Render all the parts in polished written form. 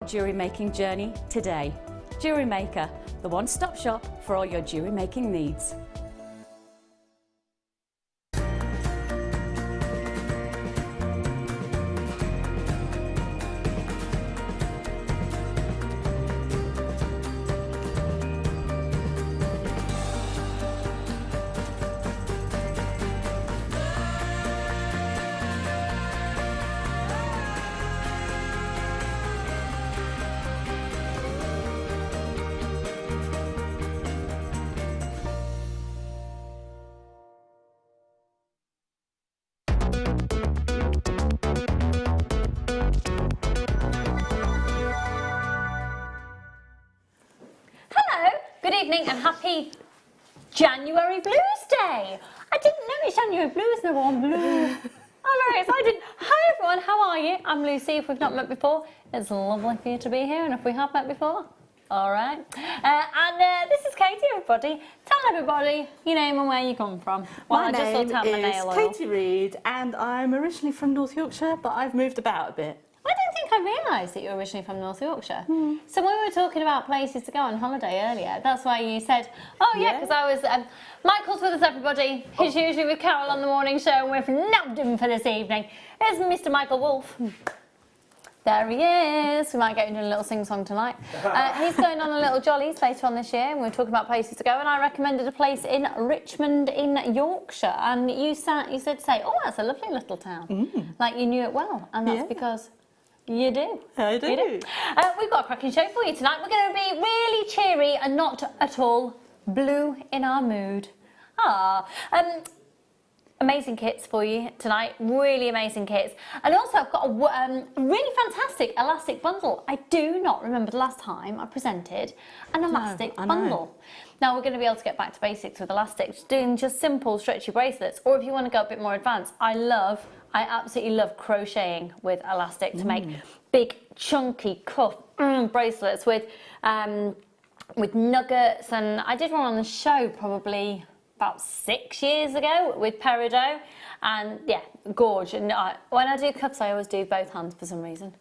Jewellery making journey today. Jewellery Maker, the one-stop shop for all your jewellery making needs. Good evening and happy January Blues Day. I didn't know it's January Blues and everyone blue. I'm very excited. Hi everyone, how are you? I'm Lucy. If we've not met before, it's lovely for you to be here, and if we have met before, all right. This is Katie, everybody. Tell everybody your name and where you come from. Well, My I just name saw my nail is oil. Katie Reid, and I'm originally from North Yorkshire, but I've moved about a bit. I don't think I realised that you're originally from North Yorkshire. So when we were talking about places to go on holiday earlier, that's why you said, oh yeah, because I was, Michael's with us, everybody. He's usually with Carol on the morning show, and we've nabbed him for this evening. Here's Mr. Michael Wolfe. There he is. We might get into a little sing-song tonight. He's going on a little jollies later on this year, and we're talking about places to go, and I recommended a place in Richmond in Yorkshire, and you said, oh, that's a lovely little town. Like you knew it well, and that's because... You do. I do. You do. We've got a cracking show for you tonight. We're going to be really cheery and not at all blue in our mood. Amazing kits for you tonight. Really amazing kits. And also I've got a really fantastic elastic bundle. I do not remember the last time I presented an elastic bundle. Now we're going to be able to get back to basics with elastics, doing just simple stretchy bracelets, or if you want to go a bit more advanced, I absolutely love crocheting with elastic to make big chunky cuff bracelets with nuggets, and I did one on the show probably about 6 years ago with Peridot, and yeah, gorge. And when I do cuffs, I always do both hands for some reason.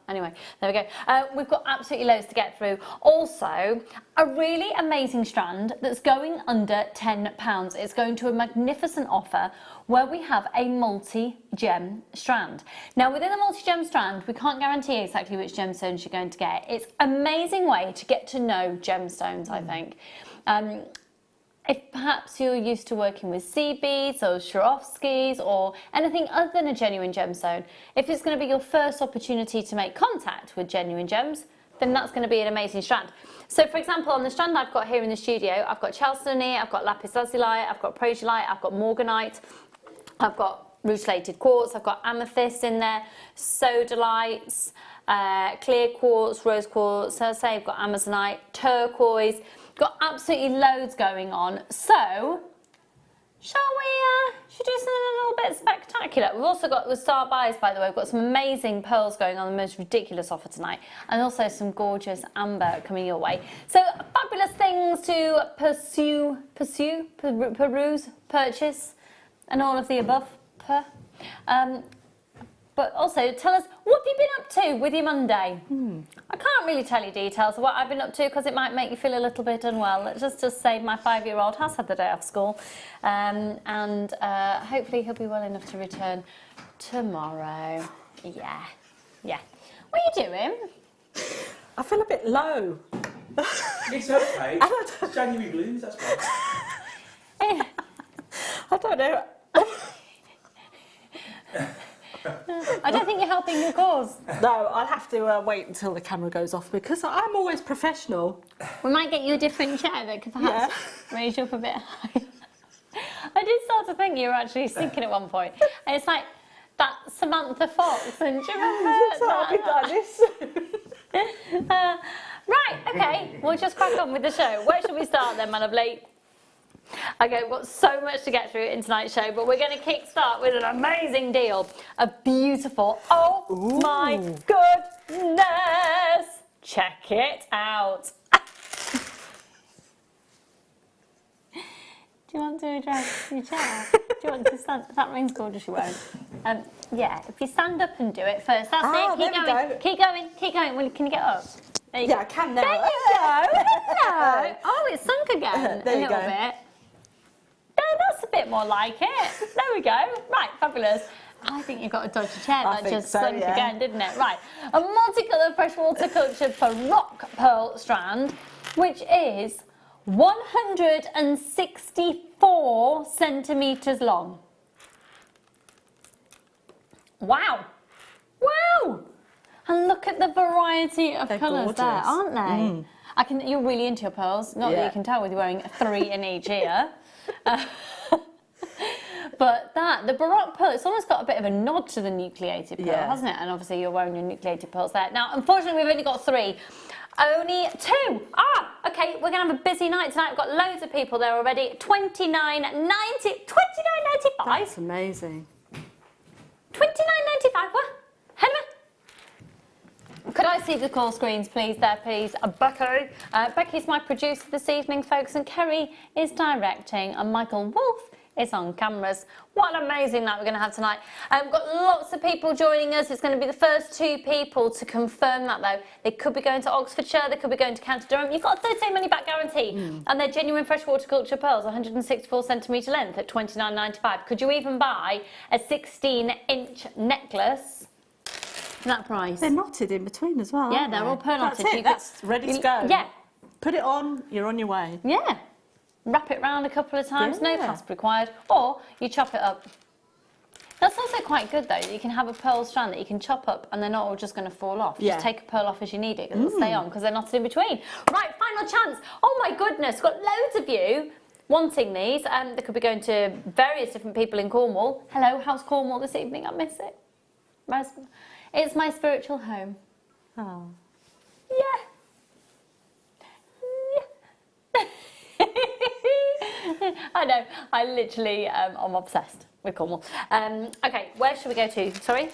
Anyway, there we go. We've got absolutely loads to get through. Also, a really amazing strand that's going under £10. It's going to a magnificent offer where we have a multi-gem strand. Now, within the multi-gem strand, we can't guarantee exactly which gemstones you're going to get. It's an amazing way to get to know gemstones, I think. If perhaps you're used to working with seed beads or Swarovskis or anything other than a genuine gemstone, if it's going to be your first opportunity to make contact with genuine gems, then that's going to be an amazing strand. So for example, on the strand I've got here in the studio, I've got chalcedony, I've got lapis lazuli, I've got peridot, I've got morganite, I've got rutilated quartz, I've got amethyst in there, sodalites, clear quartz, rose quartz, so say I've got amazonite, turquoise. Got absolutely loads going on. So, should we do something a little bit spectacular? We've also got, with Star Buys, by the way, we've got some amazing pearls going on, the most ridiculous offer tonight, and also some gorgeous amber coming your way. So, fabulous things to peruse, purchase, and all of the above. But also, tell us, what have you been up to with your Monday? I can't really tell you details of what I've been up to because it might make you feel a little bit unwell. Let's just say my 5-year-old has had the day off school, and hopefully he'll be well enough to return tomorrow. Yeah. What are you doing? I feel a bit low. It's okay. It's January blues, that's fine. I don't know. I don't think you're helping your cause. No, I'll have to wait until the camera goes off because I'm always professional. We might get you a different chair that could perhaps raise you up a bit higher. I did start to think you were actually sinking at one point. And it's like that Samantha Fox, and do you remember that? Right, okay, we'll just crack on with the show. Where should we start then, my lovely? Okay, we've got so much to get through in tonight's show, but we're going to kick start with an amazing deal. A beautiful, my goodness! Check it out. Do you want to address your chair? Do you want to stand? That rain's gorgeous, you won't. Yeah, if you stand up and do it first, that's it. Keep there we going. go. Keep going. Keep going. Well, can you get up? There you Yeah, go. I can now. There you go. Hello. Oh, it's sunk again There a you little go. bit. Yeah, that's a bit more like it. There we go. Right, fabulous. I think you've got a dodgy chair. I That think just so, sunk yeah. again, didn't it? Right. A multicolour freshwater cultured Peridot pearl strand, which is 164 centimetres long. Wow. Wow. And look at the variety of They're colours there, gorgeous. aren't they? You're really into your pearls. Not that Yeah. you can tell with you wearing 3 in each ear. But the Baroque pearl, it's almost got a bit of a nod to the nucleated pearl, Yeah. hasn't it? And obviously you're wearing your nucleated pearls there. Now, unfortunately, we've only got 3. Only 2. Okay, we're going to have a busy night tonight. We've got loads of people there already. $29.95. That's amazing. $29.95. What? Henry? Could I see the call screens, please, there, please? Becky. Becky's my producer this evening, folks, and Kerry is directing, and Michael Wolf is on cameras. What an amazing night we're going to have tonight. We've got lots of people joining us. It's going to be the first 2 people to confirm that, though. They could be going to Oxfordshire, they could be going to County Durham. You've got a 13 money back guarantee. And they're genuine freshwater culture pearls, 164 centimetre length at $29.95. Could you even buy a 16-inch necklace for that price? They're knotted in between as well. Yeah, aren't they're they? all pearl That's knotted. it. That's ready to go. Yeah, Put it on. You're on your way. yeah. Wrap it round a couple of times, no Yeah. clasp required, or you chop it up. That's also quite good though, that you can have a pearl strand that you can chop up and they're not all just going to fall off. Yeah. Just take a pearl off as you need it, because it'll stay on, because they're knotted in between. Right, final chance. Oh my goodness, we've got loads of you wanting these. They could be going to various different people in Cornwall. Hello, how's Cornwall this evening? I miss it. It's my spiritual home. Oh. Yeah. I know, I literally, I'm obsessed with Cornwall. Okay, where should we go to? Sorry?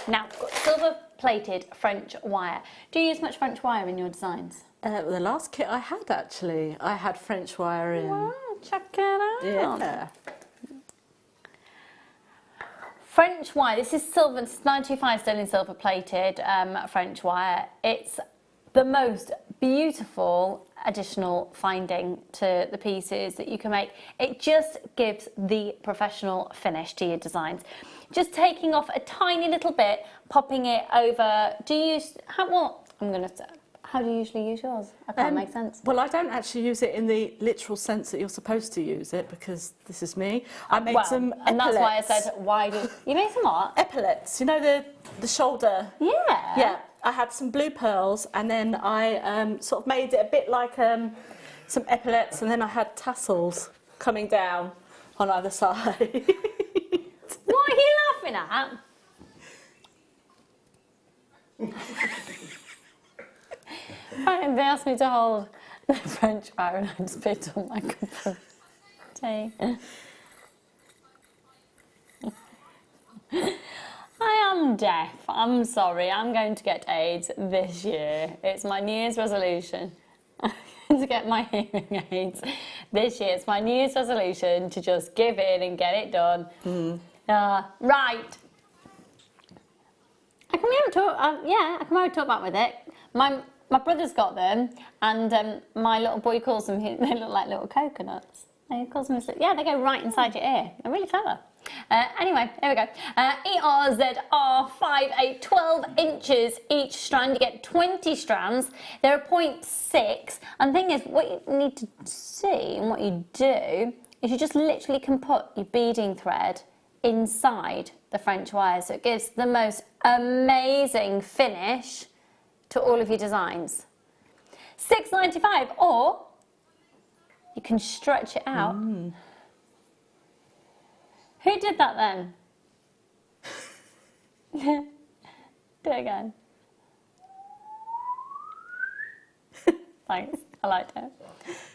Now, we've got silver plated French wire. Do you use much French wire in your designs? The last kit I had, actually, I had French wire in. Wow, check it out. Yeah. French wire, this is silver, it's 925 sterling silver plated French wire. It's the most beautiful additional finding to the pieces that you can make. It just gives the professional finish to your designs. Just taking off a tiny little bit, popping it over. Do you use, how do you usually use yours? I can't make sense. Well, I don't actually use it in the literal sense that you're supposed to use it, because this is me. I made some epaulets. And that's why I said, why do you made some what? Epaulets, you know, the shoulder. Yeah. Yeah, I had some blue pearls, and then I sort of made it a bit like some epaulets, and then I had tassels coming down on either side. What are you laughing at? Right, they asked me to hold the French wire and I spit on my cup of tea. I am deaf. I'm sorry. I'm going to get AIDS this year. It's my New Year's resolution to get my hearing aids this year. It's my New Year's resolution to just give in and get it done. Right. I can maybe talk. I can maybe talk about with it. My brother's got them, and my little boy calls them. They look like little coconuts. He calls them. Yeah, they go right inside your ear. They're really clever. Anyway, here we go. ERZR 5, 12 inches each strand. You get 20 strands. They're a 0.6. And the thing is, what you need to see and what you do is you just literally can put your beading thread inside the French wire. So it gives the most amazing finish to all of your designs. $6.95, or you can stretch it out. Who did that then? Do it again. Thanks, I liked it.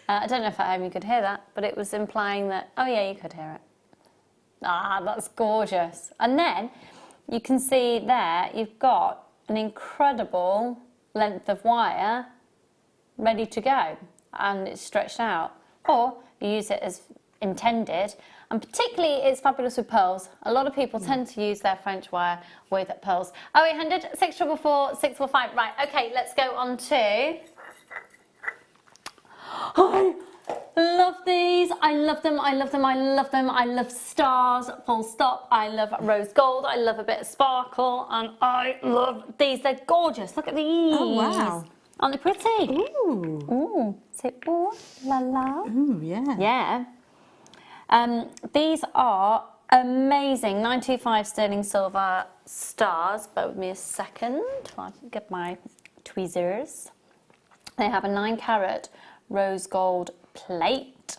I don't know if at home you could hear that, but it was implying that, oh yeah, you could hear it. Ah, that's gorgeous. And then you can see there, you've got an incredible length of wire ready to go, and it's stretched out. Or you use it as intended And particularly it's fabulous with pearls. A lot of people tend to use their French wire with pearls. 0800 644 645. Right, okay, let's go on to... I love these. I love them. I love them. I love them. I love stars, full stop. I love rose gold. I love a bit of sparkle. And I love these. They're gorgeous. Look at these. Oh, wow. Aren't they pretty? Ooh. Ooh. Say, ooh, la la. Ooh, yeah. Yeah. These are amazing 925 sterling silver stars. Bear with me a second while I get my tweezers. They have a 9-carat rose gold plate.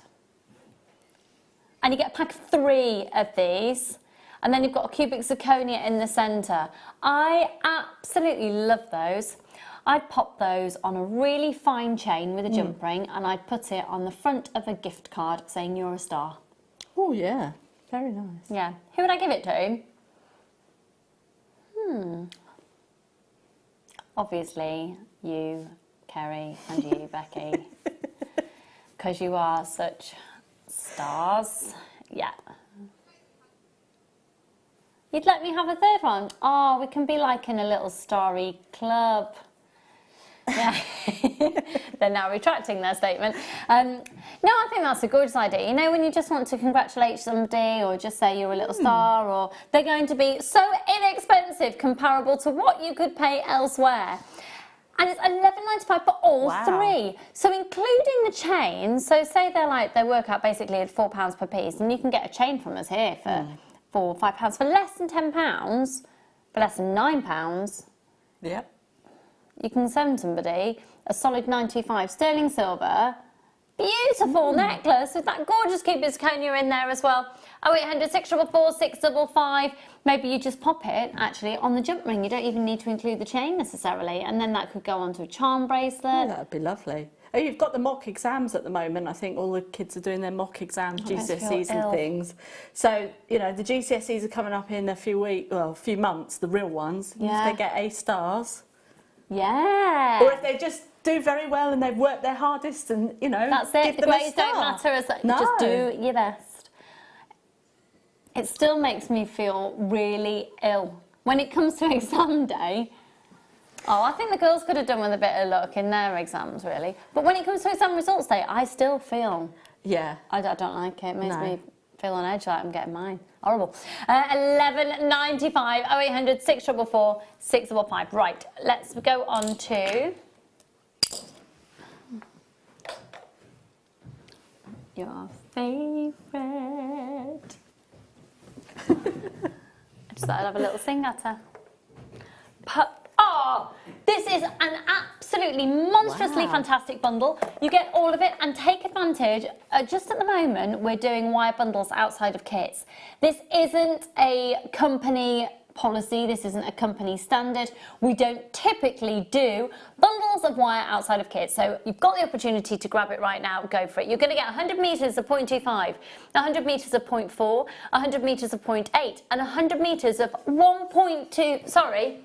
And you get a pack of 3 of these. And then you've got a cubic zirconia in the centre. I absolutely love those. I'd pop those on a really fine chain with a jump ring and I'd put it on the front of a gift card saying you're a star. Oh, yeah. Very nice. Yeah. Who would I give it to? Obviously, you, Kerry, and you, Becky. Because you are such stars. Yeah. You'd let me have a third one? Oh, we can be like in a little starry club. Yeah. They're now retracting their statement. No, I think that's a gorgeous idea. You know, when you just want to congratulate somebody or just say you're a little star, or they're going to be so inexpensive comparable to what you could pay elsewhere. And it's $11.95 for all 3. So including the chain, so say they work out basically at £4 per piece, and you can get a chain from us here for £4 or £5 for less than £10, for less than £9. Yep. You can send somebody a solid 925 sterling silver, beautiful necklace with that gorgeous cubic zirconia in there as well. 0800 644 655. Maybe you just pop it actually on the jump ring. You don't even need to include the chain necessarily, and then that could go onto a charm bracelet. Oh, that would be lovely. Oh, you've got the mock exams at the moment. I think all the kids are doing their mock exams, GCSEs and things. So, you know, the GCSEs are coming up in a few months, the real ones. Yeah. If they get A stars. Yeah. Or if they just do very well and they've worked their hardest and, you know, that's it. give The them a grades star. don't matter. As No. Just do your best. It still makes me feel really ill when it comes to exam day. Oh, I think the girls could have done with a bit of luck in their exams, really. But when it comes to exam results day, I still feel... Yeah. I don't like it. It makes me feel on edge like I'm getting mine. Horrible. 11.95, 0800 644 655. Right, let's go on to... your favourite. I just thought I'd have a little sing at her. Oh, this is an absolutely monstrously fantastic bundle. You get all of it and take advantage. Just at the moment, we're doing wire bundles outside of kits. This isn't a company policy, this isn't a company standard. We don't typically do bundles of wire outside of kits, so you've got the opportunity to grab it right now, go for it. You're going to get 100 metres of 0.25, 100 metres of 0.4, 100 metres of 0.8 and 100 metres of 1.2, sorry,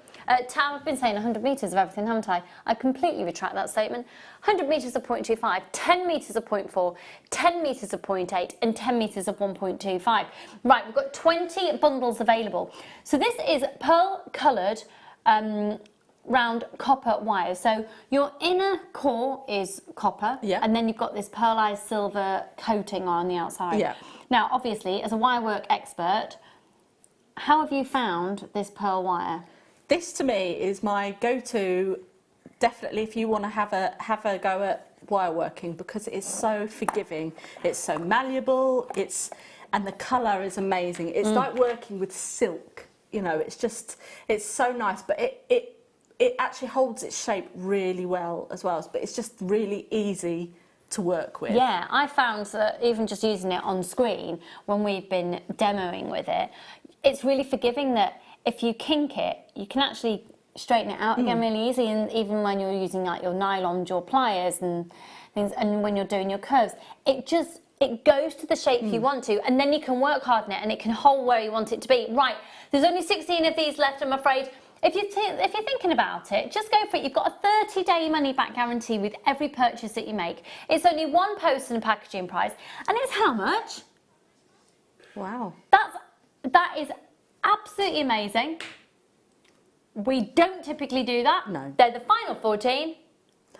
Tam, I've been saying 100 metres of everything, haven't I? I completely retract that statement. 100 metres of 0.25, 10 metres of 0.4, 10 metres of 0.8 and 10 metres of 1.25. Right, we've got 20 bundles available. So this is pearl coloured round copper wire. So your inner core is copper, and then you've got this pearlized silver coating on the outside. Yeah. Now, obviously, as a wirework expert, how have you found this pearl wire? This to me is my go-to, definitely if you want to have a go at wire working, because it is so forgiving, it's so malleable, and the colour is amazing. It's like working with silk, you know, it's so nice, but it actually holds its shape really well as well, but it's just really easy to work with. Yeah, I found that even just using it on screen when we've been demoing with it, it's really forgiving that if you kink it, you can actually straighten it out again really easy, and even when you're using like your nylon jaw pliers and things, and when you're doing your curves, it goes to the shape you want to, and then you can work hard on it and it can hold where you want it to be. Right, there's only 16 of these left, I'm afraid. If you're thinking about it, just go for it. You've got a 30-day money-back guarantee with every purchase that you make. It's only one post and packaging price, and it's how much? Wow. That is absolutely amazing. We don't typically do that. No. They're the final 14.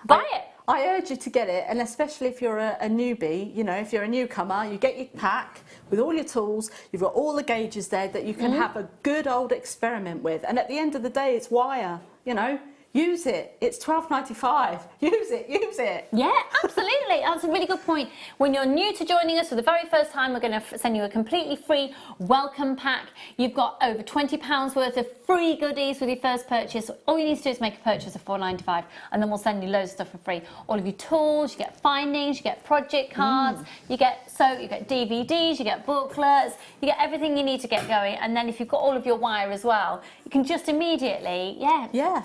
Buy it. I urge you to get it, and especially if you're a newbie, you know, if you're a newcomer, you get your pack with all your tools, you've got all the gauges there that you can have a good old experiment with. And at the end of the day, it's wire, you know. Use it. It's $12.95. Use it. Use it. Yeah, absolutely. That's a really good point. When you're new to joining us for the very first time, we're going to send you a completely free welcome pack. You've got over £20 worth of free goodies with your first purchase. All you need to do is make a purchase of $4.95, and then we'll send you loads of stuff for free. All of your tools, you get findings, you get project cards, you get DVDs, you get booklets, you get everything you need to get going. And then if you've got all of your wire as well, you can just immediately,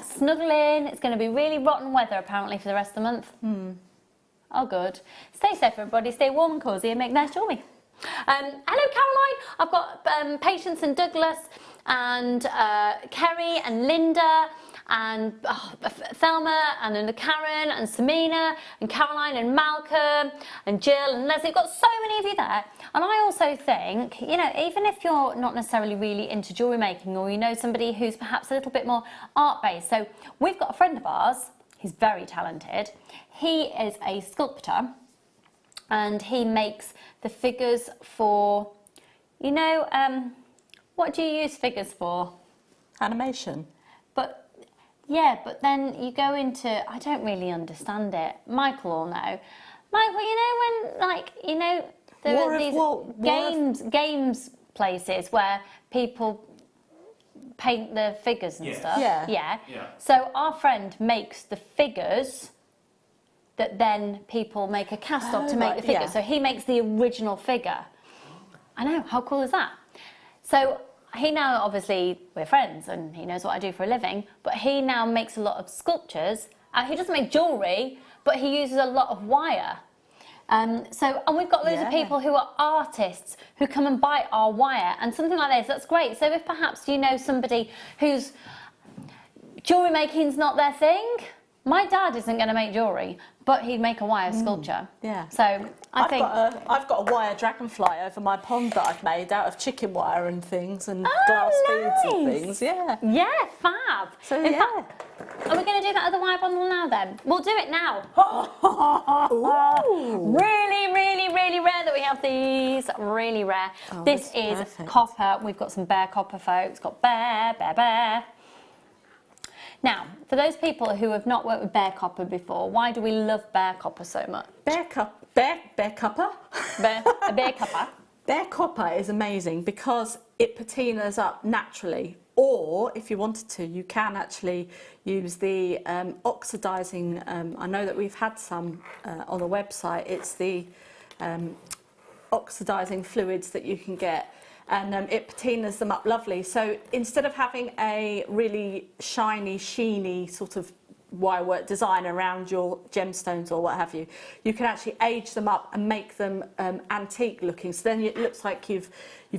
snuggle in. It's going to be really rotten weather apparently for the rest of the month. Oh, good. Stay safe, everybody. Stay warm and cosy and make nice jewellery. Hello, Caroline. I've got Patience and Douglas and Kerry and Linda and Thelma and Karen and Samina and Caroline and Malcolm and Jill and Leslie. We've got so many of you there. And I also think, you know, even if you're not necessarily really into jewellery making, or you know somebody who's perhaps a little bit more art-based. So we've got a friend of ours, he's very talented. He is a sculptor and he makes the figures for, you know, what do you use figures for? Animation. But yeah, but then you go into, I don't really understand it. Michael will know. Michael, you know when, like, you know, there are these games places where people paint the figures and stuff. Yeah. So our friend makes the figures that then people make a cast of to make the figure. So he makes the original figure. I know, how cool is that? So he now, obviously, we're friends and he knows what I do for a living, but he now makes a lot of sculptures. He doesn't make jewellery, but he uses a lot of wire. And we've got loads of people who are artists who come and buy our wire and something like this. That's great. So if perhaps you know somebody whose jewellery making's not their thing, my dad isn't going to make jewellery, but he'd make a wire sculpture. Yeah. So I've got a wire dragonfly over my pond that I've made out of chicken wire and things and glass beads and things. Yeah. Yeah, fab. So In fact, are we going to do that other wire bundle now then? We'll do it now. Really, really, really rare that we have these. Really rare. Oh, this is perfect. copper. We've got some bare copper, folks. Got bare. Now, for those people who have not worked with bare copper before, why do we love bare copper so much? Bare copper? Bare copper. Bare copper is amazing because it patinas up naturally. Or, if you wanted to, you can actually use the oxidising, I know that we've had some on the website, it's the oxidising fluids that you can get, and it patinas them up lovely. So instead of having a really shiny, sheeny sort of wirework design around your gemstones or what have you, you can actually age them up and make them antique looking. So then it looks like you've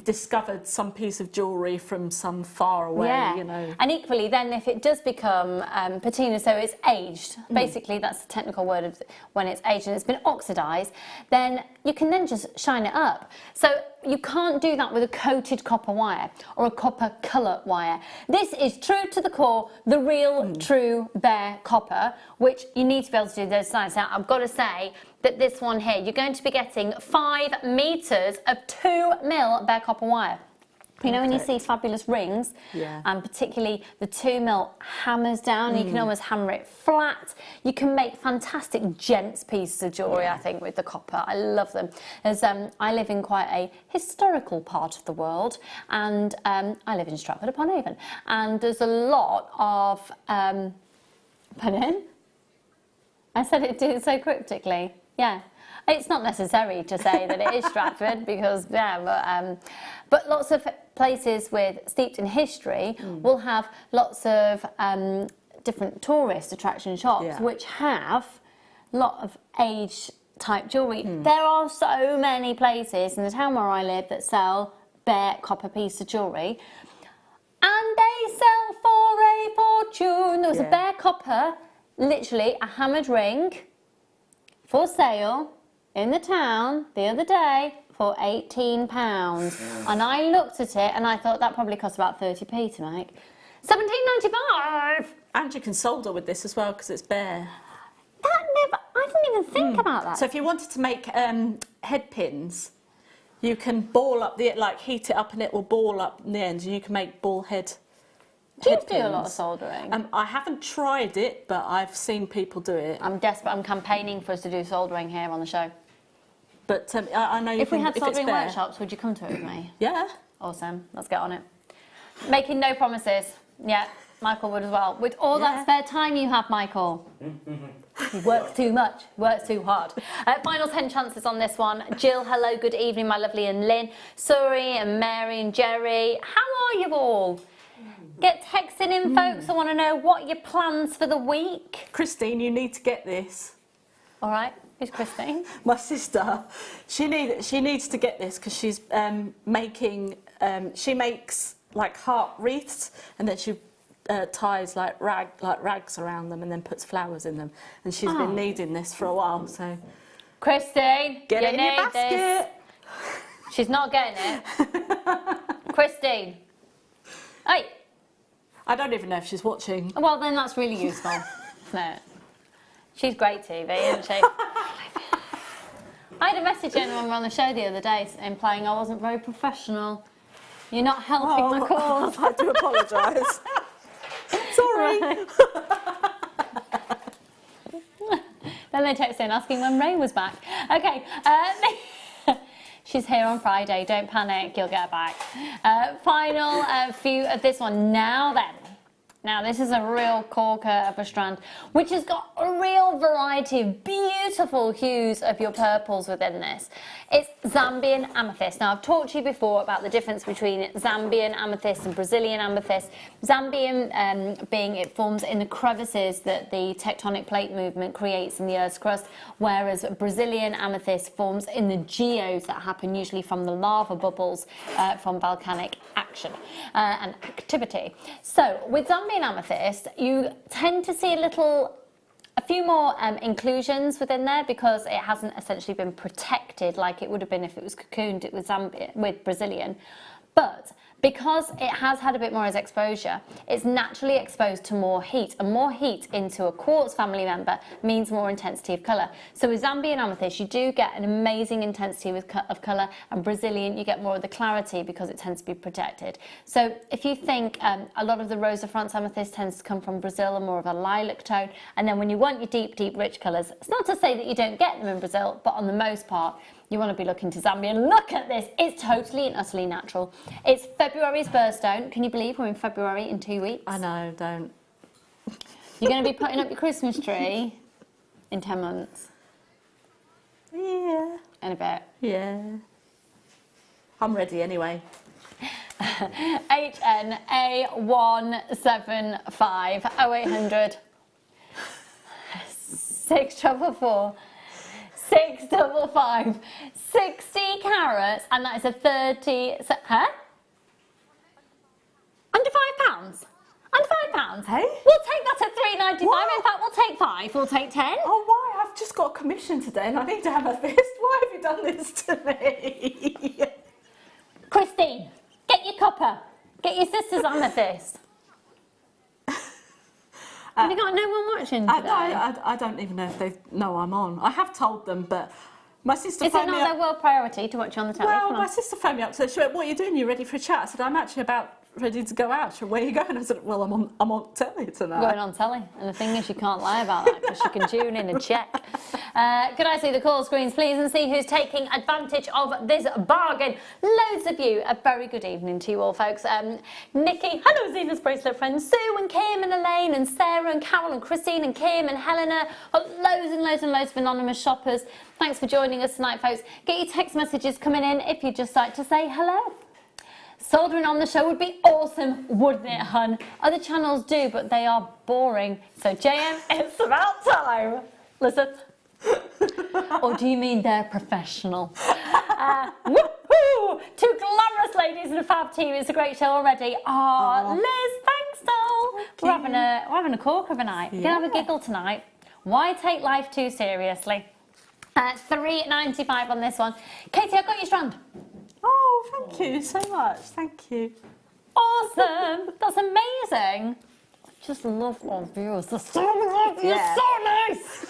discovered some piece of jewellery from some far away, you know. And equally then if it does become patina, so it's aged, basically that's the technical word of when it's aged and it's been oxidised, then you can then just shine it up. So you can't do that with a coated copper wire or a copper colour wire. This is true to the core, the real true bare copper, which you need to be able to do those sides. Now I've got to say that this one here, you're going to be getting 5 metres of 2mm bare copper wire. You know when you see these fabulous rings, and particularly the 2mm hammers down, you can almost hammer it flat. You can make fantastic gents pieces of jewellery, I think, with the copper. I love them. There's, I live in quite a historical part of the world, and I live in Stratford-upon-Avon, and there's a lot of... pardon? I said it so cryptically. Yeah. It's not necessary to say that it is Stratford because, but lots of places steeped in history will have lots of different tourist attraction shops which have a lot of age type jewellery. There are so many places in the town where I live that sell bare copper piece of jewellery, and they sell for a fortune. There was a bare copper, literally a hammered ring, for sale in the town the other day for £18. And I looked at it and I thought that probably cost about 30p to make. £17.95! And you can solder with this as well because it's bare. I didn't even think about that. So if you wanted to make head pins, you can ball up like heat it up and it will ball up in the end, and you can make ball head. Do you do a lot of soldering? I haven't tried it, but I've seen people do it. I'm desperate. I'm campaigning for us to do soldering here on the show. But I know you if can, we had if soldering it's bare, workshops, would you come to it with me? Yeah. Awesome. Let's get on it. Making no promises. Yeah, Michael would as well. With all that spare time you have, Michael. He works too much, works too hard. Final 10 chances on this one. Jill, hello, good evening, my lovely, and Lynn. Suri and Mary and Jerry. How are you all? Get texting in, folks. I want to know what your plans for the week. Christine, you need to get this. All right. Who's Christine? My sister. She needs to get this because she's making. She makes like heart wreaths, and then she ties like rags around them, and then puts flowers in them. And she's been needing this for a while. So, Christine, get you it in your need basket. This. She's not getting it. Christine. Hey. I don't even know if she's watching. Well, then that's really useful, isn't it? She's great TV, isn't she? I had a message in when we were on the show the other day implying I wasn't very professional. You're not helping my cause. I do apologise. Sorry. Then they text in asking when Ray was back. Okay. She's here on Friday. Don't panic. You'll get back. Final few of this one. Now then. Now this is a real corker of a strand, which has got a real variety of beautiful hues of your purples within this. It's Zambian amethyst. Now I've talked to you before about the difference between Zambian amethyst and Brazilian amethyst. Zambian being it forms in the crevices that the tectonic plate movement creates in the Earth's crust, whereas Brazilian amethyst forms in the geos that happen usually from the lava bubbles from volcanic action and activity. So with Zambian amethyst, you tend to see a few more inclusions within there because it hasn't essentially been protected like it would have been if it was cocooned with Brazilian. But because it has had a bit more as exposure, it's naturally exposed to more heat, and more heat into a quartz family member means more intensity of colour. So with Zambian amethyst, you do get an amazing intensity of colour, and Brazilian, you get more of the clarity because it tends to be protected. So if you think a lot of the Rosa France amethyst tends to come from Brazil and more of a lilac tone, and then when you want your deep, deep, rich colours, it's not to say that you don't get them in Brazil, but on the most part, you want to be looking to Zambian. Look at this. It's totally and utterly natural. It's February's birthstone. Can you believe we're in February in 2 weeks? I know, don't. You're going to be putting up your Christmas tree in 10 months. Yeah. In a bit. Yeah. I'm ready anyway. HNA175 0800 644 655 60 carats, and that is a 30. Huh? Under £5? Under £5? Hey? We'll take that at £3.95. What? In fact, we'll take 5. We'll take 10. Oh, why? I've just got a commission today and I need to have a fist. Why have you done this to me? Christine, get your copper. Get your sister's amethyst. Have you got no one watching today? I don't even know if they know I'm on. I have told them, but my sister Is it phoned me not up. their world priority to watch you on the telly? Well, Come on. my sister phoned me up. So she went, "What are you doing? You ready for a chat?" I said, "I'm actually about ready to go out." She went, "Where are you going?" I said, "Well, I'm on telly tonight." Going on telly, and the thing is, you can't lie about that because you can tune in and check. Could I see the call screens, please, and see who's taking advantage of this bargain? Loads of you. A very good evening to you all, folks. Nikki, hello, Zena's bracelet friends. Sue and Kim and Elaine and Sarah and Carol and Christine and Kim and Helena. Loads and loads and loads of anonymous shoppers. Thanks for joining us tonight, folks. Get your text messages coming in if you'd just like to say hello. Soldering on the show would be awesome, wouldn't it, hun? Other channels do, but they are boring. So, JM, it's about time. Listen. Or do you mean they're professional? Woohoo! Two glamorous ladies in a fab team. It's a great show already. Oh, Liz, thanks, doll. We're having a corker of a night. We're going to have a giggle tonight. Why take life too seriously? £3.95 on this one. Katie, I got your strand. Oh, thank you so much. Thank you. Awesome. That's amazing. I just love all views. They're so lovely. Yeah. So nice.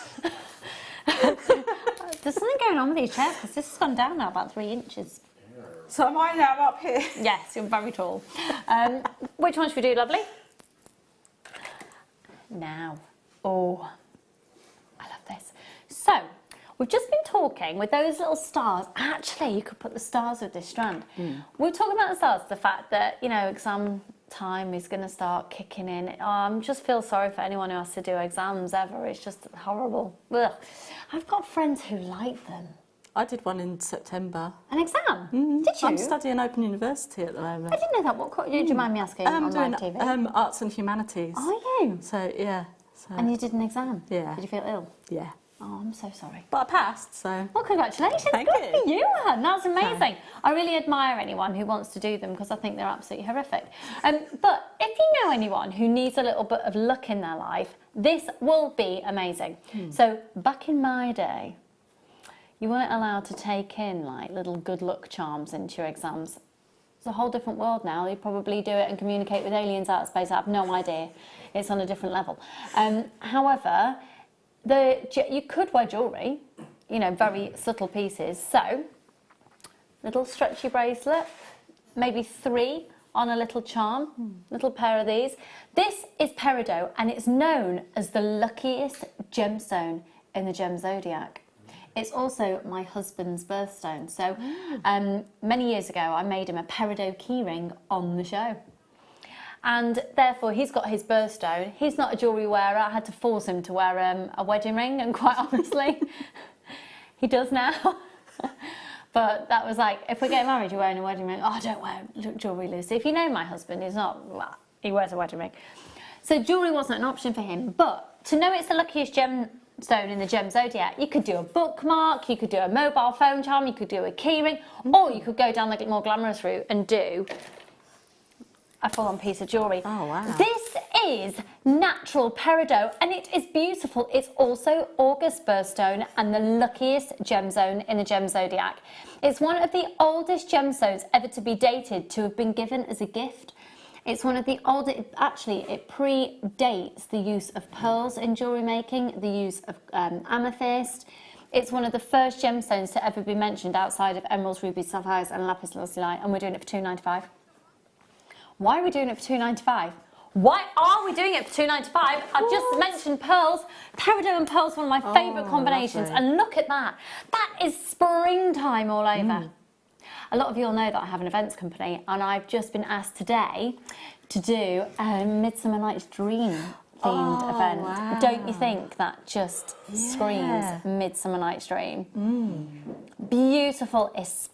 There's something going on with these chairs because this has gone down now about 3 inches. So am I now up here? Yes, you're very tall. Which one should we do, lovely? Now. Oh, I love this. So, we've just been talking with those little stars. Actually, you could put the stars with this strand. We're talking about the stars, the fact that, you know, exam time is going to start kicking in. Just feel sorry for anyone who has to do exams ever. It's just horrible. Ugh. I've got friends who like them. I did one in September. An exam? Did you? I'm studying Open University at the moment. I didn't know that. What do you mind me asking on doing live TV? Arts and Humanities. Are you? So, yeah. So, And you did an exam? Yeah. Did you feel ill? yeah. Oh, I'm so sorry. But I passed, so. Well, congratulations. Thank Good you. for you, Anne. That's amazing. I really admire anyone who wants to do them because I think they're absolutely horrific. But if you know anyone who needs a little bit of luck in their life, this will be amazing. So back in my day, you weren't allowed to take in like little good luck charms into your exams. It's a whole different world now. You probably do it and communicate with aliens out of space. I have no idea. It's on a different level. However, you could wear jewellery, you know, very subtle pieces. So, little stretchy bracelet, maybe 3 on a little charm, little pair of these. This is Peridot, and it's known as the luckiest gemstone in the gem zodiac. It's also my husband's birthstone. So, many years ago, I made him a Peridot keyring on the show. And therefore, he's got his birthstone. He's not a jewellery wearer. I had to force him to wear a wedding ring, and quite honestly, he does now. But that was like, if we're getting married, you're wearing a wedding ring. Oh, I don't wear jewellery, Lucy. If you know my husband, he wears a wedding ring. So jewellery wasn't an option for him. But to know it's the luckiest gemstone in the gem zodiac, you could do a bookmark, you could do a mobile phone charm, you could do a keyring, or you could go down the more glamorous route and do a full-on piece of jewellery. Oh, wow. This is natural peridot, and it is beautiful. It's also August birthstone and the luckiest gemstone in the gem zodiac. It's one of the oldest gemstones ever to be dated to have been given as a gift. It's one of the oldest, actually it predates the use of pearls in jewellery making, the use of amethyst. It's one of the first gemstones to ever be mentioned outside of emeralds, rubies, sapphires and lapis lazuli, and we're doing it for £2.95. Why are we doing it for £2.95? Why are we doing it for £2.95? I've just mentioned pearls. Peridot and pearls are one of my favourite combinations. Lovely. And look at that. That is springtime all over. A lot of you all know that I have an events company, and I've just been asked today to do a Midsummer Night's Dream themed event. Wow. Don't you think that just screams Midsummer Night's Dream? Beautiful. It's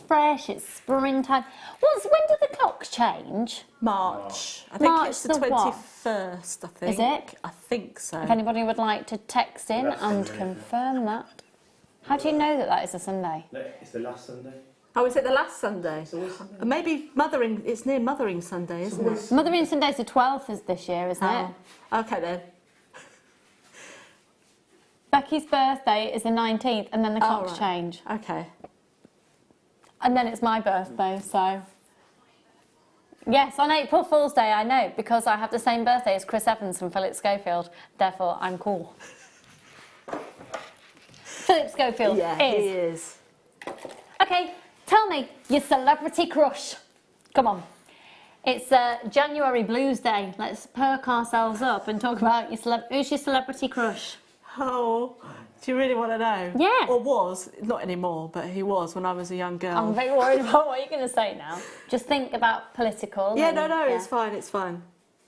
fresh. It's springtime. When did the clocks change? March. I think March it's the the what? 21st, I think. Is it? I think so. If anybody would like to text in and confirm that. How do you know that that is a Sunday? No, it's the last Sunday. Oh, is it the last Sunday? It's always Sunday. Maybe Mothering, it's near Mothering Sunday, isn't it? Mothering Sunday's the 12th this year, isn't it? Okay then. Becky's birthday is the 19th, and then the clocks right. change. Okay. And then it's my birthday, so... Yes, on April Fool's Day, I know, because I have the same birthday as Chris Evans from Philip Schofield. Therefore, I'm cool. Philip Schofield Yeah, he is. Okay, tell me your celebrity crush. Come on. It's January Blues Day. Let's perk ourselves up and talk about who's your celebrity crush? Oh, do you really want to know? Yeah. Or was, not anymore, but he was when I was a young girl. I'm very worried about what you're going to say now. Just think about political. Yeah, and, no, it's fine, it's fine.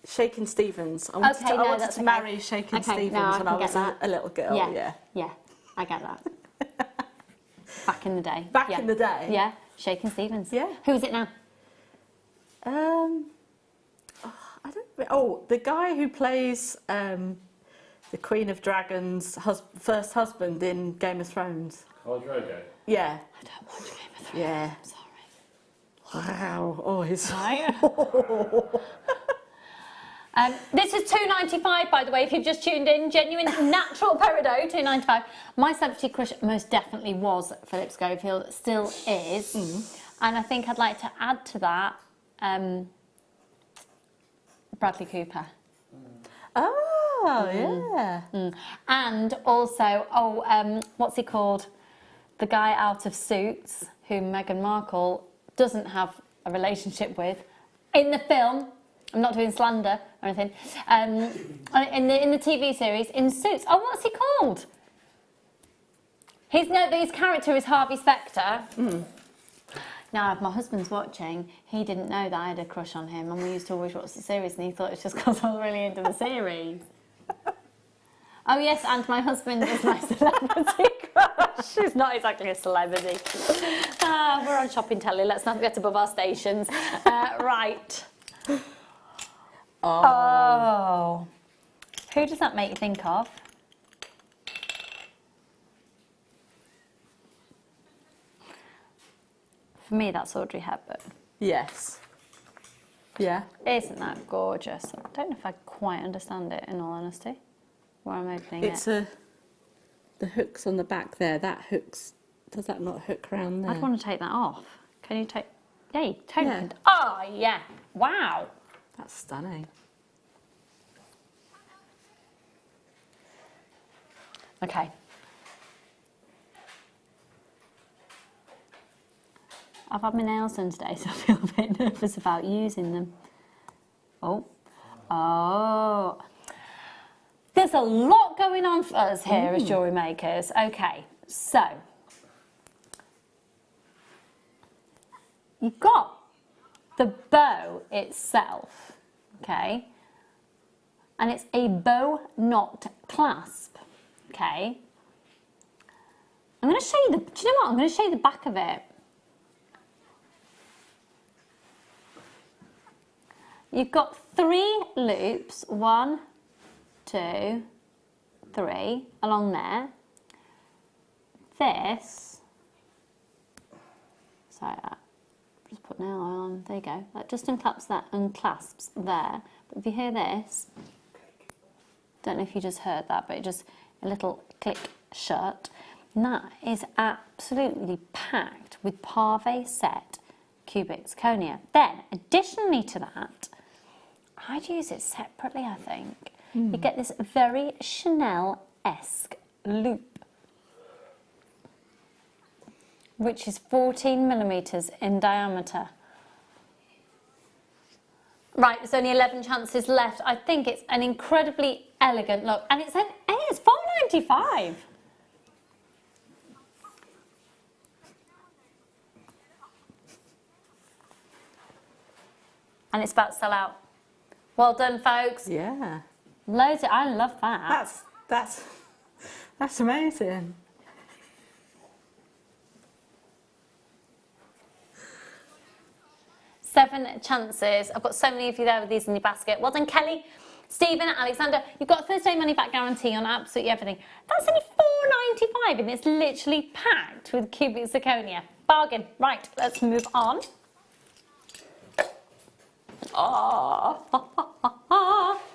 Shakin' Stevens. I wanted Okay, no, to that's okay. marry Shakin' Okay, Stevens no, I when I can was get a little girl, Yeah, I get that. Back in the day. Back in the day? Yeah, Shakin' Stevens. Yeah. Who is it now? I don't. The guy who plays the Queen of Dragons' first husband in Game of Thrones. Khal Drogo. Yeah. I don't watch Game of Thrones. Yeah. I'm sorry. Wow. Oh, he's. Right. This is £2.95, by the way, if you've just tuned in. Genuine natural peridot, £2.95. My celebrity crush most definitely was Philip Schofield, still is. And I think I'd like to add to that Bradley Cooper. Oh, yeah. And also, what's he called? The guy out of Suits, who Meghan Markle doesn't have a relationship with, in the film. I'm not doing slander or anything. In the TV series, in Suits. Oh, what's he called? His character is Harvey Specter. Now, if my husband's watching, he didn't know that I had a crush on him, and we used to always watch the series, and he thought it's just because I was really into the series. Oh yes, and my husband is my celebrity crush. He's not exactly a celebrity. We're on shopping telly. Let's not get above our stations. Right. Oh. Who does that make you think of? For me, that's Audrey Hepburn. Yes. Yeah. Isn't that gorgeous? I don't know if I quite understand it, in all honesty, where I'm opening it. It's the hooks on the back there. That hooks. Does that not hook around there? I'd want to take that off. Can you take? Yeah, you totally Yeah. can. Oh yeah! Wow. That's stunning. Okay. I've had my nails done today, so I feel a bit nervous about using them. Oh. There's a lot going on for us here as jewellery makers. Okay, so you've got the bow itself, okay, and it's a bow knot clasp, okay. I'm going to show you do you know what? I'm going to show you the back of it. You've got 3 loops, 1, 2, 3, along there. This, sorry, just put nail oil on, there you go. That just unclasps there. But if you hear this, don't know if you just heard that, but it just, a little click shut. And that is absolutely packed with parve set cubic zirconia. Then, additionally to that, I'd use it separately, I think. You get this very Chanel-esque loop, which is 14 millimetres in diameter. Right, there's only 11 chances left. I think it's an incredibly elegant look, and it's £4.95. And it's about to sell out. Well done, folks. Yeah. Loads of, I love that. That's amazing. Seven chances. I've got so many of you there with these in your basket. Well done, Kelly, Stephen, Alexander. You've got a first day money back guarantee on absolutely everything. That's only £4.95 and it's literally packed with cubic zirconia. Bargain. Right, let's move on.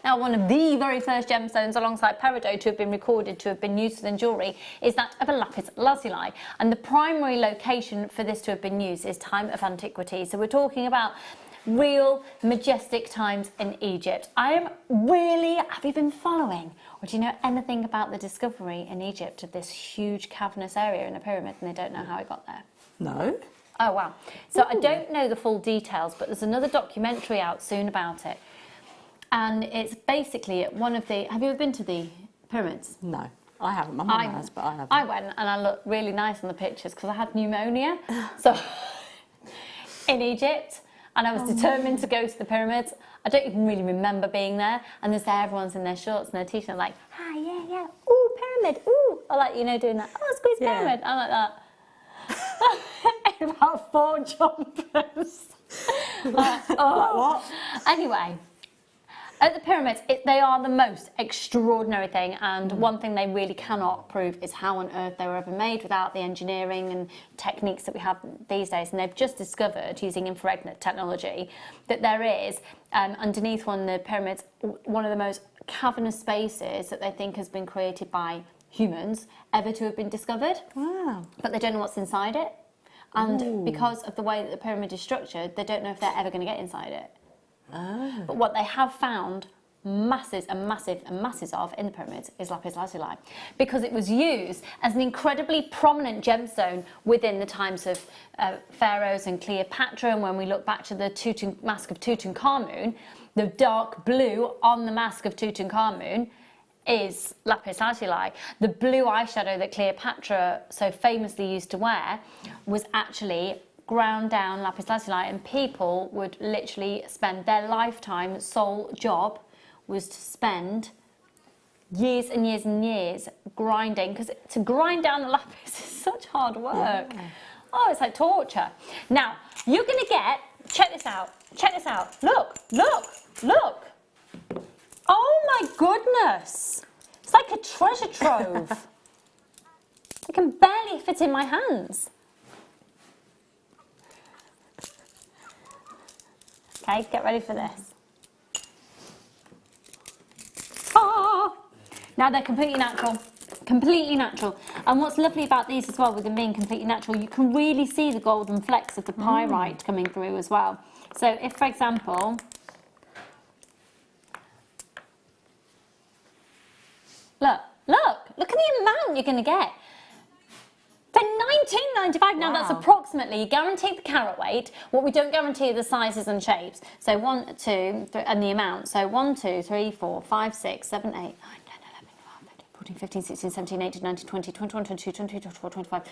Now, one of the very first gemstones alongside peridot to have been recorded to have been used within jewellery is that of a lapis lazuli, and the primary location for this to have been used is time of antiquity. So we're talking about real majestic times in Egypt. Have you been following, or do you know anything about the discovery in Egypt of this huge cavernous area in a pyramid, and they don't know how it got there? No. Oh wow. So I don't know the full details, but there's another documentary out soon about it. And it's basically at one of the... Have you ever been to the pyramids? No, I haven't. My mum has, but I haven't. I went and I looked really nice on the pictures because I had pneumonia. So in Egypt, and I was determined to go to the pyramids. I don't even really remember being there. And everyone's in their shorts and their t-shirt, like, ah, yeah, ooh, pyramid, ooh. I like, doing that. Oh, squeeze pyramid. I'm like that. About 4 jumpers. What? Anyway, At the pyramids, they are the most extraordinary thing, and one thing they really cannot prove is how on earth they were ever made without the engineering and techniques that we have these days. And they've just discovered, using infrared technology, that there is, underneath one of the pyramids, one of the most cavernous spaces that they think has been created by humans ever to have been discovered. Wow. But they don't know what's inside it. And because of the way that the pyramid is structured, they don't know if they're ever going to get inside it. Oh. But what they have found masses and masses of in the pyramids is lapis lazuli, because it was used as an incredibly prominent gemstone within the times of pharaohs and Cleopatra. And when we look back to the mask of Tutankhamun, the dark blue on the mask of Tutankhamun is lapis lazuli. The blue eyeshadow that Cleopatra so famously used to wear was actually ground down lapis lazuli, and people would literally spend their lifetime sole job was to spend years and years and years grinding, because to grind down the lapis is such hard work. Yeah. Oh, it's like torture. Now, you're going to get, check this out, look. Oh my goodness, it's like a treasure trove. I can barely fit in my hands. Okay, get ready for this. Oh! Now they're completely natural. And what's lovely about these as well, with them being completely natural, you can really see the golden flecks of the pyrite coming through as well. So if, for example, look at the amount you're going to get. For £19.95, now that's approximately, guaranteed the carat weight. What we don't guarantee are the sizes and shapes. So 1, 2, 3, and the amount. So 1, 2, 3, 4, 5, 6, 7, 8, 9, 10, 11, 12, 13, 14, 15, 16, 17, 18, 19, 20, 21, 22, 23, 24, 25.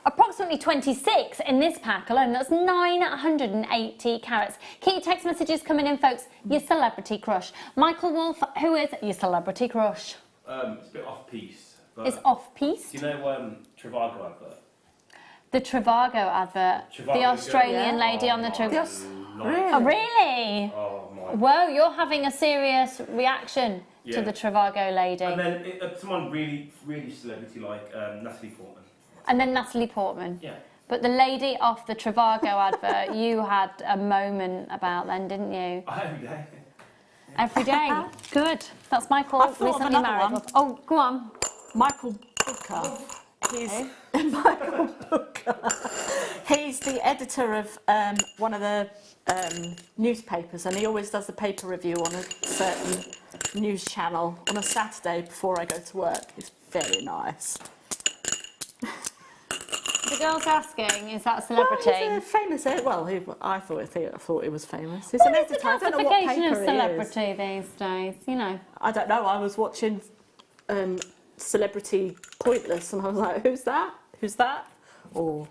Approximately 26 in this pack alone. That's 980 carats. Keep your text messages coming in, folks. Your celebrity crush. Michael Wolf, who is your celebrity crush? It's a bit off-piece. It's off-piece? Do you know Trivago advert? The Trivago advert. The Australian lady on the Trivago. Oh, really? Oh, my. Whoa, you're having a serious reaction to the Trivago lady. And then someone really, really celebrity like Natalie Portman. And then Natalie Portman. Yeah. But the lady off the Trivago advert, you had a moment about then, didn't you? Every day. Every day. Good. That's Michael. I thought of another one. Oh, go on. Michael Booker. Michael Booker. He's the editor of one of the newspapers, and he always does the paper review on a certain news channel on a Saturday before I go to work. It's very nice. The girl's asking, is that a celebrity? Well, he's a famous. I thought he was famous. He's What an is the editor. I don't know what classification of paper he is. celebrity these days? You know. I don't know. I was watching Celebrity Pointless, and I was like, who's that? Or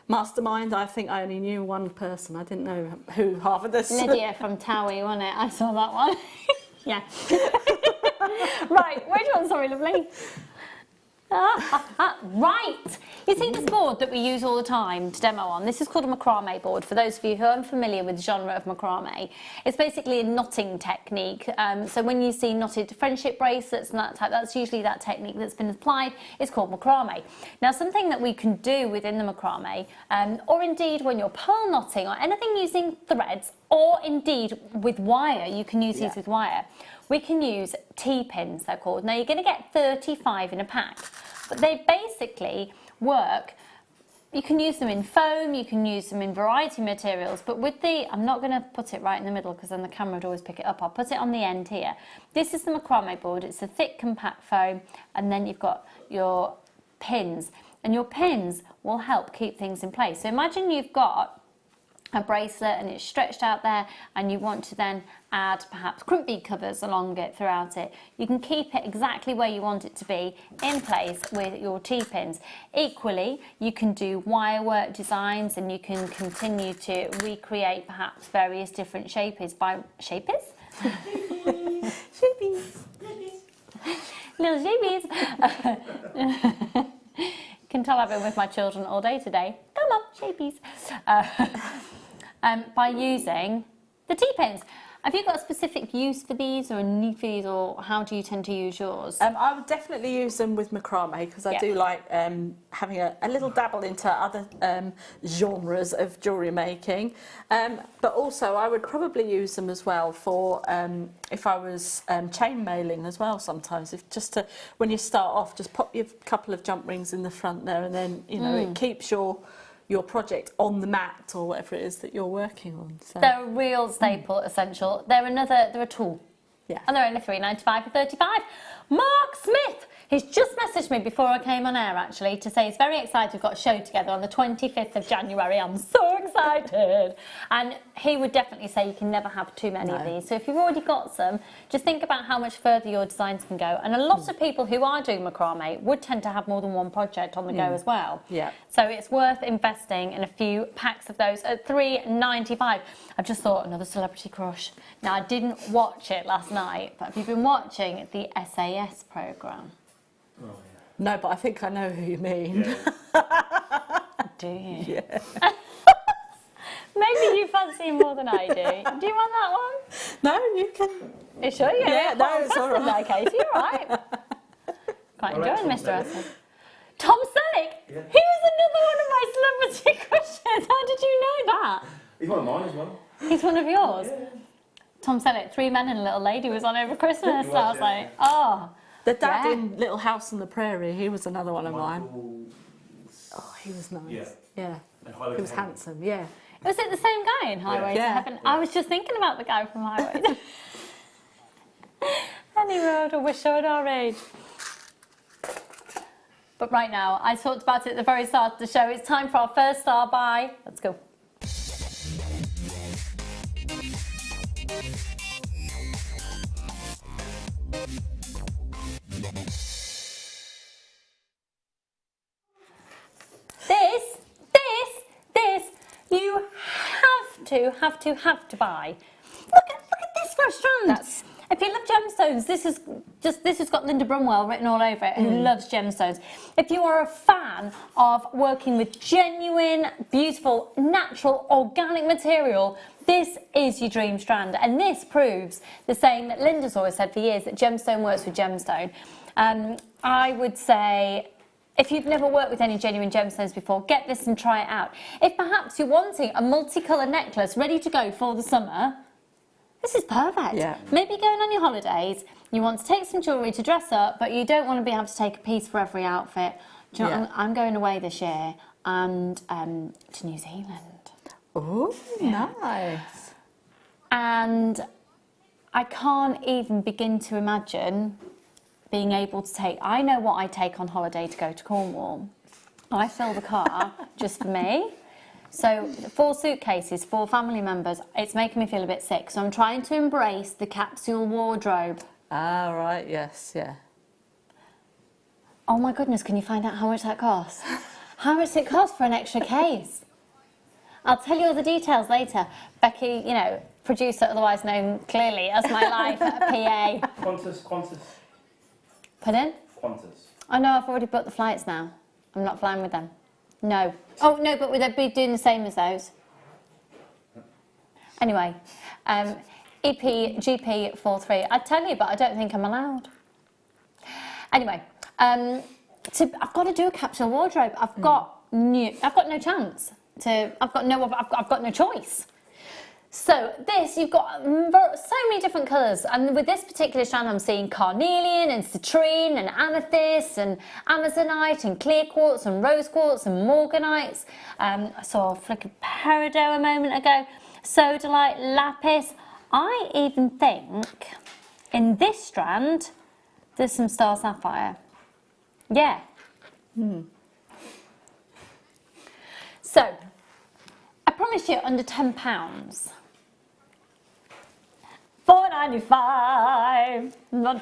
Mastermind. I think I only knew one person. I didn't know who half of this. Lydia from Towie, wasn't it? I saw that one. Yeah. Right, which one? Sorry, lovely. Right. You see this board that we use all the time to demo on? This is called a macrame board. For those of you who are unfamiliar with the genre of macrame, it's basically a knotting technique. So when you see knotted friendship bracelets and that type, that's usually that technique that's been applied. It's called macrame. Now, something that we can do within the macrame, or indeed when you're pearl knotting or anything using threads, or indeed with wire, you can use these with wire. We can use T-pins, they're called. Now, you're going to get 35 in a pack, but they basically work. You can use them in foam, you can use them in variety materials, but with I'm not going to put it right in the middle because then the camera would always pick it up. I'll put it on the end here. This is the macrame board. It's a thick, compact foam, and then you've got your pins, and your pins will help keep things in place. So imagine you've got a bracelet and it's stretched out there, and you want to then add perhaps crimp bead covers along it throughout it. You can keep it exactly where you want it to be in place with your T-pins. Equally, you can do wire work designs, and you can continue to recreate perhaps various different shapes by shapes? Shapies. Little shapies. You can tell I've been with my children all day today. Come on, shapies. By using the T-pins. Have you got a specific use for these or a need for these, or how do you tend to use yours? I would definitely use them with macrame because I do like having a little dabble into other genres of jewellery making. But also I would probably use them as well for if I was chain mailing as well sometimes. If just to, when you start off, just pop your couple of jump rings in the front there, and then, you know, it keeps your project on the mat or whatever it is that you're working on. So. They're a real staple, essential. They're a tool. Yeah. And they're only $3.95 for 35. Mark Smith, he's just messaged me before I came on air actually to say he's very excited. We've got a show together on the 25th of January. I'm so excited. And he would definitely say you can never have too many of these. So if you've already got some, just think about how much further your designs can go. And a lot of people who are doing macrame would tend to have more than one project on the go as well. Yeah. So it's worth investing in a few packs of those at $3.95. I've just thought another celebrity crush. Now I didn't watch it last night, but have you been watching the SAS programme? Oh, yeah. No, but I think I know who you mean. Yeah. Do you? Yeah. Maybe you fancy him more than I do. Do you want that one? No, you can. Are you sure? Yeah, no, it's all right. Katie, you're right. Quite I like enjoying Tom Mr. Selleck. Esson. Tom Selleck? Yeah. He was another one of my celebrity crushes. How did you know that? He's one of mine as well. He's one of yours? Yeah. Tom Selleck, 3 Men and a Little Lady was on over Christmas. He So I was, was yeah. like, oh. The dad Yeah. in Little House on the Prairie, he was another one of mine. Michael... Oh, he was nice. Yeah. Yeah. And Highway He was to Heaven. handsome, yeah. Was it the same guy in Highway to Yeah. Heaven? I was just thinking about the guy from Highway to Any road, I wish I had our age. But right now, I talked about it at the very start of the show. It's time for our first star buy. Let's go. This, you have to buy. Look at this for a strand. If you love gemstones, this has got Linda Brumwell written all over it, who loves gemstones. If you are a fan of working with genuine, beautiful, natural, organic material, this is your dream strand. And this proves the saying that Linda's always said for years, that gemstone works with gemstone. I would say, if you've never worked with any genuine gemstones before, get this and try it out. If perhaps you're wanting a multicoloured necklace ready to go for the summer, this is perfect. Yeah. Maybe going on your holidays, you want to take some jewellery to dress up, but you don't want to be able to take a piece for every outfit. Do you know what? I'm going away this year and to New Zealand. Oh, nice. And I can't even begin to imagine being able to take, I know what I take on holiday to go to Cornwall. I fill the car just for me. So 4 suitcases, 4 family members, it's making me feel a bit sick. So I'm trying to embrace the capsule wardrobe. Ah, right, yes, yeah. Oh my goodness, can you find out how much that costs? How much does it cost for an extra case? I'll tell you all the details later. Becky, you know, producer, otherwise known clearly as my life PA. Qantas. Pardon? Qantas. Oh no, I've already booked the flights now. I'm not flying with them. No. Oh no, but they'd be doing the same as those. Anyway, GP43. I'd tell you, but I don't think I'm allowed. Anyway, I've got to do a capsule wardrobe. I've got no chance to. I've got no choice. So this, you've got so many different colours, and with this particular strand I'm seeing carnelian and citrine and amethyst and amazonite and clear quartz and rose quartz and morganites. I saw a flick of peridot a moment ago, sodalite, lapis. I even think in this strand there's some star sapphire. Yeah. So I promise you under £10. $4.95. Love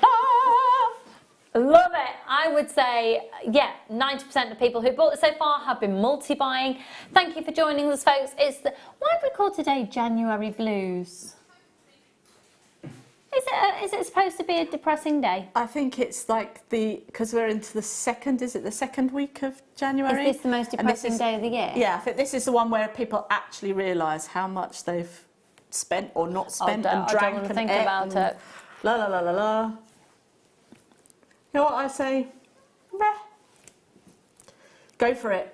it. I would say, yeah, 90% of people who bought it so far have been multi-buying. Thank you for joining us, folks. Why have we called today January Blues? Is it supposed to be a depressing day? I think it's like because we're into the second, is it the second week of January? Is this the most depressing day of the year? Yeah, I think this is the one where people actually realise how much they've spent or not spent and I drank don't want to and think ate about and it. la la la la la. You know what I say? Meh. Go for it.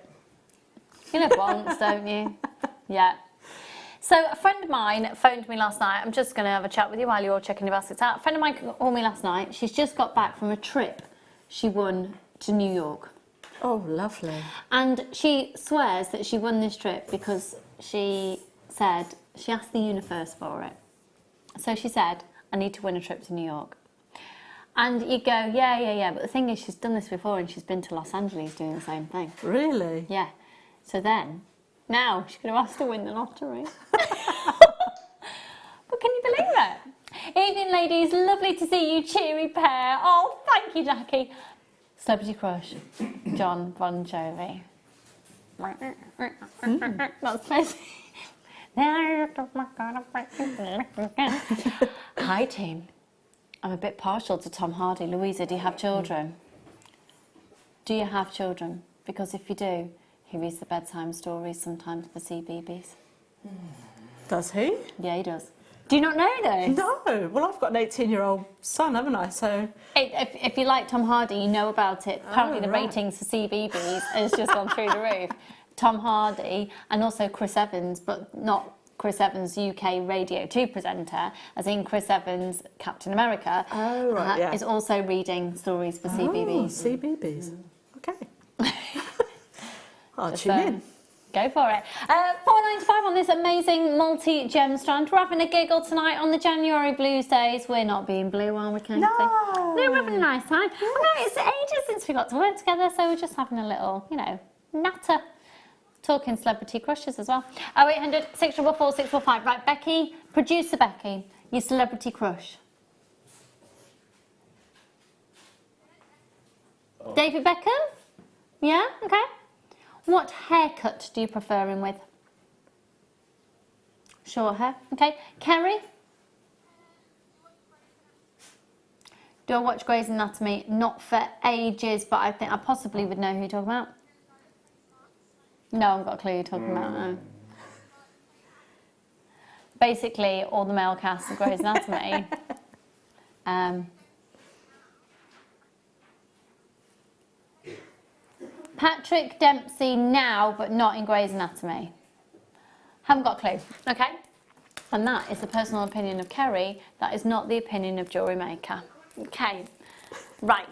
You live once, don't you? Yeah. So a friend of mine phoned me last night. I'm just going to have a chat with you while you're checking your baskets out. A friend of mine called me last night. She's just got back from a trip she won to New York. Oh, lovely. And she swears that she won this trip because she said, she asked the universe for it. So she said, I need to win a trip to New York. And you go, yeah. But the thing is, she's done this before and she's been to Los Angeles doing the same thing. Really? Yeah. So then, now she's going to ask to win the lottery. But can you believe it? Evening, ladies. Lovely to see you, cheery pair. Oh, thank you, Jackie. Celebrity crush, John Bon Jovi. That's crazy. Hi, team. I'm a bit partial to Tom Hardy. Louisa, do you have children? Do you have children? Because if you do, he reads the bedtime stories sometimes for CBeebies. Does he? Yeah, he does. Do you not know this? No. Well, I've got an 18-year-old son, haven't I? So If you like Tom Hardy, you know about it. Apparently the right. ratings for CBeebies has just gone through the roof. Tom Hardy and also Chris Evans, but not Chris Evans, UK Radio 2 presenter, as in Chris Evans, Captain America, is also reading stories for CBeebies. CBeebies. Okay. I'll Just, tune in. Go for it. £4.95 on this amazing multi-gem strand. We're having a giggle tonight on the January Blues days. We're not being blue, are we, Katie? No. We're having a nice time. Well, no, it's ages since we got to work together, so we're just having a little, natter. Talking celebrity crushes as well. 0800 644 645. Right, Becky, producer Becky, your celebrity crush. Oh. David Beckham? Yeah, okay. What haircut do you prefer him with? Short hair, okay. Kerry? Do I watch Grey's Anatomy? Not for ages, but I think I possibly would know who you're talking about. No, I haven't got a clue who you're talking about, no. Basically, all the male cast of Grey's Anatomy. Patrick Dempsey now, but not in Grey's Anatomy. Haven't got a clue, okay? And that is the personal opinion of Kerry. That is not the opinion of JewelleryMaker. Okay, right.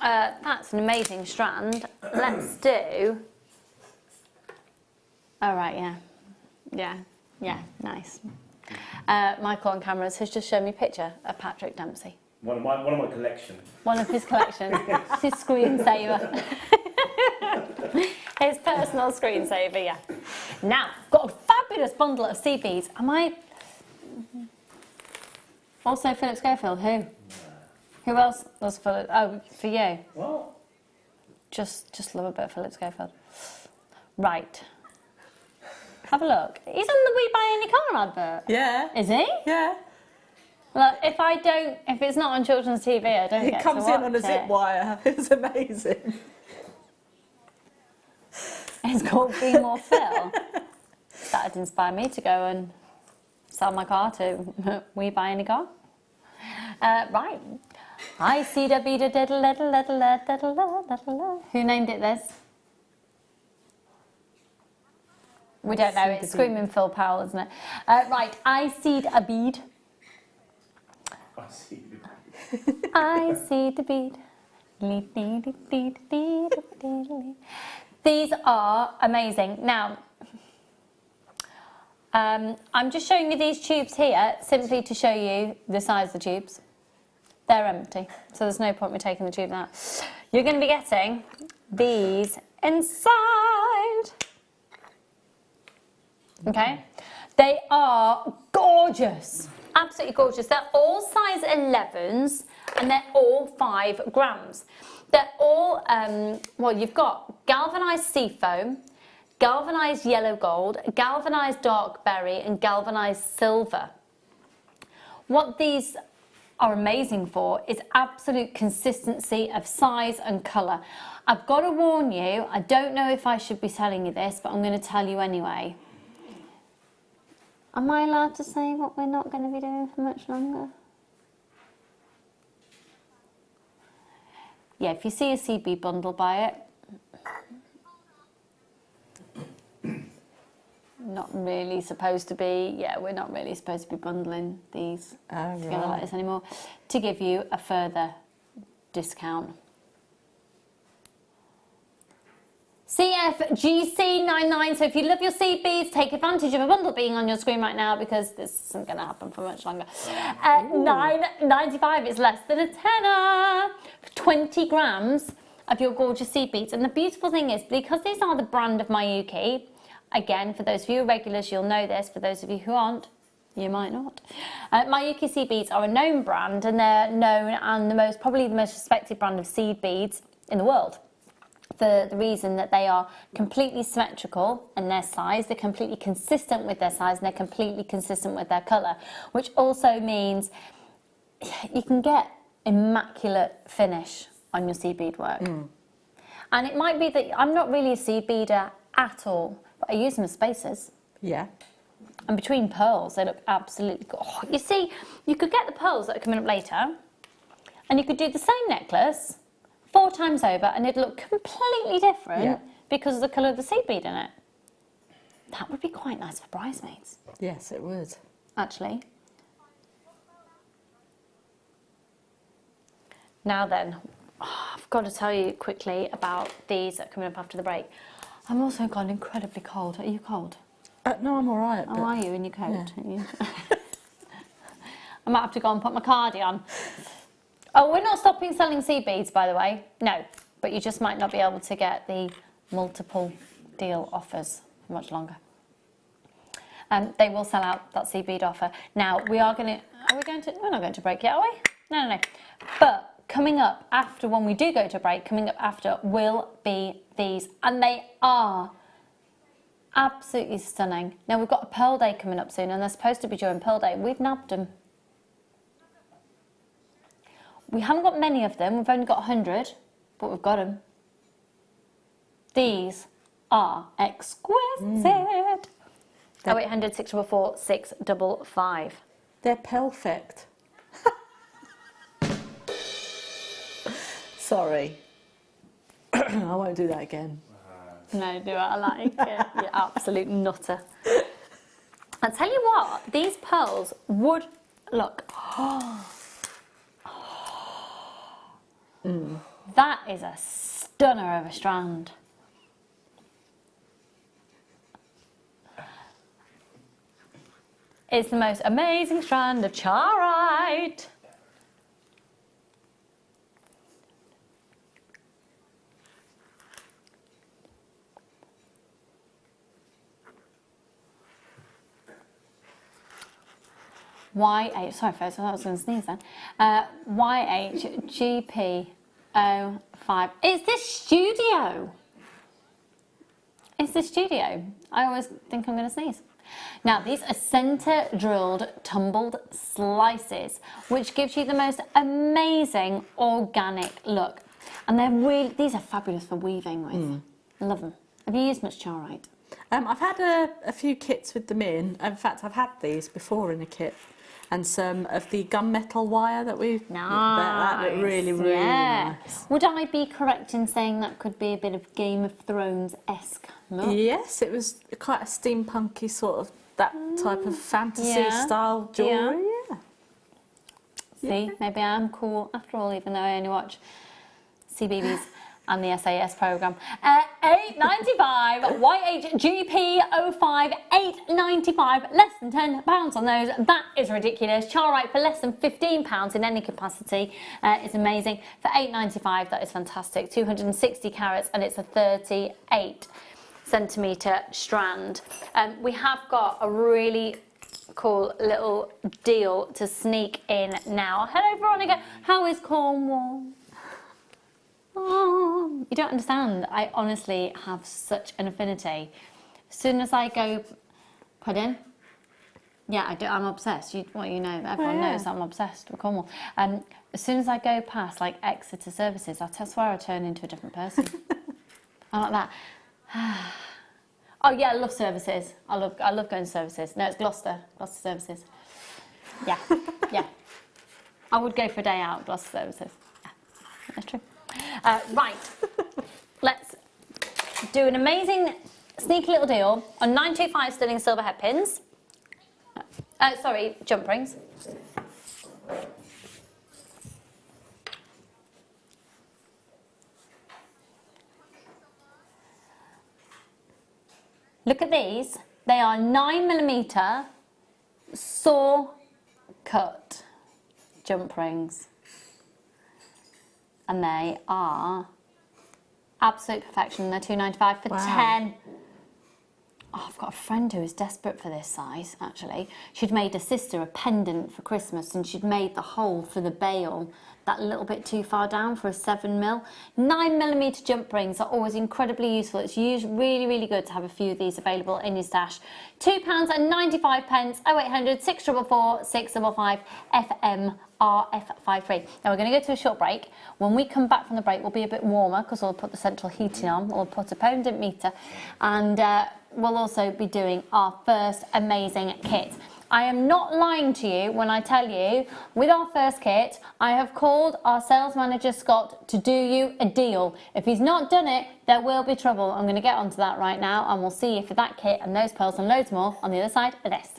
That's an amazing strand. Let's do... All right, yeah, nice. Michael on cameras has just shown me a picture of Patrick Dempsey. One of my collection. One of his collections. It's his screensaver. His personal screensaver, yeah. Now, got a fabulous bundle of sea beads. Am I... Also Philip Schofield, who? Who else was Philip? Oh, for you. What? Just love a bit of Philip Schofield. Right. Have a look. He's on the We Buy Any Car advert. Yeah. Is he? Yeah. Look, if it's not on children's TV, I don't get to watch it. It comes in on a zip wire. It's amazing. It's called Be More Phil. That'd inspire me to go and sell my car to We Buy Any Car. Right. I see the beat a diddle diddle diddle diddle diddle. Who named it this? We don't know. It's Screaming Phil Powell, isn't it? Right. I see a bead. I see. I see the bead. These are amazing. Now, I'm just showing you these tubes here simply to show you the size of the tubes. They're empty, so there's no point in me taking the tube out. You're going to be getting these inside. Okay? They are gorgeous. Absolutely gorgeous. They're all size 11s and they're all 5 grams. They're all, well, you've got galvanised sea foam, galvanised yellow gold, galvanised dark berry and galvanised silver. What these are amazing for is absolute consistency of size and colour. I've got to warn you, I don't know if I should be telling you this, but I'm going to tell you anyway. Am I allowed to say what we're not going to be doing for much longer? Yeah, if you see a CB bundle, buy it. Not really supposed to be, yeah, we're not really supposed to be bundling these together like this anymore, to give you a further discount. CFGC99, so if you love your seed beads, take advantage of a bundle being on your screen right now, because this isn't going to happen for much longer. $9.95 is less than a tenner. 20 grams of your gorgeous seed beads. And the beautiful thing is, because these are the brand of Mayuki, again, for those of you regulars, you'll know this. For those of you who aren't, you might not. Mayuki seed beads are a known brand, and they're known and probably the most respected brand of seed beads in the world, for the reason that they are completely symmetrical in their size, they're completely consistent with their size, and they're completely consistent with their colour, which also means you can get immaculate finish on your seed bead work. And it might be that I'm not really a seed beader at all, but I use them as spacers. Yeah. And between pearls, they look absolutely good. Oh, you see, you could get the pearls that are coming up later, and you could do the same necklace 4 times over, and it'd look completely different because of the colour of the seed bead in it. That would be quite nice for bridesmaids. Yes, it would. Actually. Now then, I've got to tell you quickly about these that are coming up after the break. I'm also gone incredibly cold. Are you cold? No, I'm all right. Oh, are you in your coat? Yeah. I might have to go and put my cardi on. Oh, we're not stopping selling seed beads, by the way. No, but you just might not be able to get the multiple deal offers for much longer. They will sell out that seed bead offer. Now, we're not going to break yet, are we? No. But coming up after, when we do go to break, coming up after will be these. And they are absolutely stunning. Now, we've got a Pearl Day coming up soon, and they're supposed to be during Pearl Day. We've nabbed them. We haven't got many of them, we've only got 100, but we've got them. These are exquisite. 0800 644 655. They're perfect. Sorry. I won't do that again. No, do it, I like it. You absolute nutter. I'll tell you what, these pearls would look. That is a stunner of a strand. It's the most amazing strand of charoite. YH, sorry folks, I thought I was going to sneeze then. YHGP05. It's this studio. It's the studio. I always think I'm going to sneeze. Now, these are centre drilled tumbled slices, which gives you the most amazing organic look. And they're really, these are fabulous for weaving with. I love them. Have you used much charoite? I've had a few kits with them in. In fact, I've had these before in a kit. And some of the gunmetal wire that we've... That look really, really nice. Would I be correct in saying that could be a bit of Game of Thrones-esque look? Yes, it was quite a steampunky sort of, that type of fantasy-style jewellery. Yeah. See, maybe I'm cool after all, even though I only watch CBeebies and the SAS programme. $8.95, YHGP05, $8.95, less than £10 on those. That is ridiculous. Charoite for less than £15 in any capacity is amazing. For $8.95, that is fantastic. 260 carats, and it's a 38 centimetre strand. We have got a really cool little deal to sneak in now. Hello, Veronica. How is Cornwall? Oh, you don't understand. I honestly have such an affinity. As soon as I go, pardon? Yeah, I do. I'm obsessed. Everyone knows I'm obsessed with Cornwall. As soon as I go past like Exeter services, I swear I turn into a different person. I'm like that. Oh yeah, I love services. I love going to services. No, it's Gloucester services. Yeah, yeah. I would go for a day out, Gloucester services. Yeah, that's true. Right, let's do an amazing sneaky little deal on 925 sterling silver head pins. Sorry, jump rings. Look at these. They are 9mm saw cut jump rings. And they are absolute perfection. They're £2.95 for 10. Oh, I've got a friend who is desperate for this size, actually. She'd made her sister a pendant for Christmas and she'd made the hole for the bail that little bit too far down for a 7mm. 9mm jump rings are always incredibly useful. It's really, really good to have a few of these available in your stash. £2.95, 0800 644 655 FM RF53. Now we're going to go to a short break. When we come back from the break, we'll be a bit warmer because we'll put the central heating on. We'll put a pendant meter and we'll also be doing our first amazing kit. I am not lying to you when I tell you, with our first kit, I have called our sales manager, Scott, to do you a deal. If he's not done it, there will be trouble. I'm going to get onto that right now, and we'll see you for that kit and those pearls and loads more on the other side of this.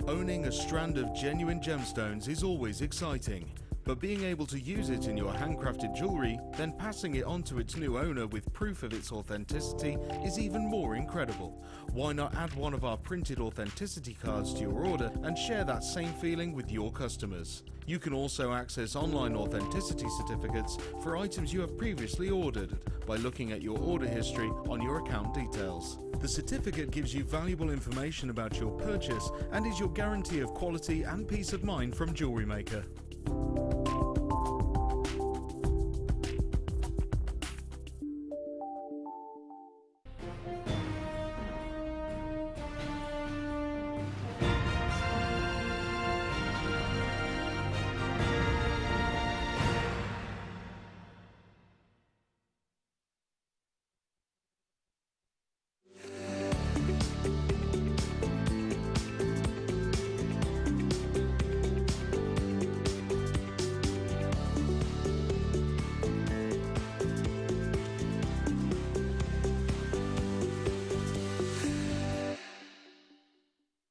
Owning a strand of genuine gemstones is always exciting, but being able to use it in your handcrafted jewellery, then passing it on to its new owner with proof of its authenticity is even more incredible. Why not add one of our printed authenticity cards to your order and share that same feeling with your customers? You can also access online authenticity certificates for items you have previously ordered by looking at your order history on your account details. The certificate gives you valuable information about your purchase and is your guarantee of quality and peace of mind from JewelleryMaker.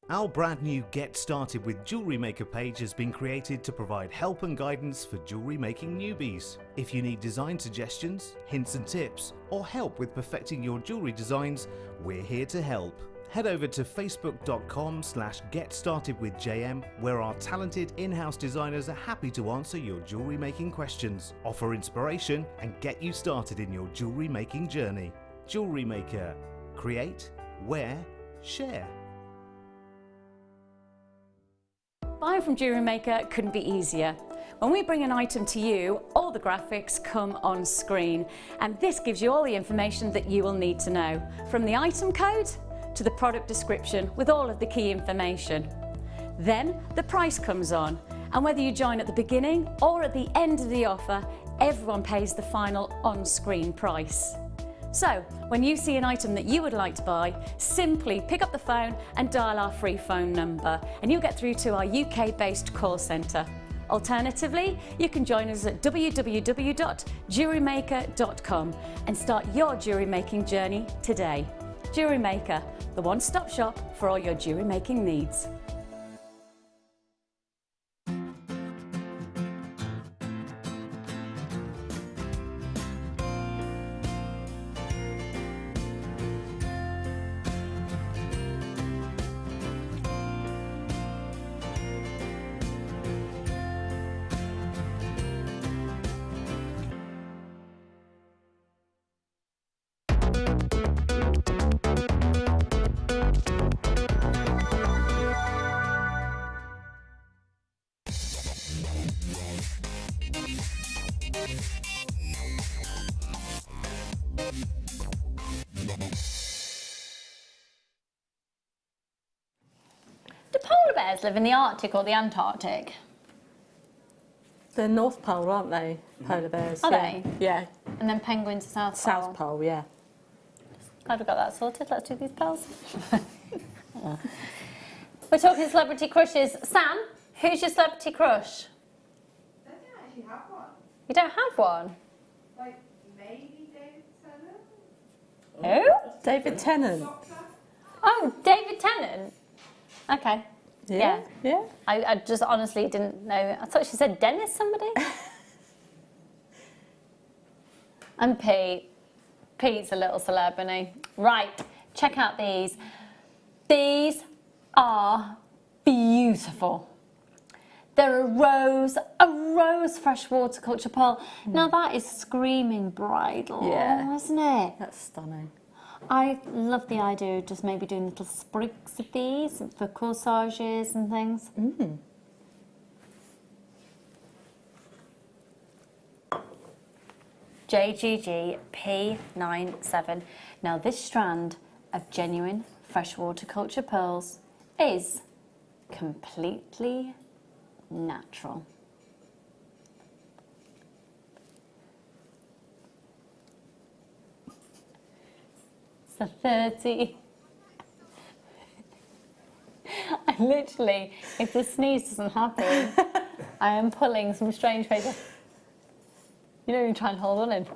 Our brand new Get Started with JewelleryMaker page has been created to provide help and guidance for jewellery making newbies. If you need design suggestions, hints and tips, or help with perfecting your jewellery designs, we're here to help. Head over to facebook.com/getstartedwithjm, where our talented in-house designers are happy to answer your jewellery making questions, offer inspiration, and get you started in your jewellery making journey. JewelleryMaker. Create, wear, share. Buying from JewelleryMaker couldn't be easier. When we bring an item to you, all the graphics come on screen, and this gives you all the information that you will need to know, from the item code to the product description with all of the key information. Then the price comes on, and whether you join at the beginning or at the end of the offer, everyone pays the final on-screen price. So, when you see an item that you would like to buy, simply pick up the phone and dial our free phone number, and you'll get through to our UK-based call centre. Alternatively, you can join us at www.jewellerymaker.com and start your jewellery making journey today. JewelleryMaker, the one-stop shop for all your jewellery making needs. polar bears live in the Arctic or the Antarctic? They're North Pole, aren't they? Polar bears. Are yeah. they? Yeah. And then penguins are South Pole. South Pole, yeah. Glad we got that sorted. Let's do these pearls. We're talking celebrity crushes. Sam, who's your celebrity crush? I don't actually have one. You don't have one? Like, maybe David Tennant? Who? David Tennant. Doctor? Oh, David Tennant. Okay. Yeah. Yeah. I just honestly didn't know. I thought she said Dennis somebody. And Pete. Pete's a little celeb, isn't he? Right, check out these. These are beautiful. They're a rose fresh waterculture pearl. Now that is screaming bridal, Yeah. isn't it? That's stunning. I love the idea of just maybe doing little sprigs of these for corsages and things. JGG P97. Now this strand of genuine freshwater culture pearls is completely natural. It's a 30. I literally, if the sneeze doesn't happen, I am pulling some strange paper. You know, you try and hold on in.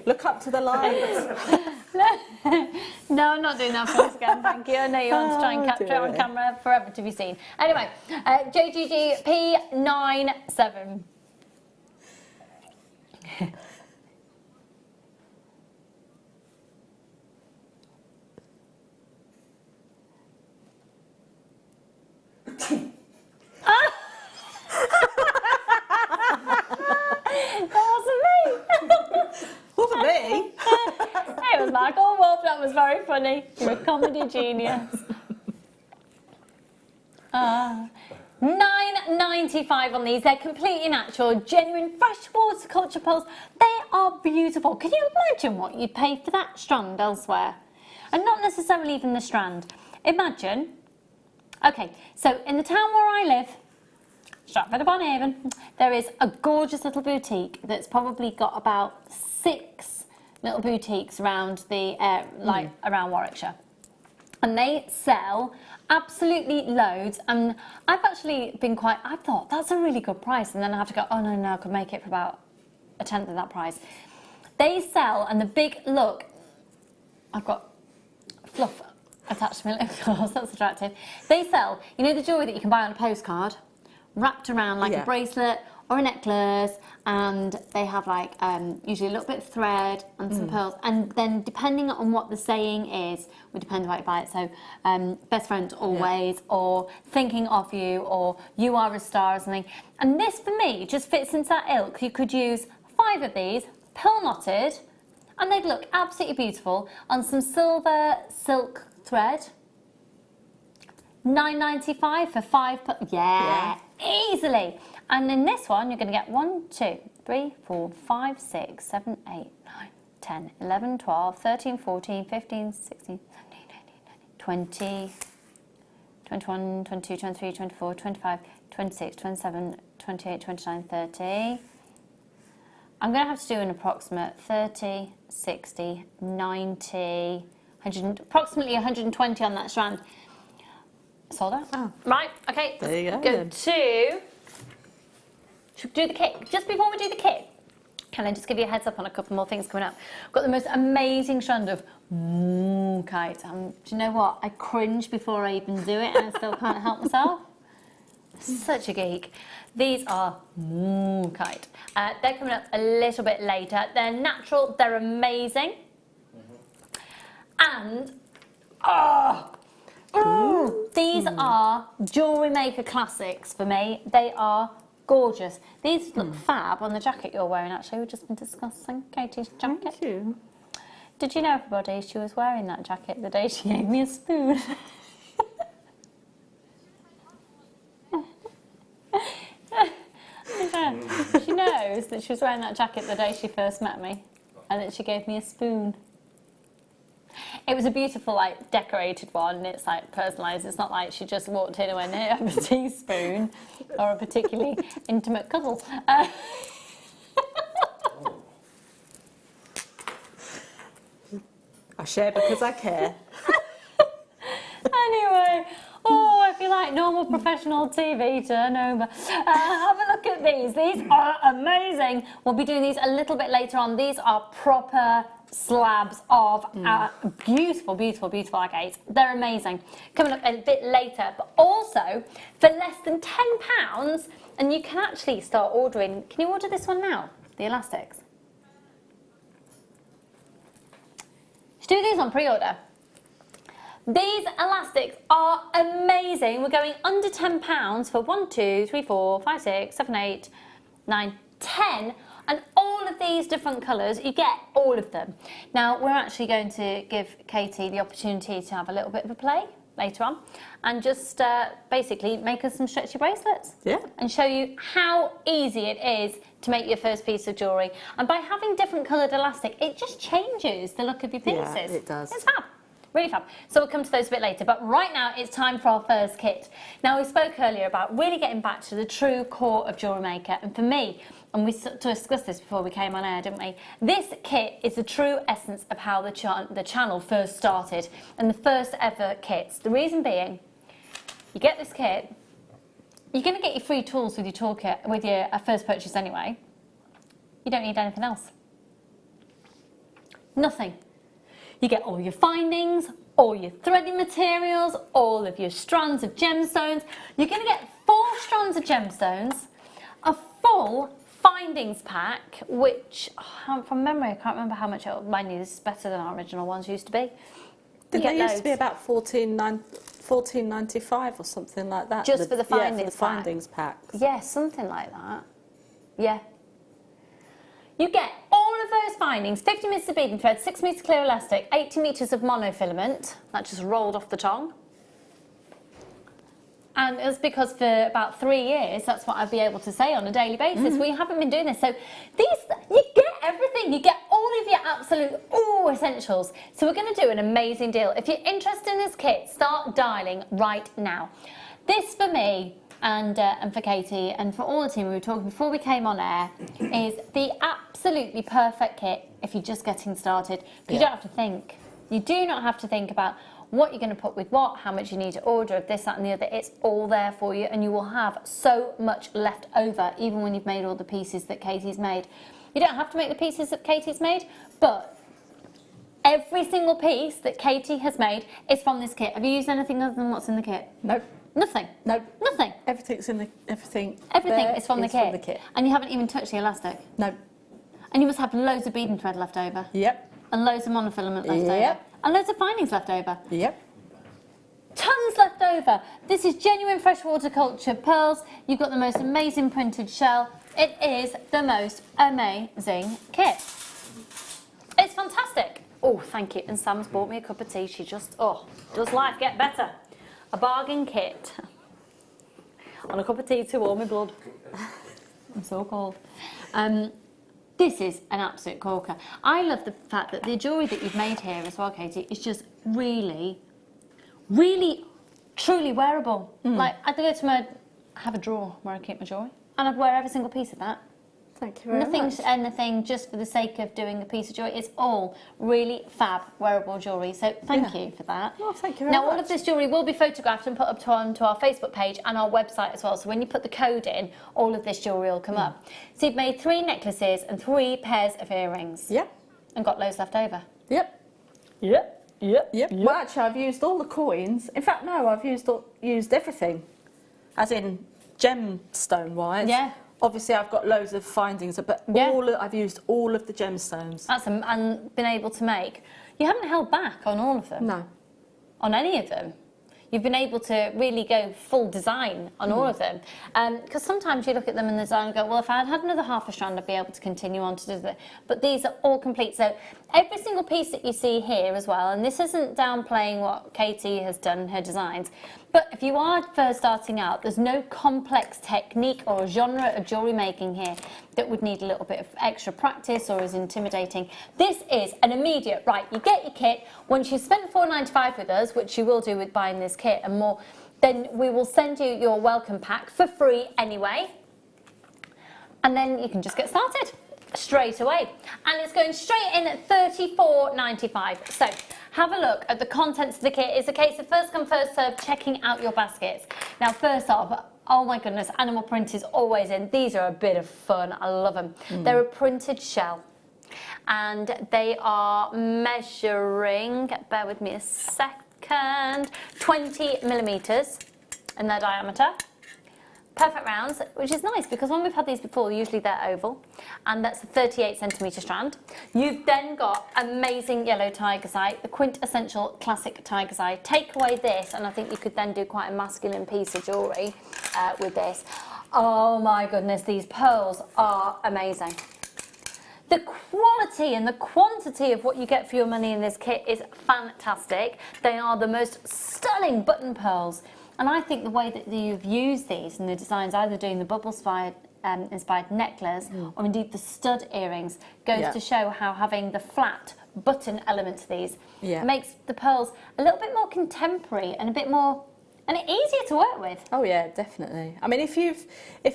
Look up to the lights. No, I'm not doing that for this again, thank you. I know you want to try and capture it on camera, forever to be seen. Anyway, JGG P97. Wasn't me. It was Michael Wolf, that was very funny. You're a comedy genius. £9.95 on these. They're completely natural, genuine freshwater culture pearls. They are beautiful. Can you imagine what you'd pay for that strand elsewhere? And not necessarily even the strand. Imagine, okay, so in the town where I live, Stratford-upon-Avon, there is a gorgeous little boutique that's probably got about 6 little boutiques around the around Warwickshire, and they sell absolutely loads. And I've actually been I thought that's a really good price, and then I have to go, oh no, I could make it for about a tenth of that price. They sell, and the big look, I've got fluff attached to my lip gloss, that's attractive. They sell, you know, the jewellery that you can buy on a postcard, wrapped around like a bracelet or a necklace, and they have like usually a little bit of thread and some pearls, and then depending on what the saying is would depend on how you buy it. So best friend always, or thinking of you, or you are a star or something. And this for me just fits into that ilk. You could use 5 of these pearl knotted, and they'd look absolutely beautiful on some silver silk thread. £9.95 for 5 yeah, easily. And in this one, you're going to get 1, 2, 3, 4, 5, 6, 7, 8, 9, 10, 11, 12, 13, 14, 15, 16, 17, 18, 19, 20, 21, 22, 23, 24, 25, 26, 27, 28, 29, 30. I'm going to have to do an approximate 30, 60, 90, 100, approximately 120 on that strand. Sold out. Oh. Right, okay. There you go. Go to... Should we do the kit? Just before we do the kit, can I just give you a heads up on a couple more things coming up? I've got the most amazing strand of Mookaite. Do you know what? I cringe before I even do it, and I still can't help myself. Such a geek. These are Mookaite. They're coming up a little bit later. They're natural, they're amazing. And, these are JewelleryMaker classics for me. They are gorgeous. These look fab on the jacket you're wearing, actually. We've just been discussing Katie's jacket. Thank you. Did you know, everybody, she was wearing that jacket the day she gave me a spoon? She knows that she was wearing that jacket the day she first met me, and that she gave me a spoon. It was a beautiful, like, decorated one. It's like personalised. It's not like she just walked in and went, "Here, have a teaspoon," or a particularly intimate cuddle. I share because I care. Anyway, oh, I feel like normal professional TV turnover. Have a look at these. These are amazing. We'll be doing these a little bit later on. These are proper slabs of beautiful, beautiful, beautiful agates. They're amazing. Coming up a bit later, but also for less than £10, and you can actually start ordering. Can you order this one now? The elastics. Do these on pre-order. These elastics are amazing. We're going under £10 for 1, 2, 3, 4, 5, 6, 7, 8, 9, 10. And all of these different colours, you get all of them. Now, we're actually going to give Katie the opportunity to have a little bit of a play later on and just basically make us some stretchy bracelets. Yeah. And show you how easy it is to make your first piece of jewellery. And by having different coloured elastic, it just changes the look of your pieces. Yeah, it does. It's fab. Really fab. So we'll come to those a bit later, but right now it's time for our first kit. Now, we spoke earlier about really getting back to the true core of JewelleryMaker, and for me, and we discussed this before we came on air, didn't we? This kit is the true essence of how the channel first started, and the first ever kits. The reason being, you get this kit, you're going to get your free tools with your toolkit, with your first purchase anyway. You don't need anything else. Nothing. You get all your findings, all your threading materials, all of your strands of gemstones. You're going to get 4 strands of gemstones, a full findings pack, which from memory I can't remember how much mine is. Better than our original ones used to be. They used to be about $14.95 or something like that. Just for the findings for the findings packs. Yeah, something like that. Yeah. You get all of those findings, 50 metres of beading thread, 6 metres clear elastic, 80 metres of monofilament. That just rolled off the tongue. And it was because for about 3 years, that's what I'd be able to say on a daily basis. We haven't been doing this. So you get everything. You get all of your absolute essentials. So we're going to do an amazing deal. If you're interested in this kit, start dialing right now. This for me, and for Katie and for all the team we were talking before we came on air, is the absolutely perfect kit if you're just getting started. You don't have to think. You do not have to think about what you're going to put with what, how much you need to order of this, that and the other. It's all there for you, and you will have so much left over even when you've made all the pieces that Katie's made. You don't have to make the pieces that Katie's made, but every single piece that Katie has made is from this kit. Have you used anything other than what's in the kit? Nope. Nothing? Nope. Nothing? Everything's in the... Everything is from the kit. And you haven't even touched the elastic? No. And you must have loads of beading thread left over? Yep. And loads of monofilament left over? And loads of findings left over? Yep. Tons left over. This is genuine freshwater culture pearls. You've got the most amazing printed shell. It is the most amazing kit. It's fantastic. Oh, thank you. And Sam's bought me a cup of tea. She just, does life get better? A bargain kit. On a cup of tea to warm my blood. I'm so cold. This is an absolute corker. I love the fact that the jewellery that you've made here as well, Katie, is just really, really, truly wearable. Like, I'd go to have a drawer where I keep my jewellery, and I'd wear every single piece of that. Thank you very much. Nothing's anything just for the sake of doing a piece of jewellery. It's all really fab wearable jewellery. So thank you for that. Oh, thank you very much. Now, all of this jewellery will be photographed and put up onto our Facebook page and our website as well. So when you put the code in, all of this jewellery will come up. So you've made 3 necklaces and 3 pairs of earrings. Yep. And got loads left over. Yep. Yep. Yep. Yep. Well, actually, I've used all the coins. In fact, no, I've used everything. As in gemstone-wise. Yeah. Obviously, I've got loads of findings, but I've used all of the gemstones. That's and been able to make. You haven't held back on all of them. No. On any of them. You've been able to really go full design on all of them. Because sometimes you look at them in the design and go, well, if I had another half a strand, I'd be able to continue on to do that. But these are all complete. So every single piece that you see here as well, and this isn't downplaying what Katie has done in her designs, but But if you are first starting out, there's no complex technique or a genre of jewellery making here that would need a little bit of extra practice or is intimidating. This is an immediate, right, you get your kit. Once you've spent £4.95 with us, which you will do with buying this kit and more, then we will send you your welcome pack for free anyway. And then you can just get started straight away. And it's going straight in at $34.95. So have a look at the contents of the kit. It's a case of first come, first serve, checking out your baskets. Now, first off, oh my goodness, animal print is always in. These are a bit of fun. I love them. They're a printed shell. And they are measuring, bear with me a second, 20 millimetres in their diameter. Perfect rounds, which is nice because when we've had these before, usually they're oval, and that's a 38 centimetre strand. You've then got amazing yellow tiger's eye, the quintessential classic tiger's eye. Take away this, and I think you could then do quite a masculine piece of jewellery with this. Oh my goodness, these pearls are amazing. The quality and the quantity of what you get for your money in this kit is fantastic. They are the most stunning button pearls. And I think the way that you've used these and the designs, either doing the bubble-inspired necklace or indeed the stud earrings, goes to show how having the flat button element to these makes the pearls a little bit more contemporary and a bit more, and easier to work with. Oh yeah, definitely. I mean, if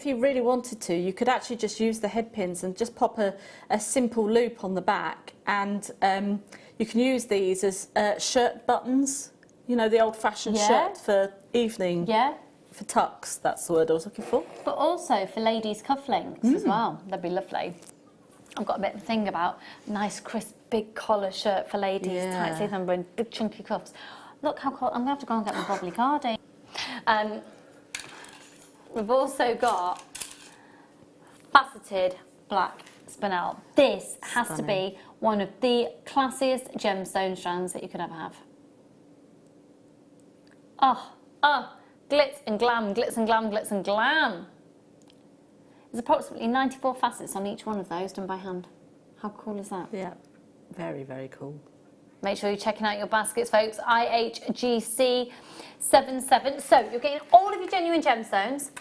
you really wanted to, you could actually just use the head pins and just pop a simple loop on the back, and you can use these as shirt buttons. You know, the old-fashioned shirt for evening. Yeah. For tucks, that's the word I was looking for. But also for ladies' cufflinks as well. That'd be lovely. I've got a bit of a thing about nice, crisp, big collar shirt for ladies, tight sleeve number and big chunky cuffs. Look how cool. I'm going to have to go and get my bubbly cardie. We've also got faceted black spinel. This has to be one of the classiest gemstone strands that you could ever have. Oh, glitz and glam, glitz and glam, glitz and glam. There's approximately 94 facets on each one of those done by hand. How cool is that? Yeah, very, very cool. Make sure you're checking out your baskets, folks. IHGC77. So you're getting all of your genuine gemstones,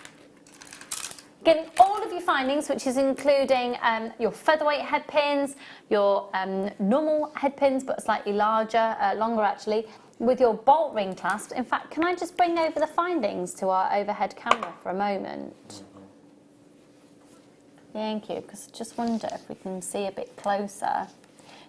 getting all of your findings, which is including your featherweight head pins, your normal head pins, but slightly larger, longer actually, with your bolt ring clasp. In fact, can I just bring over the findings to our overhead camera for a moment? Thank you, because I just wonder if we can see a bit closer.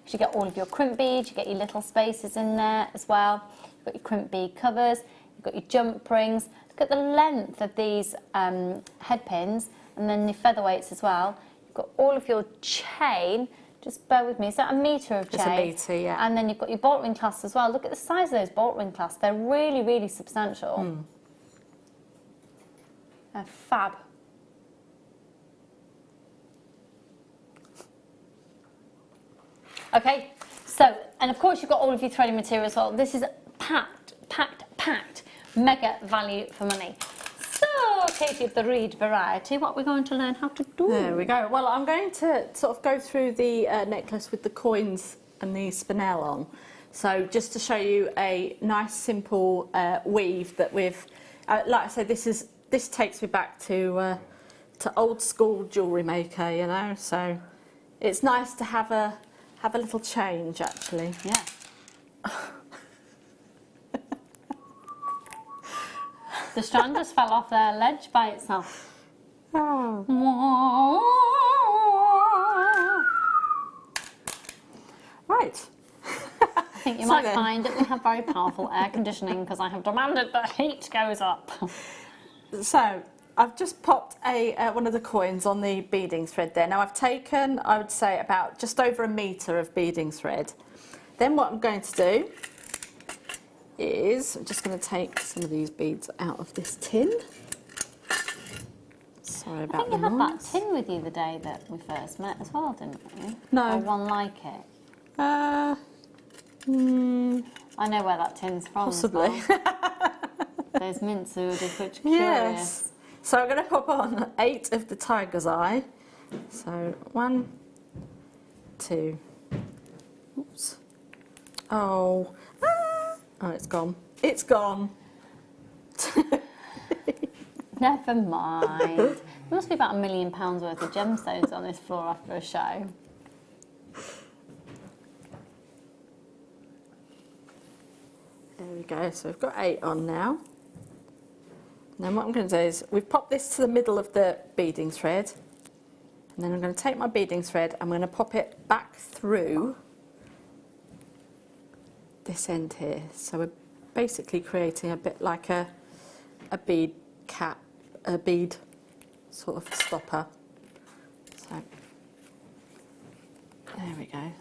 You get all of your crimp beads, you get your little spaces in there as well. You've got your crimp bead covers, you've got your jump rings. Look at the length of these head pins, and then your featherweights as well. You've got all of your chain. Just bear with me, is that a metre of chain? It's a metre, yeah. And then you've got your bolt ring clasps as well. Look at the size of those bolt ring clasps. They're really, really substantial. They're fab. Okay, so, and of course you've got all of your threading material as well. This is packed, mega value for money. So, Katie of the Reid variety, what we're going to learn how to do. There we go. Well, I'm going to sort of go through the necklace with the coins and the spinel on. So just to show you a nice simple weave that we've, like I said, this takes me back to old school jewellery maker, you know. So it's nice to have a little change actually. Yeah. The strand just fell off their ledge by itself. Oh. Right. I think you might find that we have very powerful air conditioning because I have demanded that heat goes up. So I've just popped one of the coins on the beading thread there. Now I've taken, I would say, about just over a metre of beading thread. Then what I'm going to do is, I'm just going to take some of these beads out of this tin. Sorry about the noise. I think you had that tin with you the day that we first met as well, didn't you? No. Or one like it? I know where that tin's from. Possibly. As well. Those mints are just such curious. Yes. So I'm going to pop on 8 of the tiger's eye. So 1, 2. Oops. Oh. Oh, it's gone. It's gone. Never mind. There must be about £1 million worth of gemstones on this floor after a show. There we go, so we've got 8 on now. And then what I'm going to do is, we've popped this to the middle of the beading thread. And then I'm going to take my beading thread, I'm going to pop it back through this end here. So we're basically creating a bit like a bead cap, a bead sort of stopper. So there we go.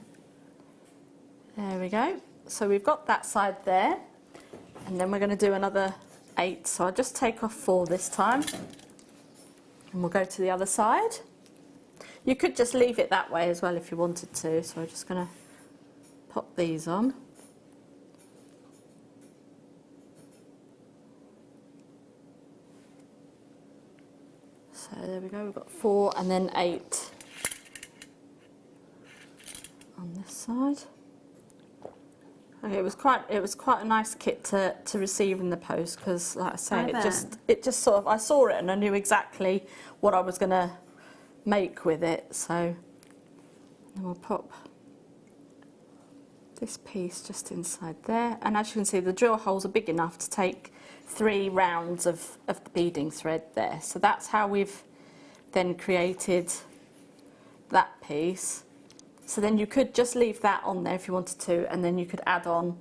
There we go. So we've got that side there, and then we're going to do another 8. So I'll just take off 4 this time, and we'll go to the other side. You could just leave it that way as well if you wanted to. So I'm just going to pop these on. So there we go, we've got 4 and then 8 on this side. Okay, it was quite a nice kit to receive in the post, because like I say, it just sort of, I saw it and I knew exactly what I was going to make with it. So then we'll pop this piece just inside there, and as you can see, the drill holes are big enough to take 3 rounds of the beading thread there. So that's how we've then created that piece. So then you could just leave that on there if you wanted to, and then you could add on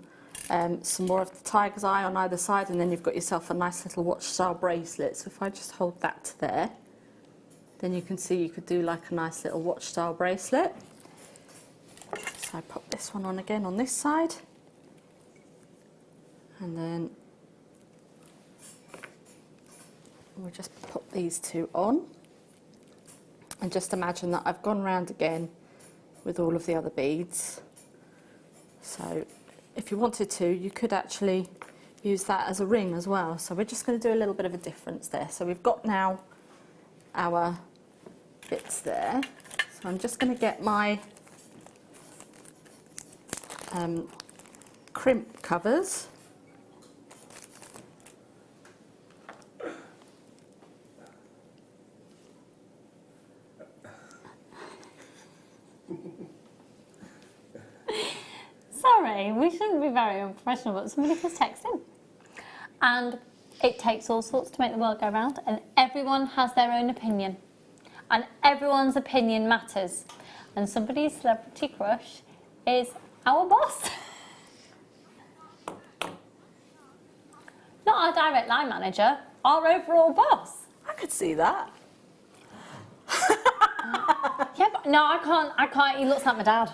some more of the tiger's eye on either side, and then you've got yourself a nice little watch style bracelet. So if I just hold that to there, then you can see you could do like a nice little watch style bracelet. So I pop this one on again on this side, and then we'll just pop these 2 on, and just imagine that I've gone round again with all of the other beads. So if you wanted to, you could actually use that as a ring as well. So we're just going to do a little bit of a difference there. So we've got now our bits there. So I'm just going to get my crimp covers. Sorry, we shouldn't be very unprofessional, but somebody was texting. And it takes all sorts to make the world go round, and everyone has their own opinion. And everyone's opinion matters. And somebody's celebrity crush is our boss. Not our direct line manager, our overall boss. I could see that. Yeah, but no, I can't. He looks like my dad.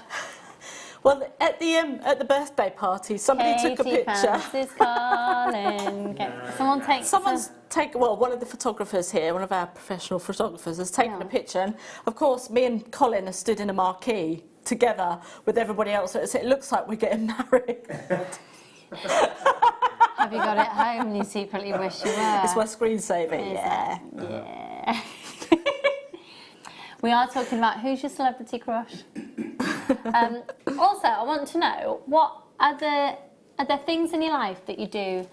Well, at the birthday party, somebody took a picture. One of the photographers here, one of our professional photographers, has taken a picture, and of course, me and Colin are stood in a marquee together with everybody else. So it looks like we're getting married. Have you got it home and you secretly wish you were? It's my screensaver. Yeah. Yeah. We are talking about who's your celebrity crush. Also, I want to know, what are there things in your life that you do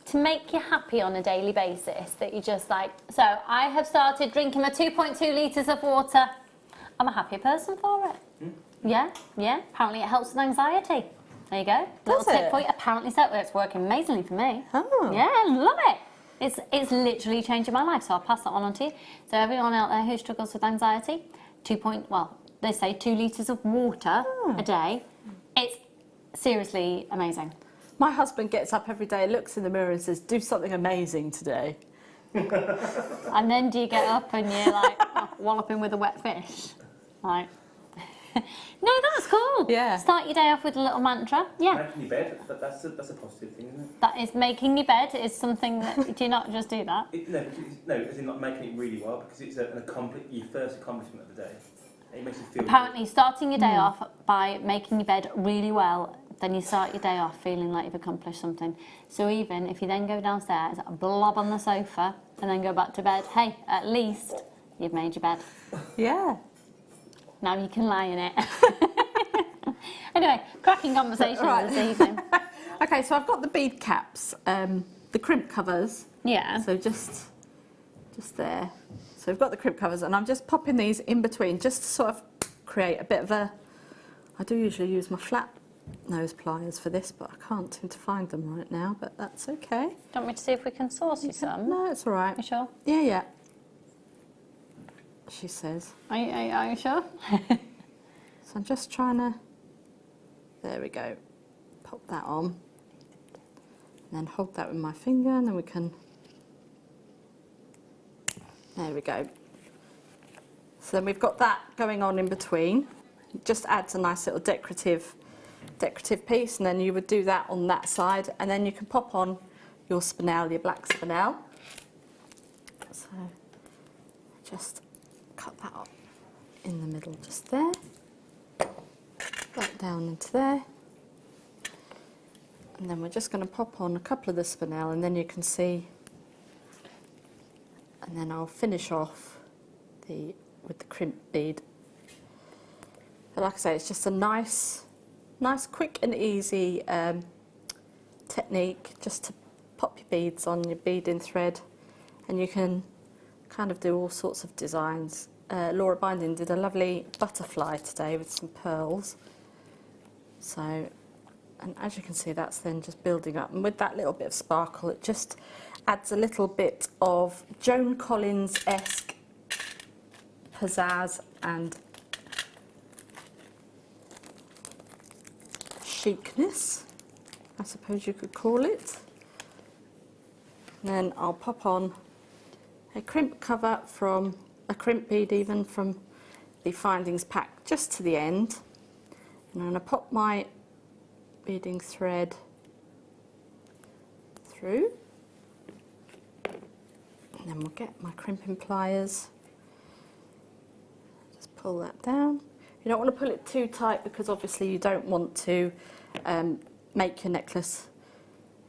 to make you happy on a daily basis that you just like? So I have started drinking my 2.2 litres of water. I'm a happier person for it. Yeah. Apparently it helps with anxiety. There you go. Does Little tip it? for you. Apparently so. It's working amazingly for me. Oh. Yeah, love it. It's literally changing my life, so I'll pass that one on to you. So everyone out there who struggles with anxiety, they say 2 litres of water a day. It's seriously amazing. My husband gets up every day, looks in the mirror and says, do something amazing today. And then do you get up and you're like walloping with a wet fish? Like, no, that's cool. Yeah. Start your day off with a little mantra. Yeah. Making your bed, that's a positive thing, isn't it? That is, making your bed is something that, do you not just do that? No, as in like making it really well, because it's your first accomplishment of the day. It makes you feel Apparently, starting your day off by making your bed really well, then you start your day off feeling like you've accomplished something. So even if you then go downstairs, blob on the sofa, and then go back to bed, hey, at least you've made your bed. Yeah. Now you can lie in it. Anyway, cracking conversation this evening. Okay, so I've got the bead caps, the crimp covers. Yeah. So just just there. So we've got the crimp covers, and I'm just popping these in between just to sort of create a bit of a, I do usually use my flat nose pliers for this, but I can't seem to find them right now, but that's okay. Do you want me to see if we can source you some? No, it's all right. You sure? Yeah, yeah. She says. Are you sure? So I'm just trying to, there we go, pop that on, and then hold that with my finger, and then we can, there we go. So then we've got that going on in between. It just adds a nice little decorative piece, and then you would do that on that side, and then you can pop on your spinel, your black spinel. So just cut that up in the middle just there. That down into there, and then we're just going to pop on a couple of the spinel, and then you can see, and then I'll finish off with the crimp bead. But like I say, it's just a nice quick and easy technique just to pop your beads on your beading thread, and you can kind of do all sorts of designs. Laura Binding did a lovely butterfly today with some pearls. So, and as you can see, that's then just building up. And with that little bit of sparkle, it just adds a little bit of Joan Collins-esque pizzazz and chicness, I suppose you could call it. And then I'll pop on a crimp cover from, a crimp bead even from the Findings pack just to the end. And I'm going to pop my beading thread through, and then we'll get my crimping pliers, just pull that down. You don't want to pull it too tight because obviously you don't want to make your necklace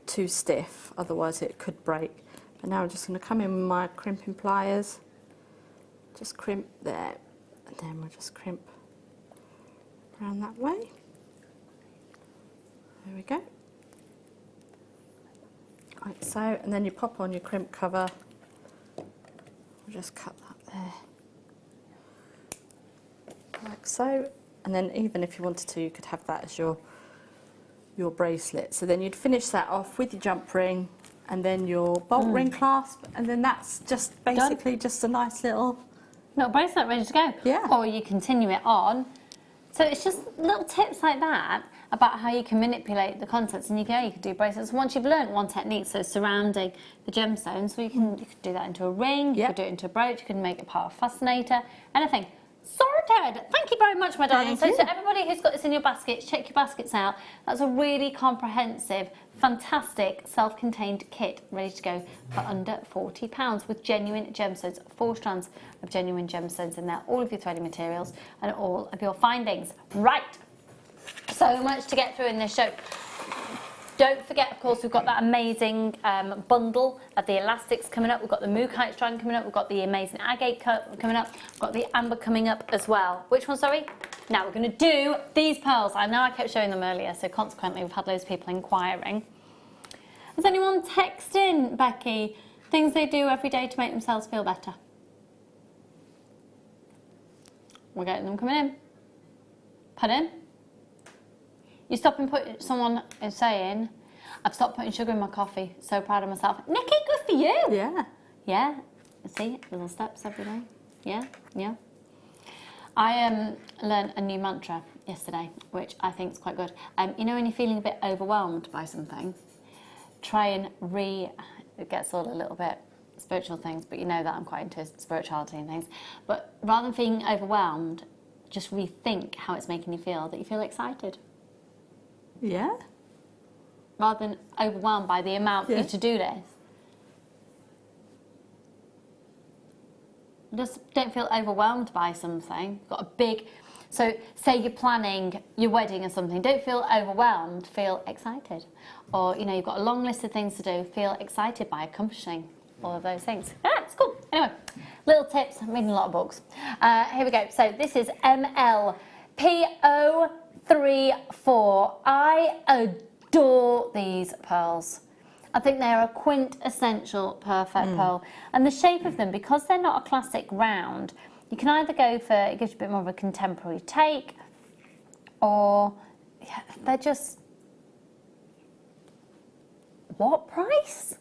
too stiff, otherwise it could break. But now I'm just going to come in with my crimping pliers, just crimp there, and then we'll just crimp around that way. There we go. Like so, and then you pop on your crimp cover. We'll just cut that there. Like so. And then even if you wanted to, you could have that as your bracelet. So then you'd finish that off with your jump ring and then your bolt ring clasp, and then that's just basically just a nice little bracelet ready to go. Yeah. Or you continue it on. So it's just little tips like that about how you can manipulate the contents, and you can do bracelets. Once you've learned one technique, so surrounding the gemstones, so you can do that into a ring, you could do it into a brooch, you can make it part of a fascinator, anything. Sorted! Thank you very much, my darling. So to everybody who's got this in your baskets, check your baskets out. That's a really comprehensive, fantastic, self-contained kit ready to go for under £40 with genuine gemstones, 4 strands of genuine gemstones in there, all of your threading materials and all of your findings. Right, so much to get through in this show. Don't forget, of course, we've got that amazing bundle of the elastics coming up. We've got the Mookaite strand coming up. We've got the amazing agate coming up. We've got the amber coming up as well. Which one, sorry? Now we're going to do these pearls. I know I kept showing them earlier, so consequently we've had loads of people inquiring. Has anyone texted in, Becky, things they do every day to make themselves feel better? We're getting them coming in. Pardon? You stop and put, someone is saying, I've stopped putting sugar in my coffee. So proud of myself. Nikki, good for you. Yeah. Yeah. See, little steps every day. Yeah, yeah. I learned a new mantra yesterday, which I think is quite good. You know when you're feeling a bit overwhelmed by something, try and it gets all a little bit spiritual things, but you know that I'm quite into spirituality and things. But rather than feeling overwhelmed, just rethink how it's making you feel, that you feel excited. Yeah. Rather than overwhelmed by the amount of your to-do list. Just don't feel overwhelmed by something. Got a big, so say you're planning your wedding or something, don't feel overwhelmed, feel excited. Or, you know, you've got a long list of things to do, feel excited by accomplishing all of those things. Yeah, it's cool. Anyway, little tips, I'm reading a lot of books. Here we go. So this is MLPO34. I adore these pearls. I think they're a quintessential perfect pearl. And the shape of them, because they're not a classic round, you can either go for, it gives you a bit more of a contemporary take, or they're just, what price?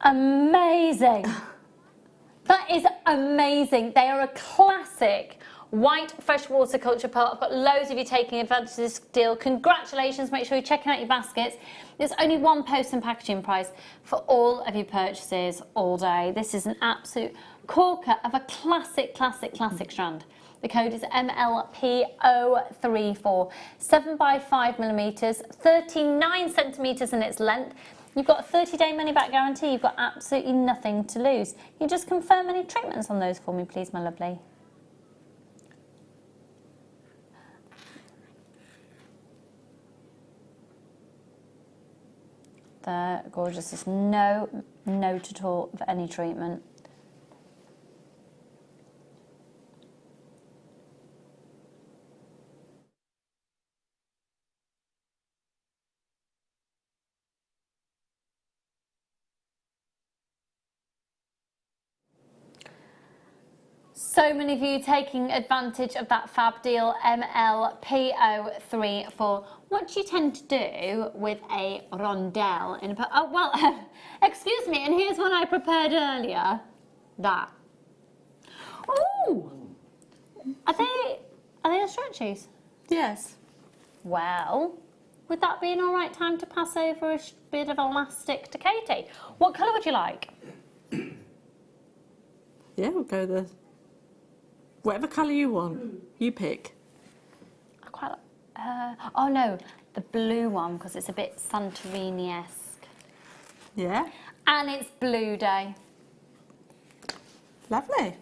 Amazing. That is amazing. They are a classic white freshwater culture pearl. I've got loads of you taking advantage of this deal. Congratulations. Make sure you're checking out your baskets. There's only one post and packaging price for all of your purchases all day. This is an absolute corker of a classic strand. The code is MLP034, 7 by 5 millimeters, 39 centimeters in its length. You've got a 30-day money-back guarantee. You've got absolutely nothing to lose. Can you just confirm any treatments on those for me, please, my lovely? They're gorgeous. There's no note at all of any treatment. So many of you taking advantage of that fab deal, MLP034. What do you tend to do with a rondelle in a... Oh, well, excuse me, and here's one I prepared earlier. That. Oh! Are they the stretchies? Yes. Well, would that be an all right time to pass over a bit of elastic to Katie? What colour would you like? Yeah, we'll go the... Whatever colour you want, you pick. I quite like... oh no, the blue one, because it's a bit Santorini-esque. Yeah. And it's blue day. Lovely.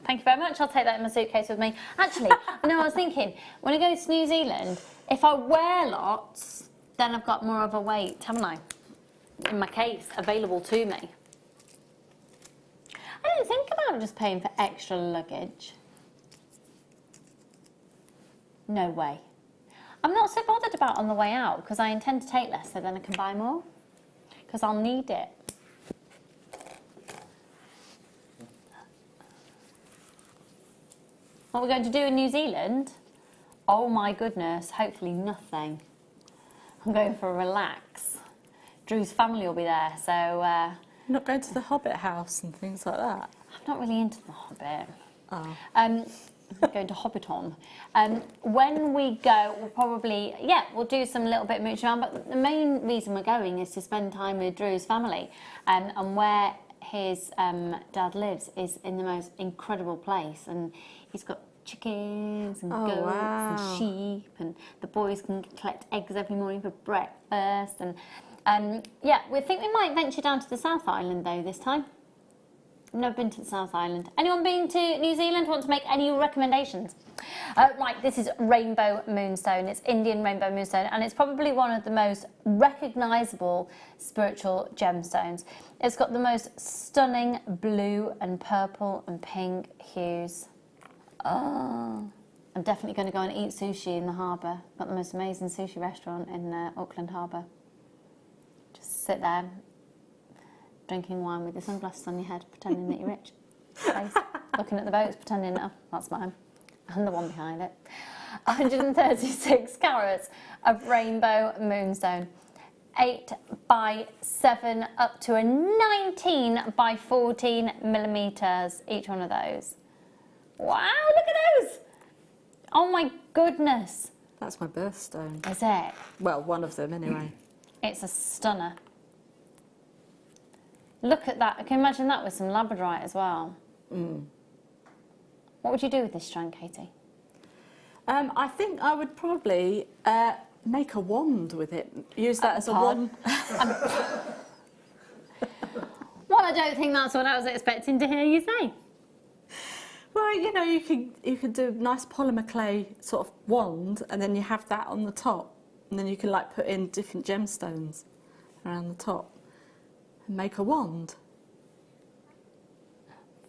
Thank you very much. I'll take that in my suitcase with me. Actually, I was thinking, when I go to New Zealand, if I wear lots, then I've got more of a weight, haven't I? In my case, available to me. I didn't think about just paying for extra luggage. No way. I'm not so bothered about on the way out because I intend to take less so then I can buy more because I'll need it. What we're going to do in New Zealand? Oh my goodness, hopefully nothing. I'm going for a relax. Drew's family will be there, so... You're not going to the Hobbit house and things like that? I'm not really into the Hobbit. Oh. Going to Hobbiton. When we go, we'll probably, we'll do some little bit of mooching around, but the main reason we're going is to spend time with Drew's family. And where his dad lives is in the most incredible place. And he's got chickens and goats and sheep, and the boys can collect eggs every morning for breakfast. And we think we might venture down to the South Island though this time. I've never been to the South Island. Anyone been to New Zealand? Want to make any recommendations? Right, this is Rainbow Moonstone. It's Indian Rainbow Moonstone, and it's probably one of the most recognisable spiritual gemstones. It's got the most stunning blue and purple and pink hues. Oh, I'm definitely going to go and eat sushi in the harbour. Got the most amazing sushi restaurant in Auckland Harbour. Just sit there, drinking wine with your sunglasses on your head, pretending that you're rich. Face, looking at the boats, pretending, oh, that's mine. And the one behind it. 136 carats of Rainbow Moonstone. 8 by 7 up to a 19 by 14 millimetres, each one of those. Wow, look at those! Oh my goodness. That's my birthstone. Is it? Well, one of them anyway. It's a stunner. Look at that. I can imagine that with some Labradorite as well. Mm. What would you do with this strand, Katie? I think I would probably make a wand with it. Use that as a wand. Well, I don't think that's what I was expecting to hear you say. Well, you know, you could do a nice polymer clay sort of wand, and then you have that on the top, and then you can like put in different gemstones around the top and make a wand.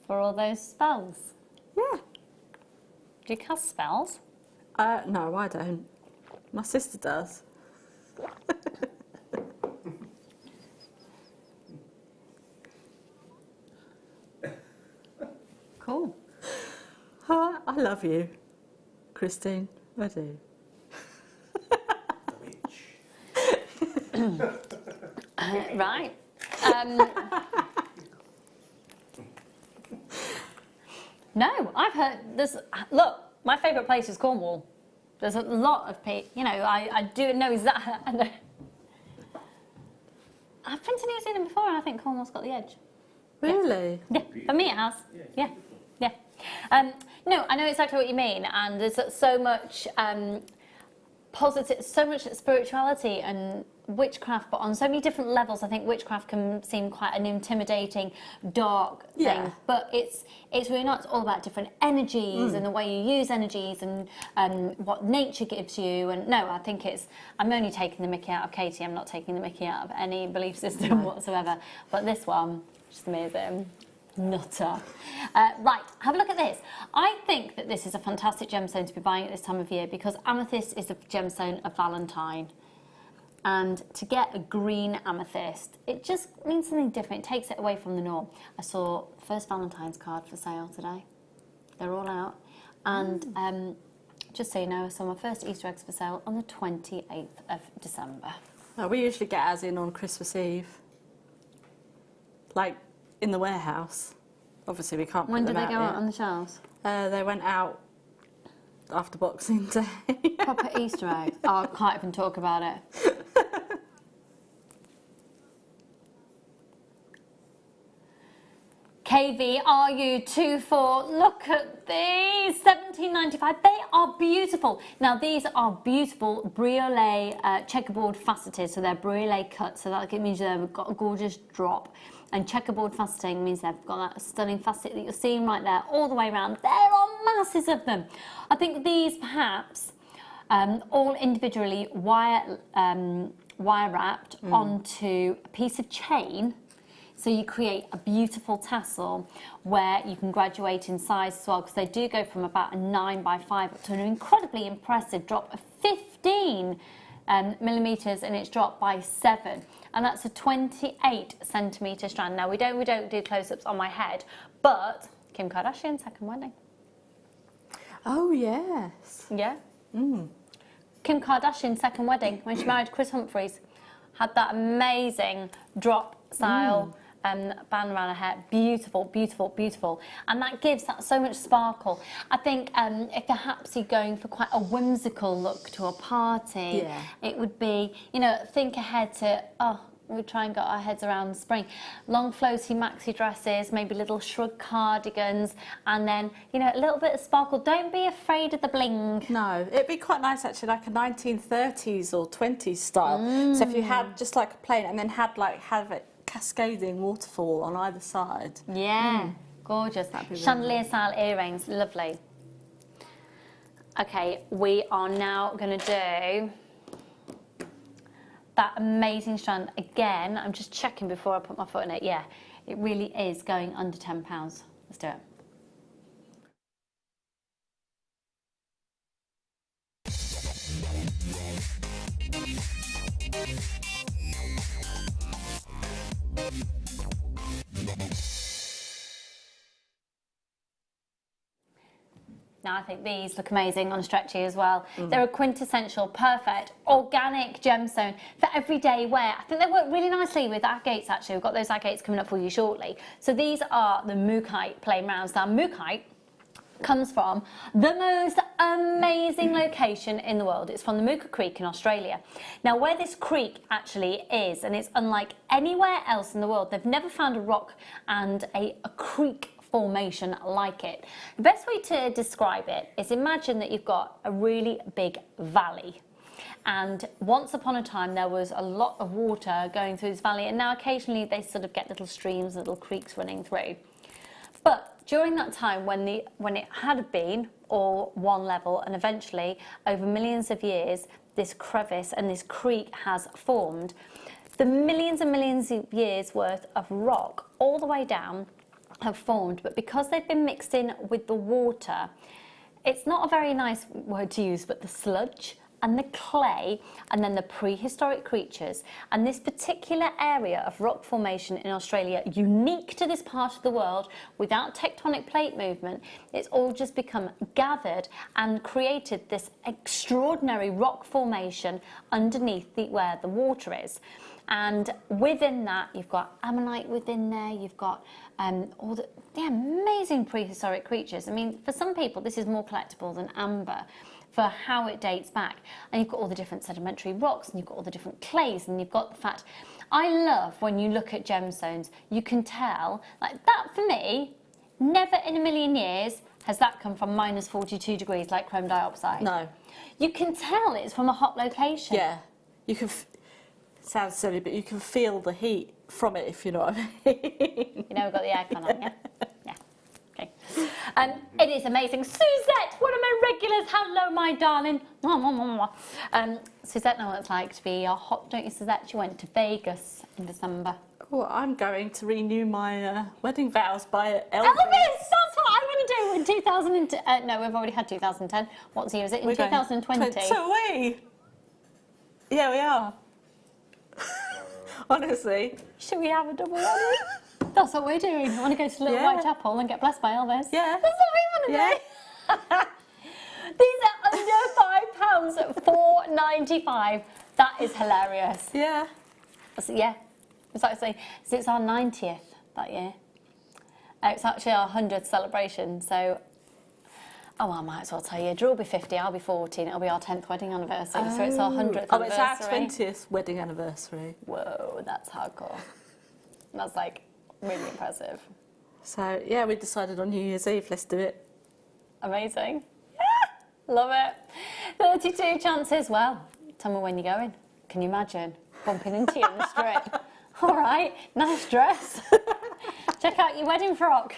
For all those spells? Yeah. Do you cast spells? No, I don't. My sister does. Cool. Oh, I love you, Christine. I do. Right. No, I've heard this. Look, my favourite place is Cornwall. There's a lot of people, you know, I do know exactly. I've been to New Zealand before and I think Cornwall's got the edge. Really? Yeah, for me it has. Yeah, yeah. No, I know exactly what you mean, and there's so much positive, so much spirituality and witchcraft, but on so many different levels. I think witchcraft can seem quite an intimidating, dark thing, but it's really not. It's all about different energies and the way you use energies and what nature gives you. And no, I think I'm only taking the mickey out of Katie. I'm not taking the mickey out of any belief system whatsoever. But this one, just amazing. Nutter. Right, have a look at this. I think that this is a fantastic gemstone to be buying at this time of year because amethyst is a gemstone of Valentine. And to get a green amethyst, it just means something different. It takes it away from the norm. I saw the first Valentine's card for sale today. They're all out. And just so you know, I saw my first Easter eggs for sale on the 28th of December. No, we usually get ours in on Christmas Eve. Like in the warehouse. Obviously we can't put When them did they out go out yet. on the shelves? They went out after Boxing Day. Proper Easter egg. Oh, I can't even talk about it. KVRU24, look at these, £17.95. They are beautiful. Now these are beautiful briolet checkerboard faceted, so they're briolet cut, so that means they've got a gorgeous drop. And checkerboard faceting means they've got that stunning facet that you're seeing right there all the way around. There are masses of them. I think these perhaps all individually wire wrapped onto a piece of chain. So you create a beautiful tassel where you can graduate in size as well, because they do go from about a 9x5 up to an incredibly impressive drop of 15 millimetres, and it's dropped by 7, and that's a 28 centimetre strand. Now we don't do close-ups on my head, but Kim Kardashian's second wedding. Oh yes. Yeah. Kim Kardashian's second wedding, when she married Chris Humphries, had that amazing drop style band around her hair. Beautiful, beautiful, beautiful. And that gives that so much sparkle. I think if perhaps you're going for quite a whimsical look to a party, it would be, you know, think ahead to, we try and get our heads around spring. Long floaty maxi dresses, maybe little shrug cardigans, and then, you know, a little bit of sparkle. Don't be afraid of the bling. No, it'd be quite nice actually, like a 1930s or 20s style. So if you had just like a plain and then have it cascading waterfall on either side. Yeah, gorgeous. Chandelier style earrings, lovely. Okay, we are now going to do that amazing strand again. I'm just checking before I put my foot in it. Yeah, it really is going under £10. Let's do it. Now I think these look amazing on Stretchy as well. They're a quintessential, perfect, organic gemstone for everyday wear. I think they work really nicely with agates actually. We've got those agates coming up for you shortly. So these are the Mookaite plain rounds. Now Mookaite comes from the most amazing location in the world. It's from the Mooka Creek in Australia. Now where this creek actually is, and it's unlike anywhere else in the world, they've never found a rock and a creek formation like it. The best way to describe it is imagine that you've got a really big valley, and once upon a time there was a lot of water going through this valley, and now occasionally they sort of get little streams, little creeks running through. But during that time when it had been all one level, and eventually over millions of years this crevice and this creek has formed, the millions and millions of years worth of rock all the way down have formed, but because they've been mixed in with the water, it's not a very nice word to use, but the sludge and the clay and then the prehistoric creatures and this particular area of rock formation in Australia, unique to this part of the world, without tectonic plate movement, it's all just become gathered and created this extraordinary rock formation underneath where the water is. And within that, you've got ammonite within there, you've got all the amazing prehistoric creatures. I mean, for some people, this is more collectible than amber for how it dates back. And you've got all the different sedimentary rocks, and you've got all the different clays, and you've got the fact, I love when you look at gemstones, you can tell, like that for me, never in a million years has that come from minus 42 degrees like chrome dioxide. No. You can tell it's from a hot location. Yeah, you can, sounds silly, but you can feel the heat from it, if you know what I mean. You know we've got the aircon on, yeah? Yeah, okay. It is amazing. Suzette, one of my regulars, hello my darling. Suzette knows what it's like to be hot, don't you, Suzette? You went to Vegas in December. Well, I'm going to renew my wedding vows by Elvis. Elvis, that's what I'm going to do in 2010. No, we've already had 2010. What year is it? In 2020. So we? Yeah, we are. Honestly. Should we have a double wedding? That's what we're doing. I want to go to Little White Chapel and get blessed by Elvis. Yeah. That's what we want to do. These are under £5 at £4.95. That is hilarious. Yeah. Yeah. It's like saying, it's our 90th that year. It's actually our 100th celebration, so I might as well tell you. Drew will be 50, I'll be 14, it'll be our 10th wedding anniversary, so it's our 100th anniversary. Oh, it's our 20th wedding anniversary. Whoa, that's hardcore. That's like really impressive. So, yeah, we decided on New Year's Eve, let's do it. Amazing. Yeah, love it. 32 chances. Well, tell me when you're going. Can you imagine bumping into you in the street? All right, nice dress. Check out your wedding frock.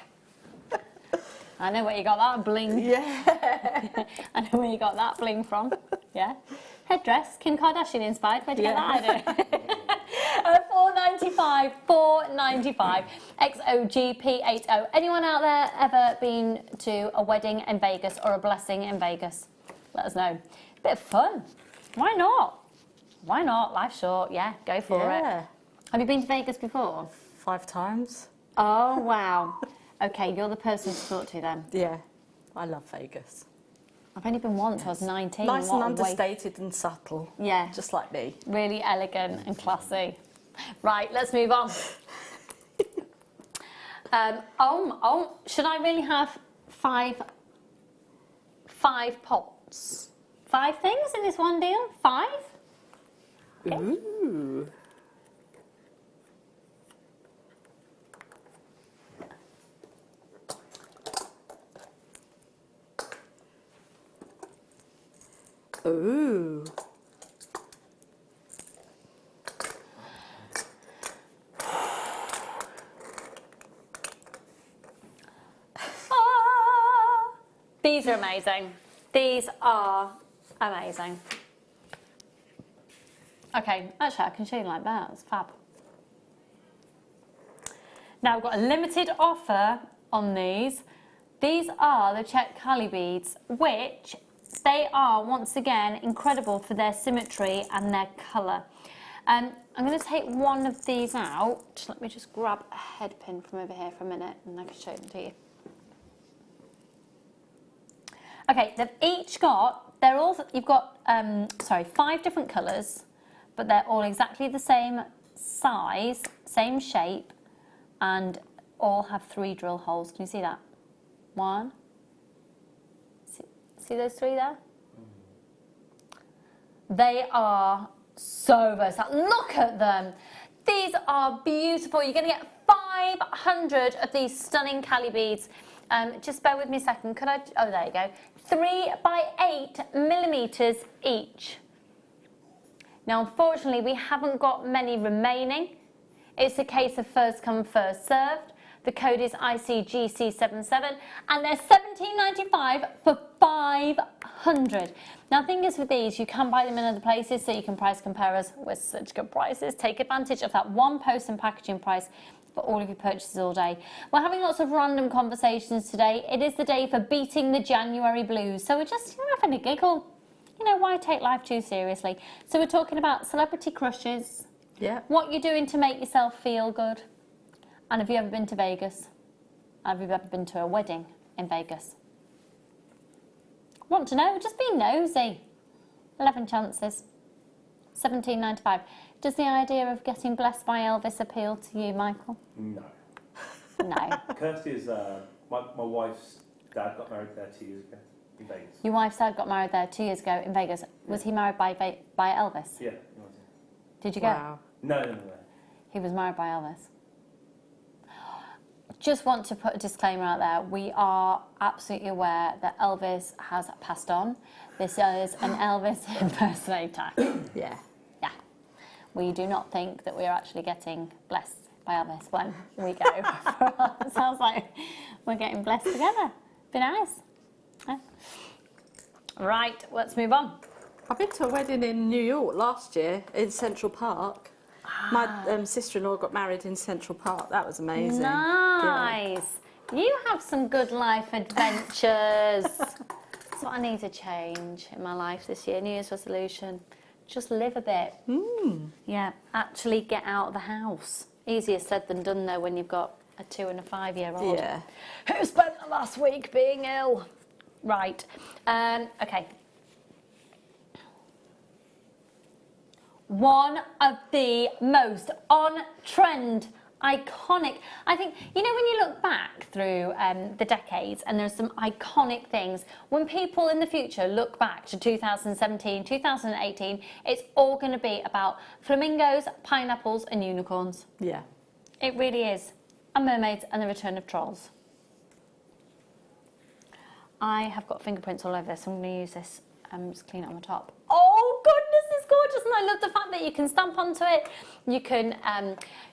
I know where you got that bling. Yeah. I know where you got that bling from. Yeah. Headdress, Kim Kardashian inspired. Where'd you get that idea? $4.95. $4.95. XOGP80. Anyone out there ever been to a wedding in Vegas or a blessing in Vegas? Let us know. Bit of fun. Why not? Why not? Life's short. Yeah, go for it. Have you been to Vegas before? 5 times. Oh, wow. Okay, you're the person to talk to then. Yeah, I love Vegas. I've only been once, I was 19. Nice and understated and subtle. Yeah. Just like me. Really elegant and classy. Right, let's move on. Should I really have five pots? 5 things in this one deal? 5? Okay. Ooh. Ooh. These are amazing. These are amazing. Okay, actually I can show you like that. It's fab. Now I've got a limited offer on these. These are the Czech Kali beads, which they are, once again, incredible for their symmetry and their colour. I'm going to take one of these out. Let me just grab a head pin from over here for a minute and I can show them to you. Okay, they've each got, you've got, 5 different colours, but they're all exactly the same size, same shape, and all have 3 drill holes. Can you see that? 1. See those 3 there? They are so versatile. Look at them. These are beautiful. You're going to get 500 of these stunning Kali beads. Just bear with me a second. Could I? Oh, there you go. 3 by 8 millimeters each. Now, unfortunately, we haven't got many remaining. It's a case of first come, first served. The code is ICGC77 and they're $17.95 for 500. Now, the thing is with these, you can buy them in other places so you can price compare us with such good prices. Take advantage of that one post and packaging price for all of your purchases all day. We're having lots of random conversations today. It is the day for beating the January blues. So we're just having a giggle. You know, why take life too seriously? So we're talking about celebrity crushes. Yeah. What you're doing to make yourself feel good. And have you ever been to Vegas? Have you ever been to a wedding in Vegas? Want to know? Just be nosy. 11 chances. 17.95. Does the idea of getting blessed by Elvis appeal to you, Michael? No. No. Kirsty's, my wife's dad got married there 2 years ago in Vegas. Your wife's dad got married there 2 years ago in Vegas. Was he married by Elvis? Yeah, he was. Did you go? Wow. No. He was married by Elvis. Just want to put a disclaimer out there. We are absolutely aware that Elvis has passed on. This is an Elvis impersonator. Yeah. Yeah. We do not think that we are actually getting blessed by Elvis when we go. It sounds like we're getting blessed together. Be nice. Yeah. Right, let's move on. I've been to a wedding in New York last year in Central Park. My sister-in-law got married in Central Park. That was amazing. Nice. Yeah. You have some good life adventures. That's what I need to change in my life this year. New Year's resolution. Just live a bit. Yeah, actually get out of the house. Easier said than done though when you've got a 2 and a 5-year-old. Yeah. Who spent the last week being ill? Right. Okay. One of the most on-trend, iconic, I think, you know when you look back through the decades and there's some iconic things, when people in the future look back to 2017, 2018, it's all going to be about flamingos, pineapples and unicorns. Yeah. It really is. And mermaids and the return of trolls. I have got fingerprints all over this, so I'm going to use this just clean it on the top. Oh goodness, it's gorgeous, and I love the fact that you can stamp onto it. You can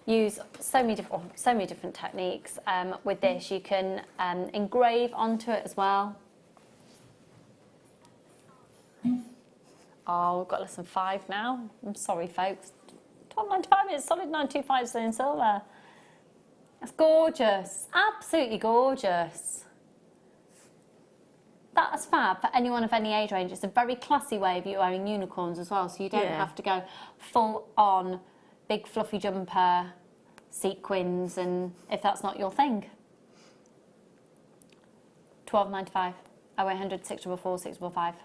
use so many different techniques with this. You can engrave onto it as well. Oh, we've got less than 5 now. I'm sorry, folks. £12.95, it's solid 925 in silver. That's gorgeous, absolutely gorgeous. That's fab for anyone of any age range. It's a very classy way of you wearing unicorns as well, so you don't have to go full on big fluffy jumper, sequins, and if that's not your thing. £12.95, 0800 644 655.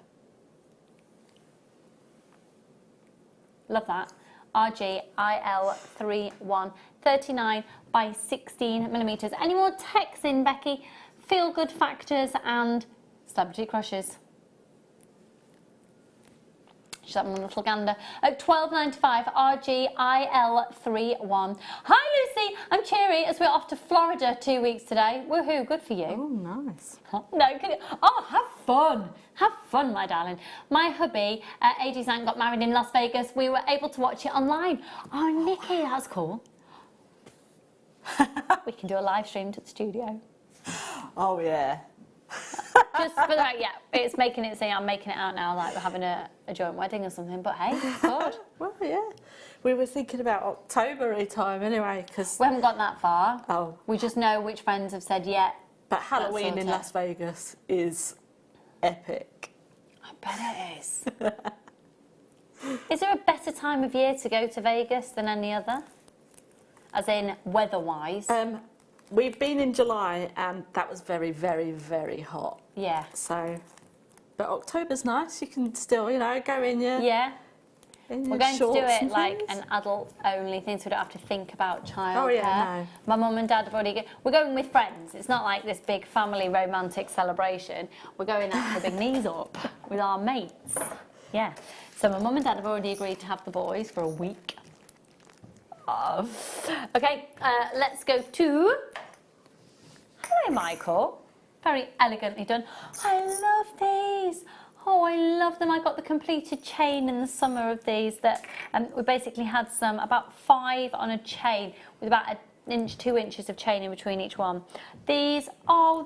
Love that. RGIL31, 39 by 16 millimetres. Any more texts in, Becky? Feel good factors and celebrity crushes. Just having a little gander. At £12.95, RGIL31. Hi Lucy, I'm cheery as we're off to Florida 2 weeks today. Woohoo, good for you. Oh, nice. No, can you? Oh, have fun. Have fun, my darling. My hubby, AJ's aunt, got married in Las Vegas. We were able to watch it online. Oh, Nikki, that's cool. We can do a live stream to the studio. Oh, yeah. Just for that, yeah, it's making it say I'm making it out now like we're having a joint wedding or something, but hey, good. Well, yeah. We were thinking about October time anyway, because... We haven't got that far. Oh. We just know which friends have said, yeah. But Halloween sorted. in Las Vegas is epic. I bet it is. Is there a better time of year to go to Vegas than any other? As in, weather-wise? We've been in July and that was very, very, very hot. Yeah. So, but October's nice. You can still, you know, go in your... Yeah. We're going to do it like things. an adult-only thing, so we don't have to think about childcare. Oh, yeah, no. My mum and dad have already... We're going with friends. It's not like this big family romantic celebration. We're going out for big knees up with our mates. Yeah. So my mum and dad have already agreed to have the boys for a week. Oh. Okay, let's go to... Hello, Michael. Very elegantly done. I love these. Oh, I love them. I got the completed chain in the summer of these that we basically had some, about 5 on a chain with about 2 inches of chain in between each one. These are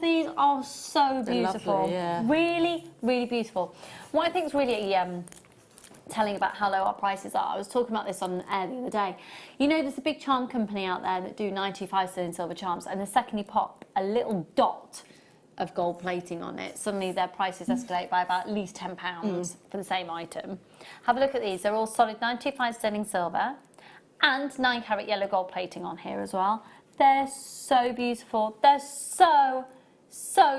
so beautiful. Lovely, yeah. Really, really beautiful. What I think is really telling about how low our prices are. I was talking about this on air the other day. You know, there's a big charm company out there that do 95 sterling silver charms, and the second you pop a little dot of gold plating on it, suddenly their prices escalate by about at least £10 for the same item. Have a look at these. They're all solid 95 sterling silver and 9 carat yellow gold plating on here as well. They're so beautiful. They're so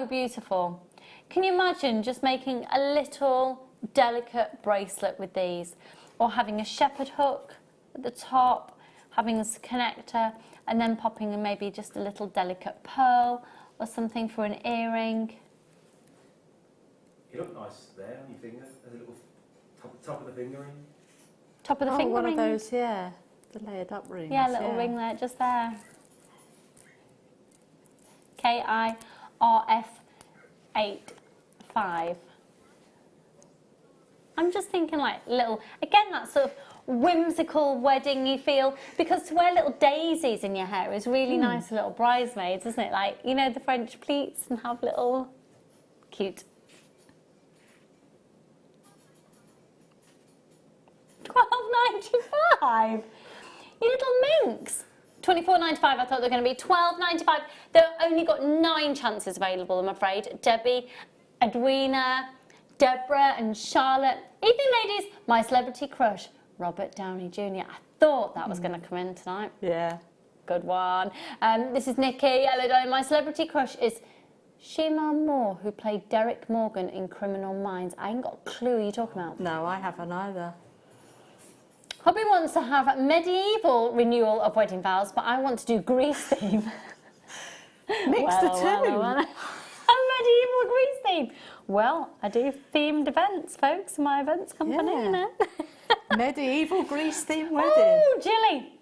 beautiful. Can you imagine just making a little delicate bracelet with these, or having a shepherd hook at the top, having this connector, and then popping in maybe just a little delicate pearl or something for an earring? You look nice there on your finger. There's a little top of the finger ring. Top of the finger one ring? of those, yeah, the layered up rings. Yeah, a little ring there, just there. KIRF85. I'm just thinking like little, again, that sort of whimsical wedding you feel, because to wear little daisies in your hair is really nice for little bridesmaids, isn't it? Like, you know, the French pleats, and have little cute. £12.95. You little minx. £24.95. I thought they were going to be £12.95. They've only got 9 chances available, I'm afraid. Debbie, Edwina, Deborah and Charlotte. Evening, ladies. My celebrity crush, Robert Downey Jr. I thought that was going to come in tonight. Yeah. Good one. This is Nikki. Hello, darling. My celebrity crush is Shima Moore, who played Derek Morgan in Criminal Minds. I ain't got a clue what you're talking about. No, I haven't either. Hobby wants to have a medieval renewal of wedding vows, but I want to do Greece theme. Mix the two. A medieval Greece theme. Well, I do themed events, folks, in my events company, Yeah. you know. Medieval Greece themed wedding. Oh, Jilly.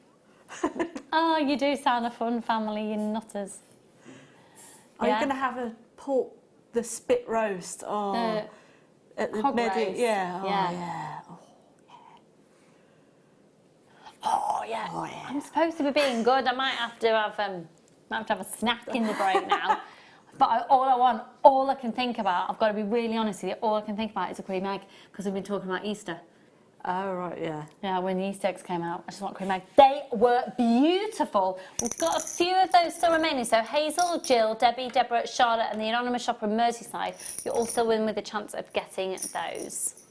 Oh, you do sound a fun family, you nutters. I'm Yeah. going to have the spit roast. Oh, at the hog roast. Yeah. Oh, Yeah. yeah. Oh yeah. I'm supposed to be being good. I might have to have a snack in the break now. But all I can think about, I've got to be really honest with you, all I can think about is a cream egg, because we've been talking about Easter. Oh, right, yeah. Yeah, when the Easter eggs came out, I just want cream egg. They were beautiful. We've got a few of those still remaining. So Hazel, Jill, Debbie, Deborah, Charlotte, and the anonymous shopper in Merseyside, you're all still in with a chance of getting those.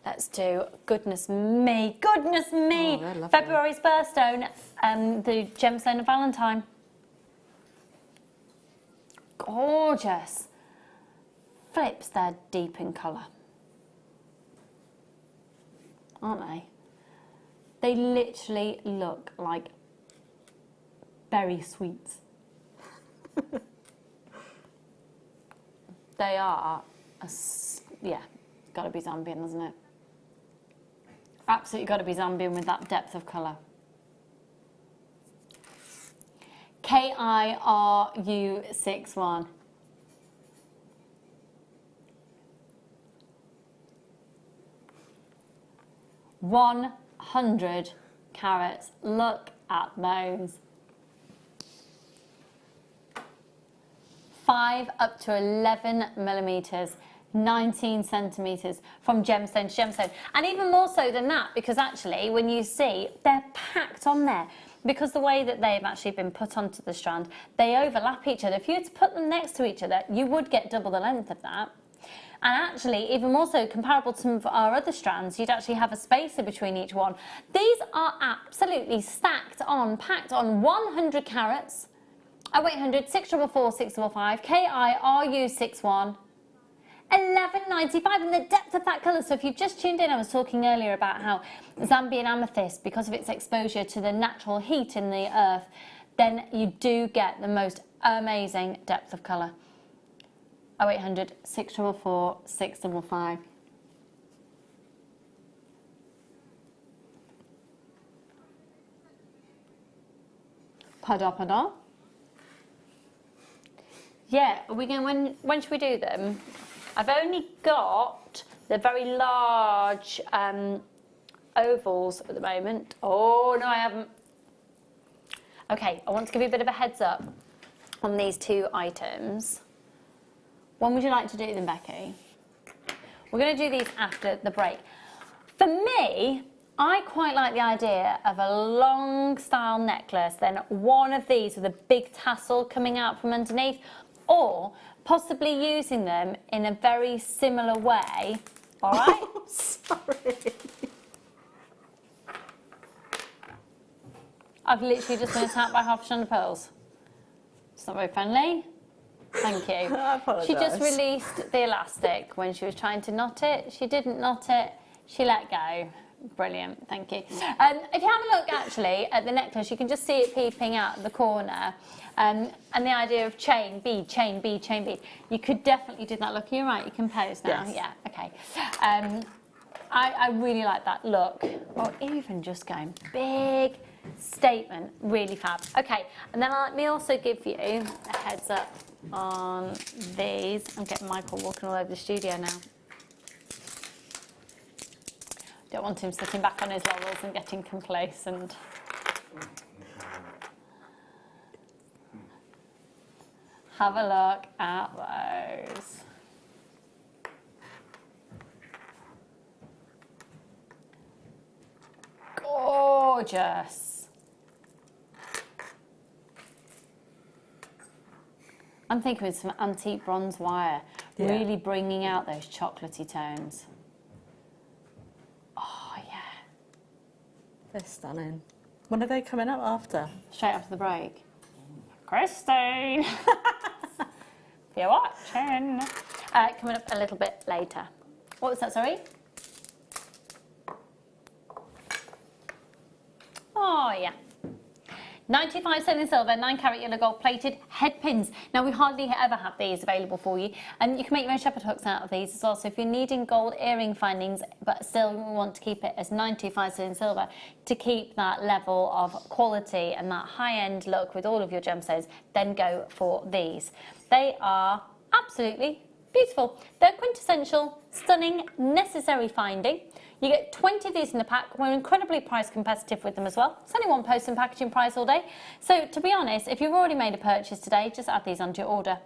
Let's do Goodness Me. Goodness Me! Oh, they're lovely. February's birthstone, the Gemstone of Valentine. Gorgeous. Flips, they're deep in colour. Aren't they? They literally look like berry sweets. They are, yeah, got to be Zambian, isn't it? Absolutely got to be Zambian with that depth of colour. KIRU61. $100 carats. Look at those. 5 up to 11 millimetres. 19 centimetres from gemstone to gemstone, and even more so than that, because actually when you see, they're packed on there, because the way that they've actually been put onto the strand, they overlap each other. If you were to put them next to each other, you would get double the length of that. And actually, even more so, comparable to some of our other strands, you'd actually have a spacer between each one. These are absolutely stacked on, packed on 100 carats, 0800 644 655, KIRU61. $11.95, and the depth of that colour. So if you've just tuned in, I was talking earlier about how Zambian amethyst, because of its exposure to the natural heat in the earth, then you do get the most amazing depth of colour. 0800 644 655. Pada. Yeah, are we going? When should we do them? I've only got the very large ovals at the moment. Oh, no, I haven't. Okay, I want to give you a bit of a heads up on these 2 items. When would you like to do them, Becky? We're going to do these after the break. For me, I quite like the idea of a long style necklace, then one of these with a big tassel coming out from underneath, or possibly using them in a very similar way. All right? Oh, sorry. I've literally just been attacked by half a ton of pearls. It's not very friendly. Thank you. I apologise. She just released the elastic when she was trying to knot it. She didn't knot it. She let go. Brilliant. Thank you. If you have a look actually at the necklace, you can just see it peeping out of the corner. And the idea of chain, bead, chain, bead, chain, bead. You could definitely do that look. You're right. You can pose now. Yes. Yeah. Okay. I really like that look. Or even just going big. Statement, really fab. Okay, and then let me also give you a heads up on these. I'm getting Michael walking all over the studio now. Don't want him sitting back on his laurels and getting complacent. Have a look at those. Gorgeous. I'm thinking with some antique bronze wire, really bringing out those chocolatey tones. Oh, yeah. They're stunning. When are they coming up after? Straight after the break. Christine! If you're watching. Coming up a little bit later. What was that, sorry? Oh, yeah. 95 sterling silver, 9 carat yellow gold plated head pins. Now, we hardly ever have these available for you, and you can make your own shepherd hooks out of these as well. So if you're needing gold earring findings, but still want to keep it as 95 sterling silver to keep that level of quality and that high-end look with all of your gemstones, then go for these. They are absolutely beautiful. They're quintessential, stunning, necessary finding. You get 20 of these in the pack. We're incredibly price competitive with them as well. It's only one post and packaging price all day. So to be honest, if you've already made a purchase today, just add these onto your order.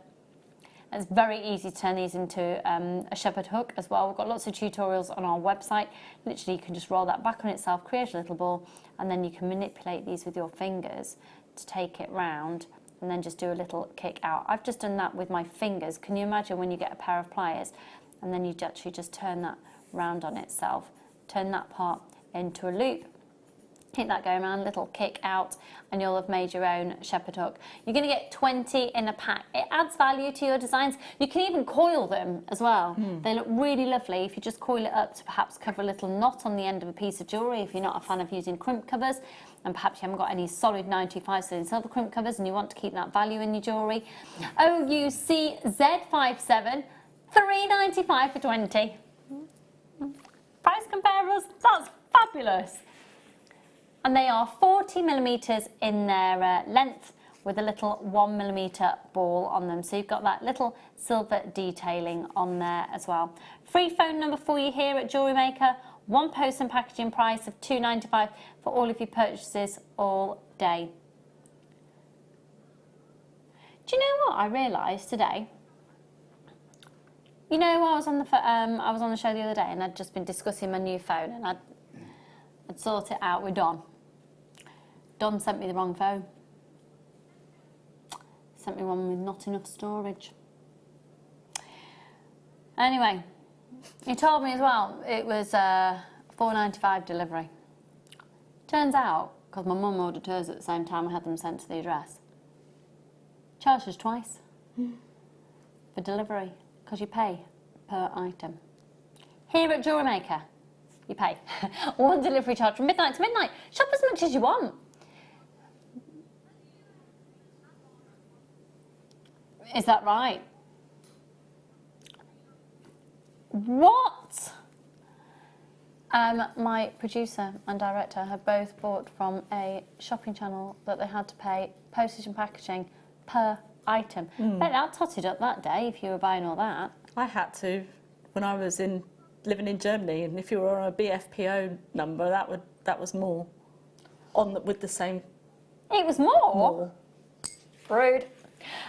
It's very easy to turn these into a shepherd hook as well. We've got lots of tutorials on our website. Literally, you can just roll that back on itself, create a little ball, and then you can manipulate these with your fingers to take it round and then just do a little kick out. I've just done that with my fingers. Can you imagine when you get a pair of pliers and then you actually just turn that round on itself? Turn that part into a loop, hit that going around, little kick out, and you'll have made your own shepherd hook. You're going to get 20 in a pack. It adds value to your designs. You can even coil them as well. They look really lovely if you just coil it up to perhaps cover a little knot on the end of a piece of jewellery if you're not a fan of using crimp covers, and perhaps you haven't got any solid 95 sterling silver crimp covers and you want to keep that value in your jewellery. OUCZ57, $3.95 for 20. Price comparers, that's fabulous. And they are 40mm in their length with a little 1mm ball on them. So you've got that little silver detailing on there as well. Free phone number for you here at JewelleryMaker. One post and packaging price of $2.95 for all of your purchases all day. Do you know what I realised today? You know, I was on the show the other day and I'd just been discussing my new phone and I'd sort it out with Don. Don sent me the wrong phone. Sent me one with not enough storage. Anyway, he told me as well it was $4.95 delivery. Turns out, because my mum ordered hers at the same time, I had them sent to the address. Charged us twice for delivery. Because you pay per item. Here at JewelleryMaker, you pay one delivery charge from midnight to midnight. Shop as much as you want. Is that right? What? My producer and director have both bought from a shopping channel that they had to pay postage and packaging per item. Bet that totted up that day if you were buying all that. I had to when I was living in Germany, and if you were on a BFPO number, that was more with the same. It was more. Rude.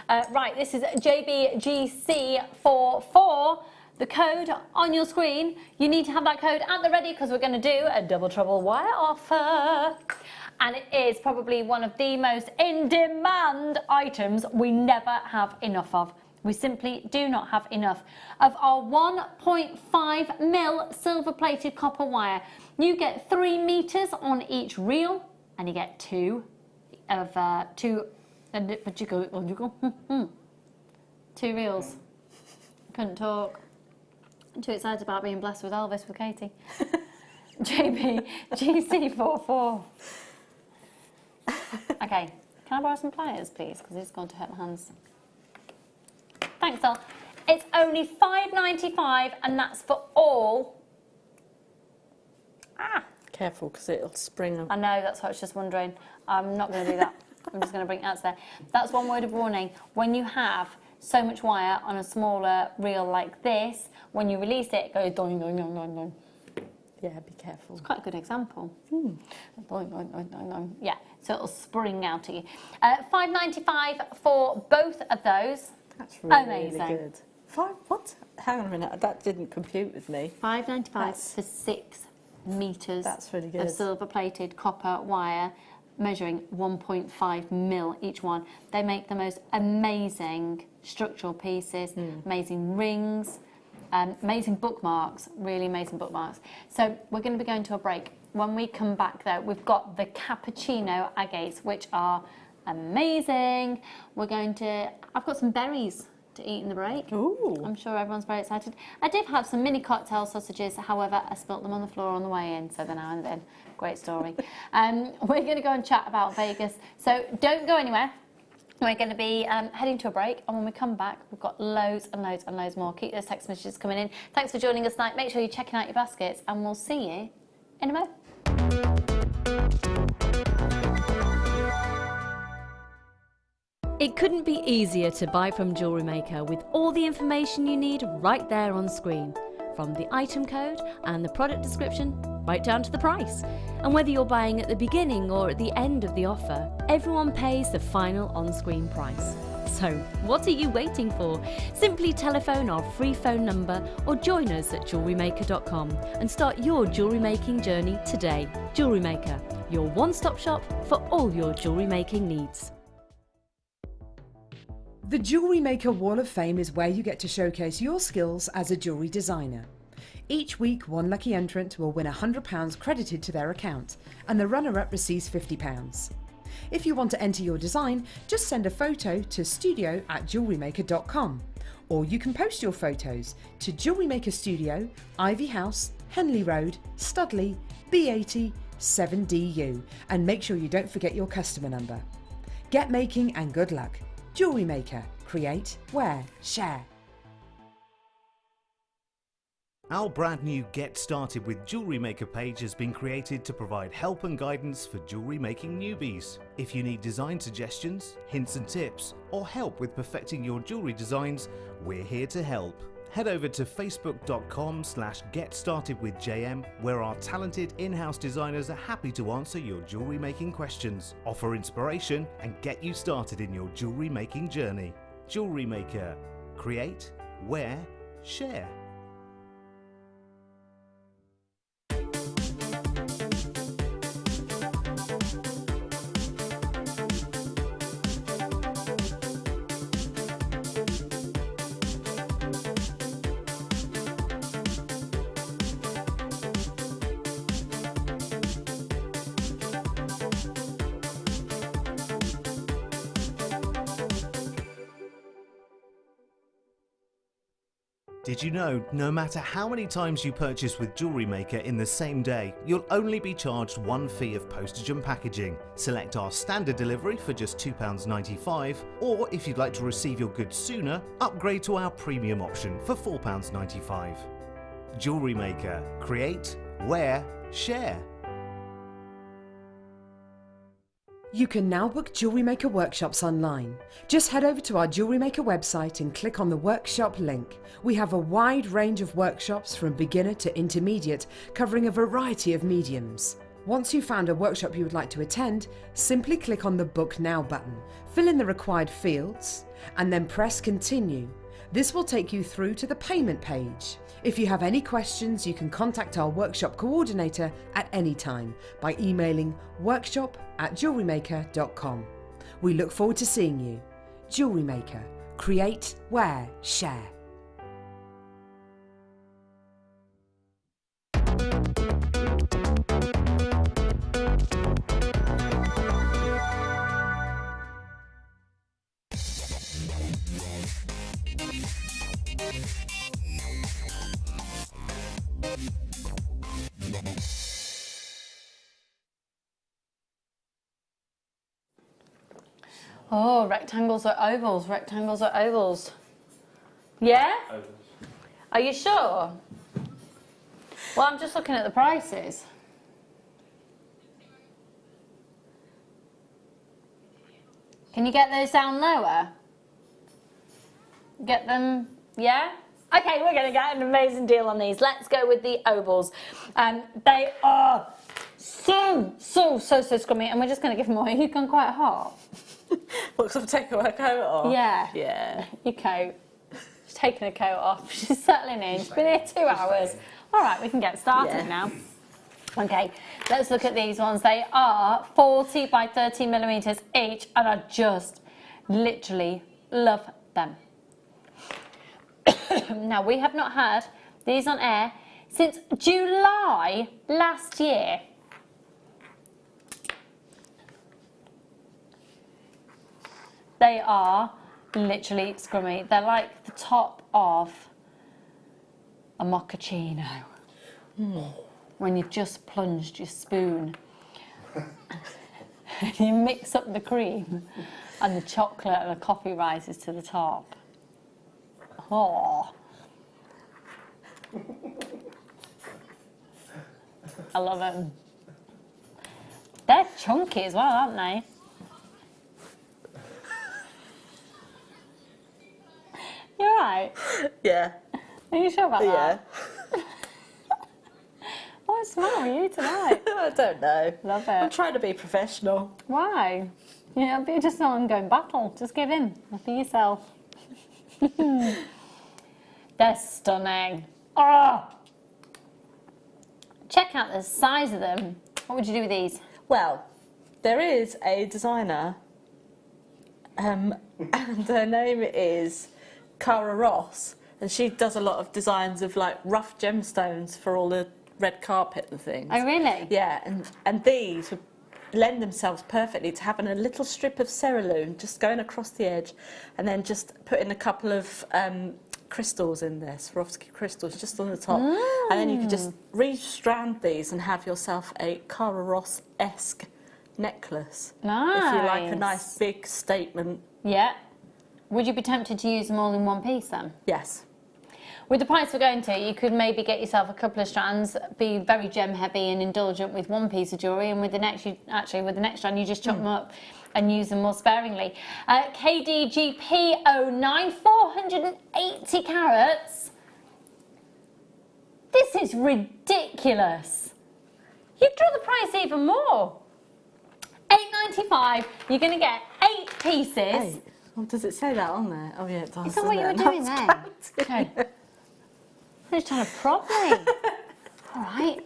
Right, this is JBGC44. the code on your screen. You need to have that code at the ready because we're going to do a double trouble wire offer. And it is probably one of the most in-demand items we never have enough of. We simply do not have enough of our 1.5mm silver-plated copper wire. You get 3 meters on each reel, and you get two reels. Couldn't talk. I'm too excited about being blessed with Elvis with Katie. JB GC44. Okay, can I borrow some pliers, please? Because it's going to hurt my hands. Thanks, Al. It's only £5.95, and that's for all. Careful, because it'll spring. I know, that's what I was just wondering. I'm not going to do that. I'm just going to bring it out there. That's one word of warning. When you have so much wire on a smaller reel like this, when you release it, it goes doing, doing, doing, doing, doing. Yeah, be careful. It's quite a good example. Yeah, so it'll spring out at you. £5.95 for both of those. That's really, amazing. Really good. What? Hang on a minute, that didn't compute with me. £5.95 for 6 meters. That's really good. Of silver-plated copper wire, measuring 1.5mm each one. They make the most amazing structural pieces, amazing rings. Amazing bookmarks, really amazing bookmarks. So we're going to be going to a break. When we come back though, we've got the cappuccino agates, which are amazing. I've got some berries to eat in the break. Ooh. I'm sure everyone's very excited. I did have some mini cocktail sausages, however, I spilt them on the floor on the way in, so they're now in the bin. Great story. We're going to go and chat about Vegas. So don't go anywhere. We're going to be heading to a break, and when we come back, we've got loads and loads and loads more. Keep those text messages coming in. Thanks for joining us tonight. Make sure you're checking out your baskets, and we'll see you in a moment. It couldn't be easier to buy from JewelleryMaker with all the information you need right there on screen. From the item code and the product description, right down to the price. And whether you're buying at the beginning or at the end of the offer, everyone pays the final on-screen price. So what are you waiting for? Simply telephone our free phone number or join us at JewelleryMaker.com and start your jewellery making journey today. JewelleryMaker, your one-stop shop for all your jewellery making needs. The JewelleryMaker Wall of Fame is where you get to showcase your skills as a jewellery designer. Each week, one lucky entrant will win £100 credited to their account, and the runner-up receives £50. If you want to enter your design, just send a photo to studio@jewellerymaker.com, or you can post your photos to JewelleryMaker Studio, Ivy House, Henley Road, Studley, B80 7DU, and make sure you don't forget your customer number. Get making and good luck. JewelleryMaker. Create, wear, share. Our brand new Get Started with JewelleryMaker page has been created to provide help and guidance for jewellery making newbies. If you need design suggestions, hints and tips, or help with perfecting your jewellery designs, we're here to help. Head over to facebook.com/getstartedwithjm, where our talented in-house designers are happy to answer your jewellery making questions, offer inspiration, and get you started in your jewellery making journey. JewelleryMaker. Create, wear, share. Did you know, no matter how many times you purchase with JewelleryMaker in the same day, you'll only be charged one fee of postage and packaging. Select our standard delivery for just £2.95, or if you'd like to receive your goods sooner, upgrade to our premium option for £4.95. JewelleryMaker. Create, wear, share. You can now book JewelleryMaker workshops online. Just head over to our JewelleryMaker website and click on the workshop link. We have a wide range of workshops from beginner to intermediate, covering a variety of mediums. Once you've found a workshop you would like to attend, simply click on the Book Now button, fill in the required fields, and then press Continue. This will take you through to the payment page. If you have any questions, you can contact our workshop coordinator at any time by emailing workshop@jewellerymaker.com. We look forward to seeing you. Jewellery Maker. Create, wear, share. Oh, rectangles or ovals, rectangles or ovals. Yeah? Ovals. Are you sure? Well, I'm just looking at the prices. Can you get those down lower? Get them, yeah? Okay, we're gonna get an amazing deal on these. Let's go with the ovals. They are so scrummy, and we're just gonna give them away. You've gone quite hot. Looks like I've taken my coat off. Yeah. Yeah. Your coat. She's taken her coat off. She's settling in. She's been here 2 hours. All right, we can get started now. Okay, let's look at these ones. They are 40 by 30 millimeters each, and I just literally love them. Now, we have not had these on air since July last year. They are literally scrummy. They're like the top of a mochaccino. When you've just plunged your spoon and you mix up the cream and the chocolate and the coffee rises to the top. Oh. I love them. They're chunky as well, aren't they? You're right. Yeah. Are you sure about that? Yeah. What's the matter with you tonight? I don't know. Love I'm it. trying to be professional. Why? Yeah, it'll be just an ongoing battle. Just give in. Be yourself. They're stunning. Oh! Check out the size of them. What would you do with these? Well, there is a designer, and her name is Cara Ross, and she does a lot of designs of like rough gemstones for all the red carpet and things. Oh, really? Yeah, and these would lend themselves perfectly to having a little strip of cerulean just going across the edge, and then just putting a couple of crystals in there, Swarovski crystals just on the top, and then you could just restrand these and have yourself a Cara Ross-esque necklace. Nice. If you like a nice big statement. Yeah. Would you be tempted to use them all in one piece then? Yes. With the price we're going to, you could maybe get yourself a couple of strands, be very gem heavy and indulgent with one piece of jewellery, and with the next, with the next strand, you just chop them up and use them more sparingly. KDGP09, 480 carats. This is ridiculous. You've drawn the price even more. $8.95. You're going to get 8 pieces. Hey, well, does it say that on there? Oh yeah, it does. Is that what you were doing there? Okay. I'm just trying to prop me. All right.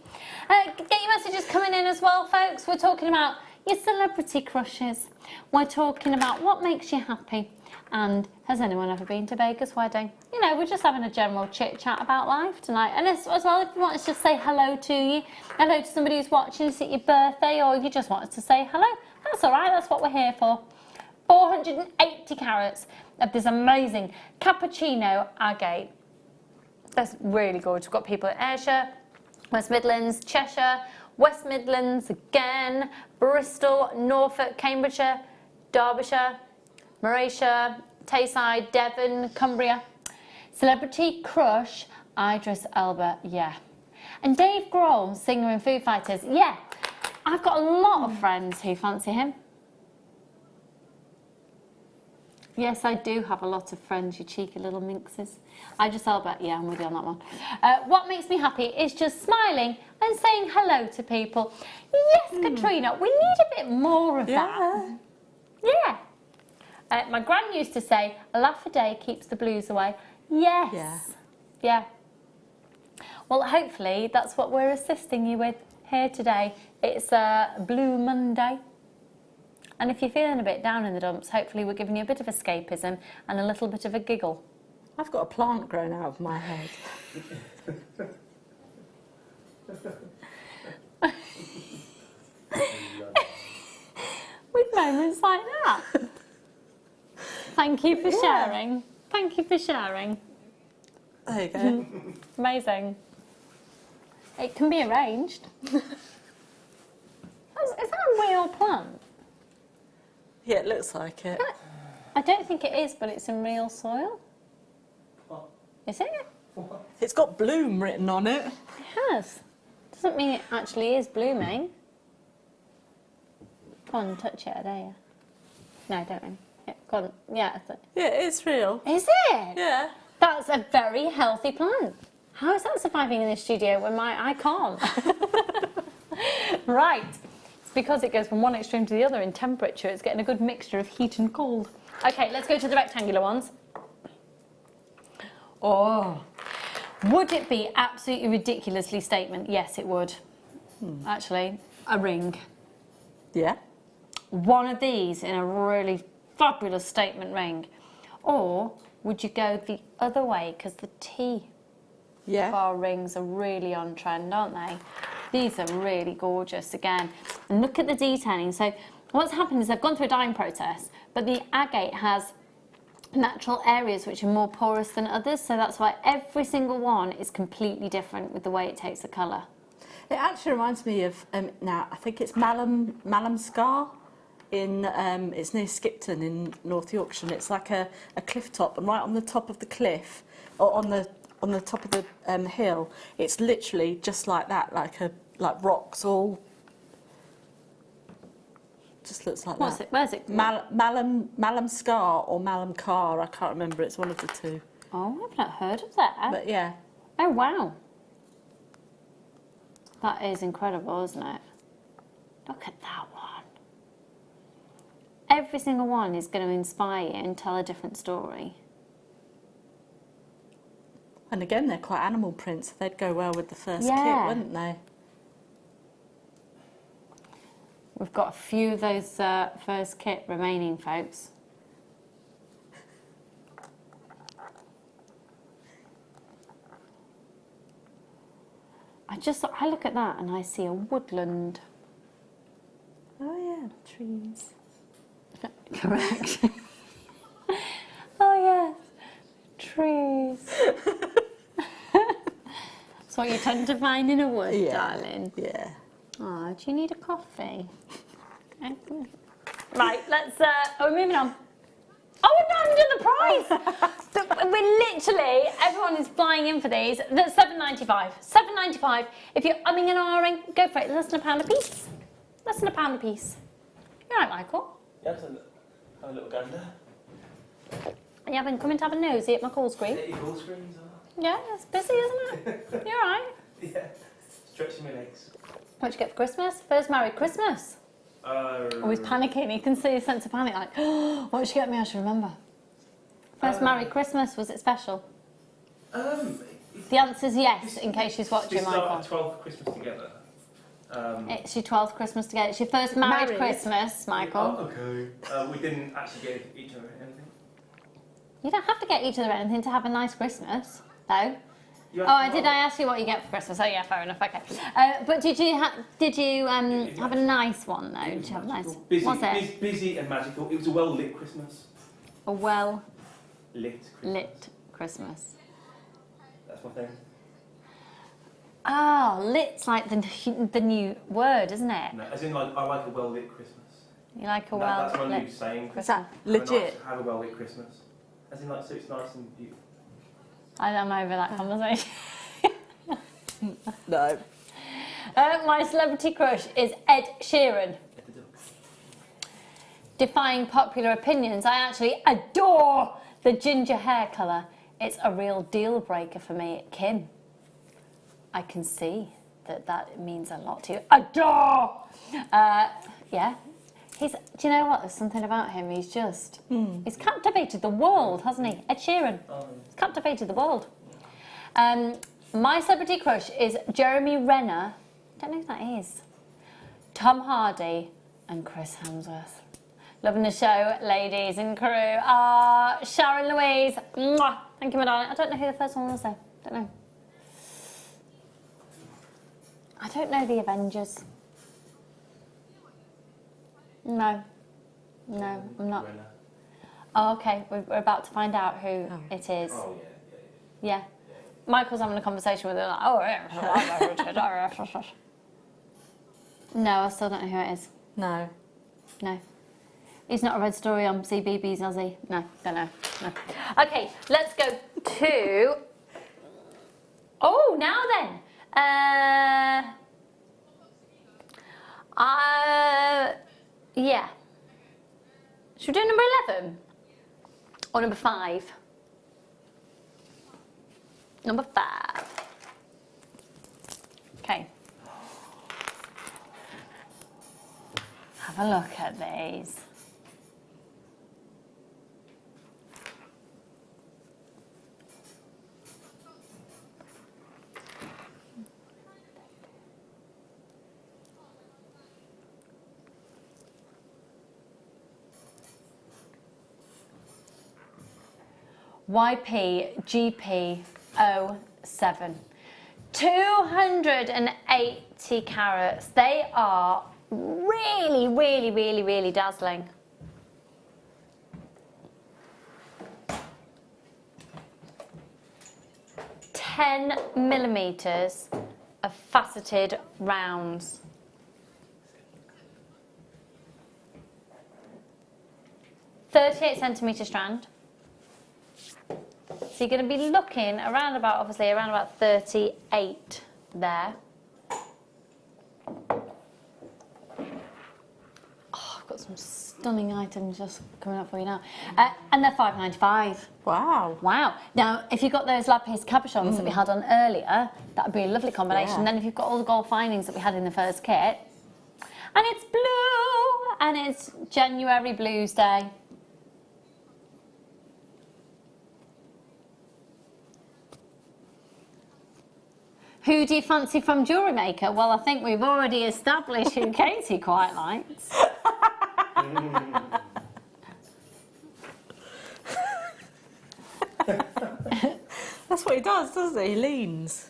Get your messages coming in as well, folks. We're talking about your celebrity crushes. We're talking about what makes you happy. And has anyone ever been to Vegas wedding? You know, we're just having a general chit-chat about life tonight. And as well, if you want us to say hello to you, hello to somebody who's watching us at your birthday, or you just want us to say hello, that's all right. That's what we're here for. 480 carats of this amazing cappuccino agate. That's really gorgeous. We've got people in Ayrshire, West Midlands, Cheshire, West Midlands again, Bristol, Norfolk, Cambridgeshire, Derbyshire, Morayshire, Tayside, Devon, Cumbria. Celebrity crush, Idris Elba, yeah. And Dave Grohl, singer in Foo Fighters, yeah. I've got a lot of friends who fancy him. Yes, I do have a lot of friends, you cheeky little minxes. Idris Elba, yeah, I'm with you on that one. What makes me happy is just smiling and saying hello to people. Yes, Katrina, we need a bit more of that. Yeah. My gran used to say, a laugh a day keeps the blues away. Yes. Yeah. Yeah. Well, hopefully that's what we're assisting you with here today. It's a Blue Monday. And if you're feeling a bit down in the dumps, hopefully we're giving you a bit of escapism and a little bit of a giggle. I've got a plant growing out of my head. With moments like that. Thank you for sharing. Thank you for sharing. There you go. Amazing. It can be arranged. Is that a real plant? Yeah, it looks like it. I don't think it is, but it's in real soil. What? Is it? What? It's got bloom written on it. It has. Doesn't mean it actually is blooming. Go on, touch it, there you. No, don't ring. Yeah, go on. Yeah. Yeah, it's real. Is it? Yeah. That's a very healthy plant. How is that surviving in this studio when I can't? Right. It's because it goes from one extreme to the other in temperature. It's getting a good mixture of heat and cold. Okay, let's go to the rectangular ones. Oh. Would it be absolutely ridiculously statement? Yes, it would. Actually, a ring. Yeah. One of these in a really fabulous statement ring. Or would you go the other way? Because the T-bar rings are really on trend, aren't they? These are really gorgeous again. And look at the detailing. So what's happened is they've gone through a dyeing process, but the agate has natural areas which are more porous than others. So that's why every single one is completely different with the way it takes the colour. It actually reminds me of, now I think it's Malham Scar. It's near Skipton in North Yorkshire. And it's like a cliff top, and right on the top of the cliff, or on the top of the hill, it's literally just like that, like rocks all. Just looks like What's that. it? Where's it? Malham Scar or Malham Car, I can't remember. It's one of the two. Oh, I've not heard of that. But yeah. Oh wow. That is incredible, isn't it? Look at that one. Every single one is going to inspire you and tell a different story. And again, they're quite animal prints. So they'd go well with the first kit, wouldn't they? We've got a few of those first kit remaining, folks. I look at that and I see a woodland. Oh yeah, trees. Correct. Oh yes, trees. That's what you tend to find in a wood, darling. Yeah. Oh, do you need a coffee? Okay. Right, let's. We're moving on. Oh, we're not even done the prize. We're literally, everyone is flying in for these. That's £7.95. £7.95. If you're umming and ahhing, go for it. Less than £1 a piece. Less than £1 a piece. You all right, Michael? Yeah, have a little gander. You haven't come in to have a nosy at my call screen? Your call screens are. Yeah, it's busy, isn't it? You all right? Yeah. Stretching my legs. What'd you get for Christmas? First Merry Christmas. Oh, he's panicking. You can see his sense of panic, like, oh, what did you get me? I should remember. First Merry Christmas, was it special? The answer's yes, in case she's watching, Michael. We start 12th Christmas together. It's your 12th Christmas together. It's your first married Christmas, Michael. Oh, okay. We didn't actually get each other anything. You don't have to get each other anything to have a nice Christmas, though. Did I ask you what you get for Christmas? Oh yeah, fair enough. Okay. But did you have a nice one though? Did you have a nice? Busy, Was it? Busy and magical. It was a well-lit Christmas. A well lit Christmas. That's my thing. Oh, lit's like the new word, isn't it? No, as in like I like a well-lit Christmas. You like a That's my well-lit new saying. Is that legit? Have a well-lit Christmas. As in like so it's nice and beautiful. I'm over that conversation. No. My celebrity crush is Ed Sheeran. Defying popular opinions, I actually adore the ginger hair colour. It's a real deal breaker for me. Kim, I can see that means a lot to you. Adore! Yeah. Do you know what? There's something about him. He's just, he's captivated the world, hasn't he? Ed Sheeran. He's captivated the world. My celebrity crush is Jeremy Renner. Don't know who that is. Tom Hardy and Chris Hemsworth. Loving the show, ladies and crew. Sharon Louise. Mwah. Thank you, my darling. I don't know who the first one was though. Don't know. I don't know the Avengers. No, I'm not. Oh, okay. We're about to find out who it is. Oh, Yeah. Michael's having a conversation with her like, oh, yeah. No, I still don't know who it is. No. No. He's not a red story on CBeebies, has he? No, don't know. No. Okay, let's go to... Oh, now then. Yeah. Should we do number 11? Or number 5? Number 5. Okay. Have a look at these. YPGP07. 280 carats. They are really, really, really, really dazzling. $10 millimeters of faceted rounds. $38cm strand. So you're going to be looking around about, obviously, around about 38 there. Oh, I've got some stunning items just coming up for you now. And they're $5.95. Wow. Wow. Now, if you've got those Lapis cabochons that we had on earlier, that would be a lovely combination. Yeah. Then if you've got all the gold findings that we had in the first kit, and it's blue, and it's January Blues Day. Who do you fancy from JewelleryMaker? Well, I think we've already established who Katie quite likes. That's what he does, doesn't he? He leans.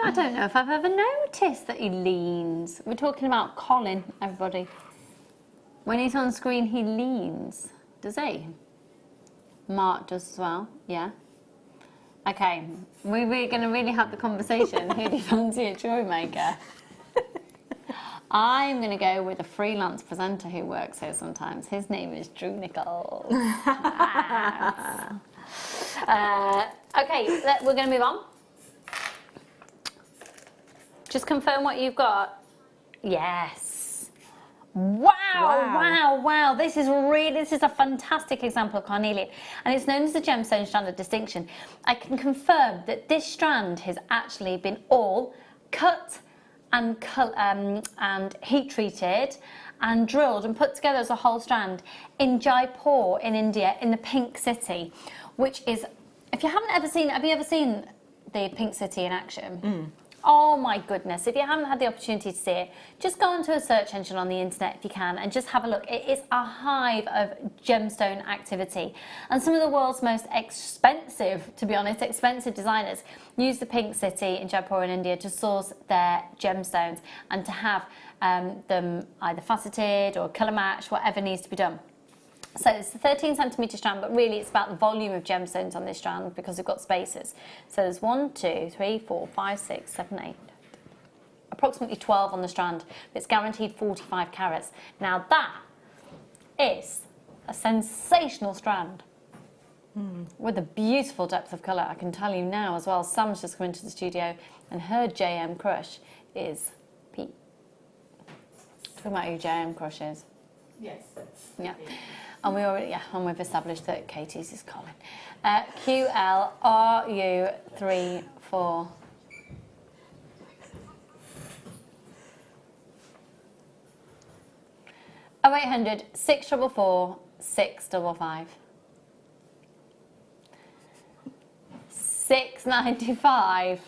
I don't know if I've ever noticed that he leans. We're talking about Colin, everybody. When he's on screen, he leans. Does he? Mark does as well, yeah. Okay, we're going to really have the conversation. Who do you fancy a JewelleryMaker? I'm going to go with a freelance presenter who works here sometimes. His name is Drew Nicholls. Okay, we're going to move on. Just confirm what you've got. Yes. Wow. This is a fantastic example of Carnelian, and it's known as the Gemstone strand of distinction. I can confirm that this strand has actually been all cut and heat treated and drilled and put together as a whole strand in Jaipur in India, in the Pink City, which is, if you haven't ever seen, have you ever seen the Pink City in action? Oh my goodness, if you haven't had the opportunity to see it, just go onto a search engine on the internet if you can and just have a look. It is a hive of gemstone activity. And some of the world's most expensive, to be honest, expensive designers use the Pink City in Jaipur in India to source their gemstones and to have them either faceted or colour matched, whatever needs to be done. So it's a 13cm strand, but really it's about the volume of gemstones on this strand because we've got spaces. So there's 1, 2, 3, 4, 5, 6, 7, 8, approximately 12 on the strand. But it's guaranteed 45 carats. Now that is a sensational strand with a beautiful depth of colour. I can tell you now as well. Sam's just come into the studio and her JM crush is Pete. Talking about who JM crush is. Yes. Yeah. And we've established that Katie's is Colin. QLRU34. 0800 644 655. £6.95.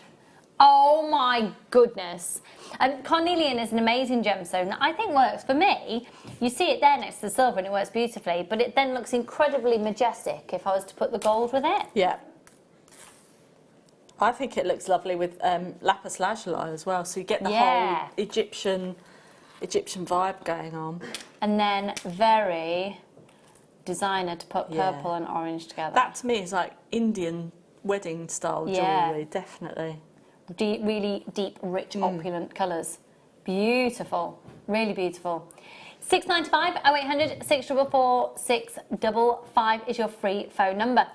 Oh my goodness. And Carnelian is an amazing gemstone that I think works for me. You see it there next to the silver and it works beautifully, but it then looks incredibly majestic if I was to put the gold with it. Yeah. I think it looks lovely with lapis lazuli as well, so you get the whole Egyptian vibe going on. And then very designer to put purple and orange together. That to me is like Indian wedding style jewellery, definitely. Really deep, rich, opulent colours. Beautiful, really beautiful. £6.95 0800 644 655 is your free phone number.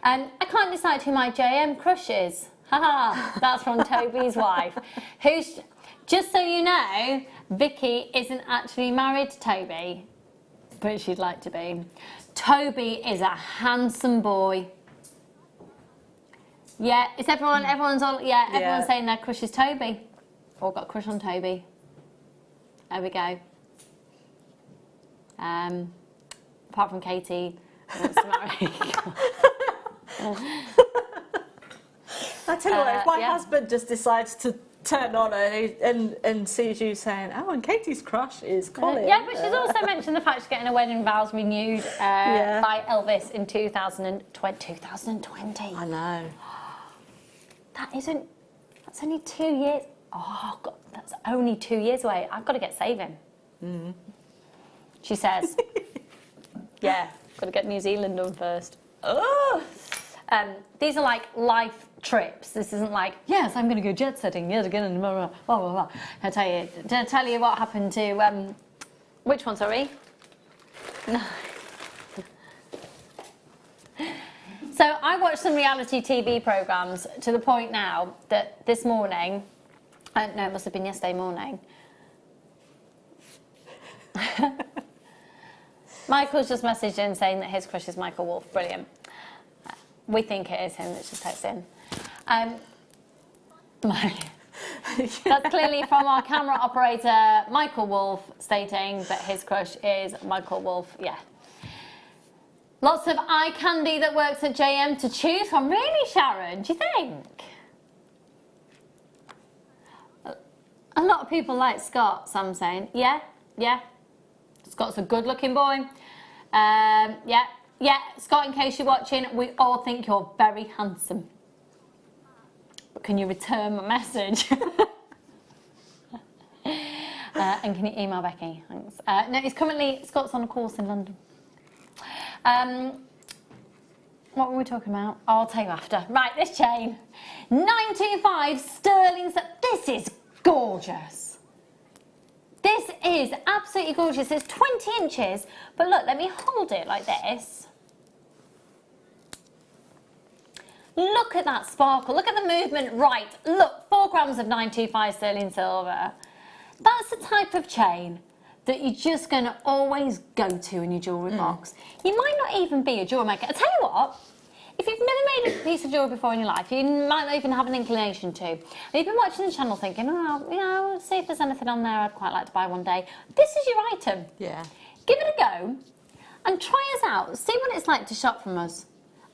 I can't decide who my JM crush is. Haha, that's from Toby's wife. Who's, just so you know, Vicky isn't actually married to Toby, but she'd like to be. Toby is a handsome boy. Yeah, is everyone's saying their crush is Toby. All got a crush on Toby. There we go. Apart from Katie, who wants to marry. I tell you what, if my husband just decides to turn on and sees you saying, oh, and Katie's crush is Colin. Yeah, but she's also mentioned the fact she's getting her wedding vows renewed by Elvis in 2020. I know. That's only 2 years. Oh, God, that's only 2 years away. I've got to get saving. She says, got to get New Zealand done first. Oh. These are like life trips. This isn't like, yes, I'm going to go jet setting yet again and blah, blah, blah, blah. I'll tell you what happened to, which one, sorry? No. So I watched some reality TV programmes to the point now that this morning, no, it must have been yesterday morning, Michael's just messaged in saying that his crush is Michael Wolff. Brilliant. We think it is him that just texted in. That's clearly from our camera operator, Michael Wolff, stating that his crush is Michael Wolff. Yeah. Lots of eye candy that works at JM to choose from. Really, Sharon? Do you think? A lot of people like Scott, Sam's saying. Yeah. Scott's a good-looking boy. Yeah, Scott, in case you're watching, we all think you're very handsome. But can you return my message? And can you email Becky? Thanks. No, Scott's on a course in London. What were we talking about? I'll tell you after. Right, this chain. 925 sterling. This is gorgeous. This is absolutely gorgeous. It's 20 inches, but look, let me hold it like this. Look at that sparkle. Look at the movement. Right, look, 4 grams of 925 sterling silver. That's the type of chain that you're just going to always go to in your jewellery box. You might not even be a jewellery maker. I'll tell you what, if you've never made a piece of jewellery before in your life, you might not even have an inclination to, and you've been watching the channel thinking, oh, you know, let's see if there's anything on there I'd quite like to buy one day. This is your item. Yeah. Give it a go and try us out. See what it's like to shop from us.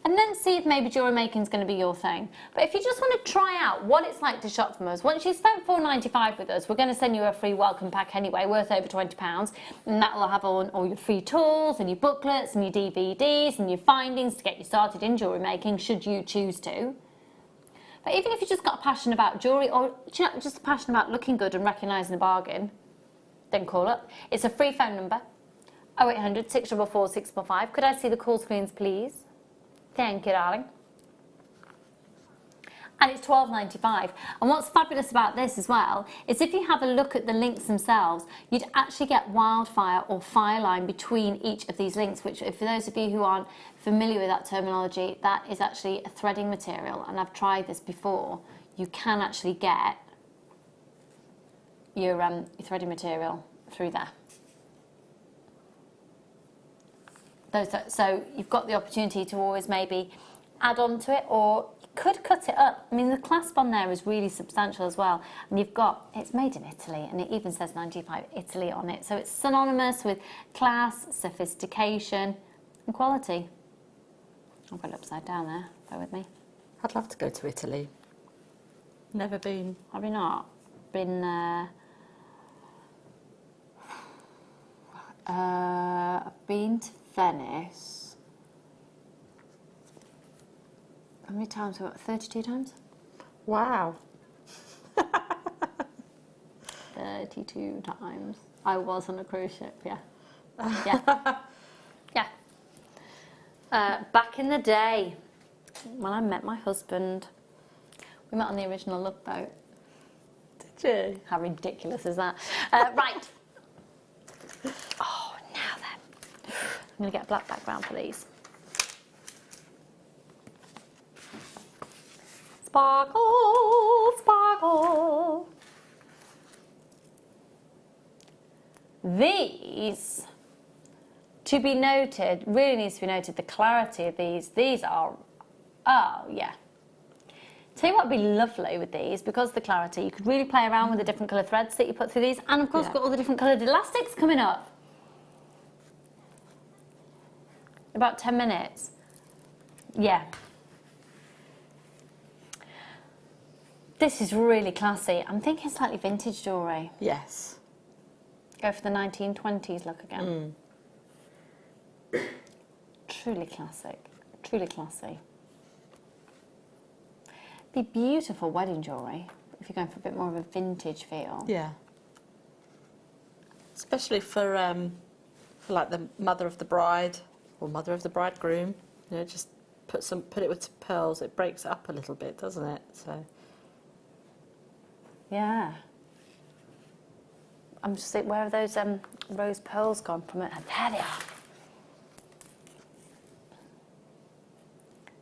And then see if maybe jewellery making is going to be your thing. But if you just want to try out what it's like to shop from us, once you've spent £4.95 with us, we're going to send you a free welcome pack anyway, worth over £20, and that will have all your free tools and your booklets and your DVDs and your findings to get you started in jewellery making, should you choose to. But even if you've just got a passion about jewellery, or just a passion about looking good and recognising a bargain, then call up. It's a free phone number, 0800 644 655. Could I see the call screens, please? Thank you, darling. And it's £12.95. And what's fabulous about this as well is if you have a look at the links themselves, you'd actually get wildfire or fire line between each of these links, which, for those of you who aren't familiar with that terminology, that is actually a threading material. And I've tried this before. You can actually get your threading material through there. So you've got the opportunity to always maybe add on to it, or you could cut it up. I mean, the clasp on there is really substantial as well. And you've got, it's made in Italy, and it even says 95 Italy on it. So it's synonymous with class, sophistication, and quality. I've got it upside down there, bear with me. I'd love to go to Italy. Never been. Have you not been there? I've been to Venice. How many times? 32 times? Wow. 32 times. I was on a cruise ship, yeah. Yeah. Yeah. Back in the day, when I met my husband, we met on the original Love Boat. Did you? How ridiculous is that? Right. Oh, now then. I'm going to get a black background for these. Sparkle, sparkle. These, to be noted, really needs to be noted, the clarity of these are, oh yeah. Tell you what would be lovely with these, because of the clarity, you could really play around with the different colour threads that you put through these, and of course got all the different coloured elastics coming up. About 10 minutes. Yeah. This is really classy. I'm thinking slightly vintage jewellery. Yes. Go for the 1920s look again. Truly classic. Truly classy. Be beautiful wedding jewellery if you're going for a bit more of a vintage feel. Yeah. Especially for like the mother of the bride or mother of the bridegroom. You know, just put it with some pearls. It breaks it up a little bit, doesn't it? So. Yeah. I'm just thinking, where have those rose pearls gone from it? There they are.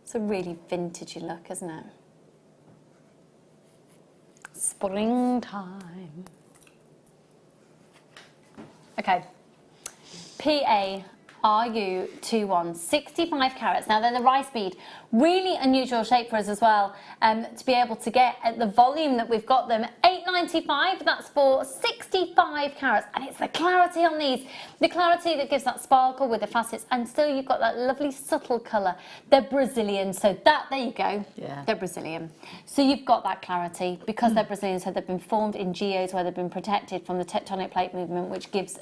It's a really vintagey look, isn't it? Springtime. Okay. PARU21, 65 carats. Now they're the rice bead. Really unusual shape for us as well, to be able to get at the volume that we've got them. £8.95, that's for 65 carats. And it's the clarity on these. The clarity that gives that sparkle with the facets, and still you've got that lovely subtle colour. They're Brazilian, so there you go. Yeah. They're Brazilian. So you've got that clarity because they're Brazilian, so they've been formed in geos where they've been protected from the tectonic plate movement, which gives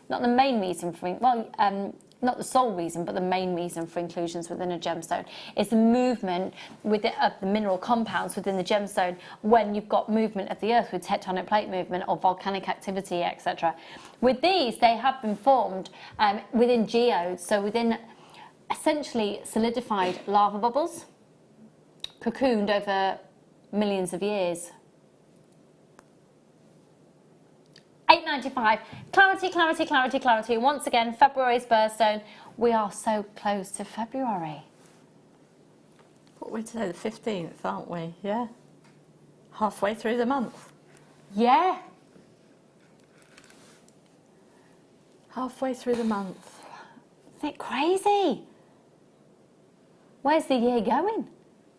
not the main reason for, not the sole reason, but the main reason for inclusions within a gemstone is the movement of the mineral compounds within the gemstone when you've got movement of the earth with tectonic plate movement or volcanic activity, etc. With these, they have been formed within geodes, so within essentially solidified lava bubbles, cocooned over millions of years. £8.95. Clarity, clarity, clarity, clarity. Once again, February's birthstone. We are so close to February. What are we today? The 15th, aren't we? Yeah. Halfway through the month. Yeah. Halfway through the month. Isn't it crazy? Where's the year going?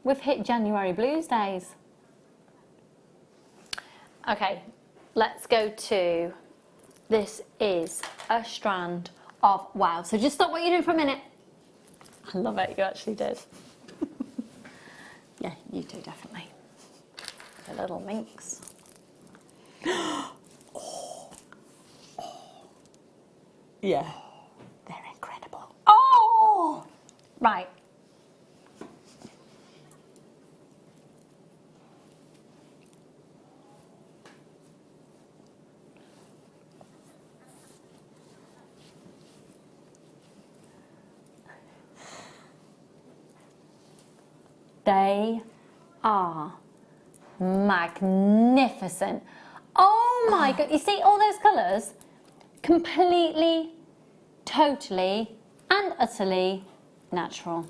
We've hit January blues days. Okay. Let's go to, this is a strand of, wow. So just stop what you're doing for a minute. I love it, you actually did. Yeah, you do, definitely. The little minx. Yeah. They're incredible. Oh! Right. They are magnificent. Oh my God, you see all those colours? Completely, totally and utterly natural.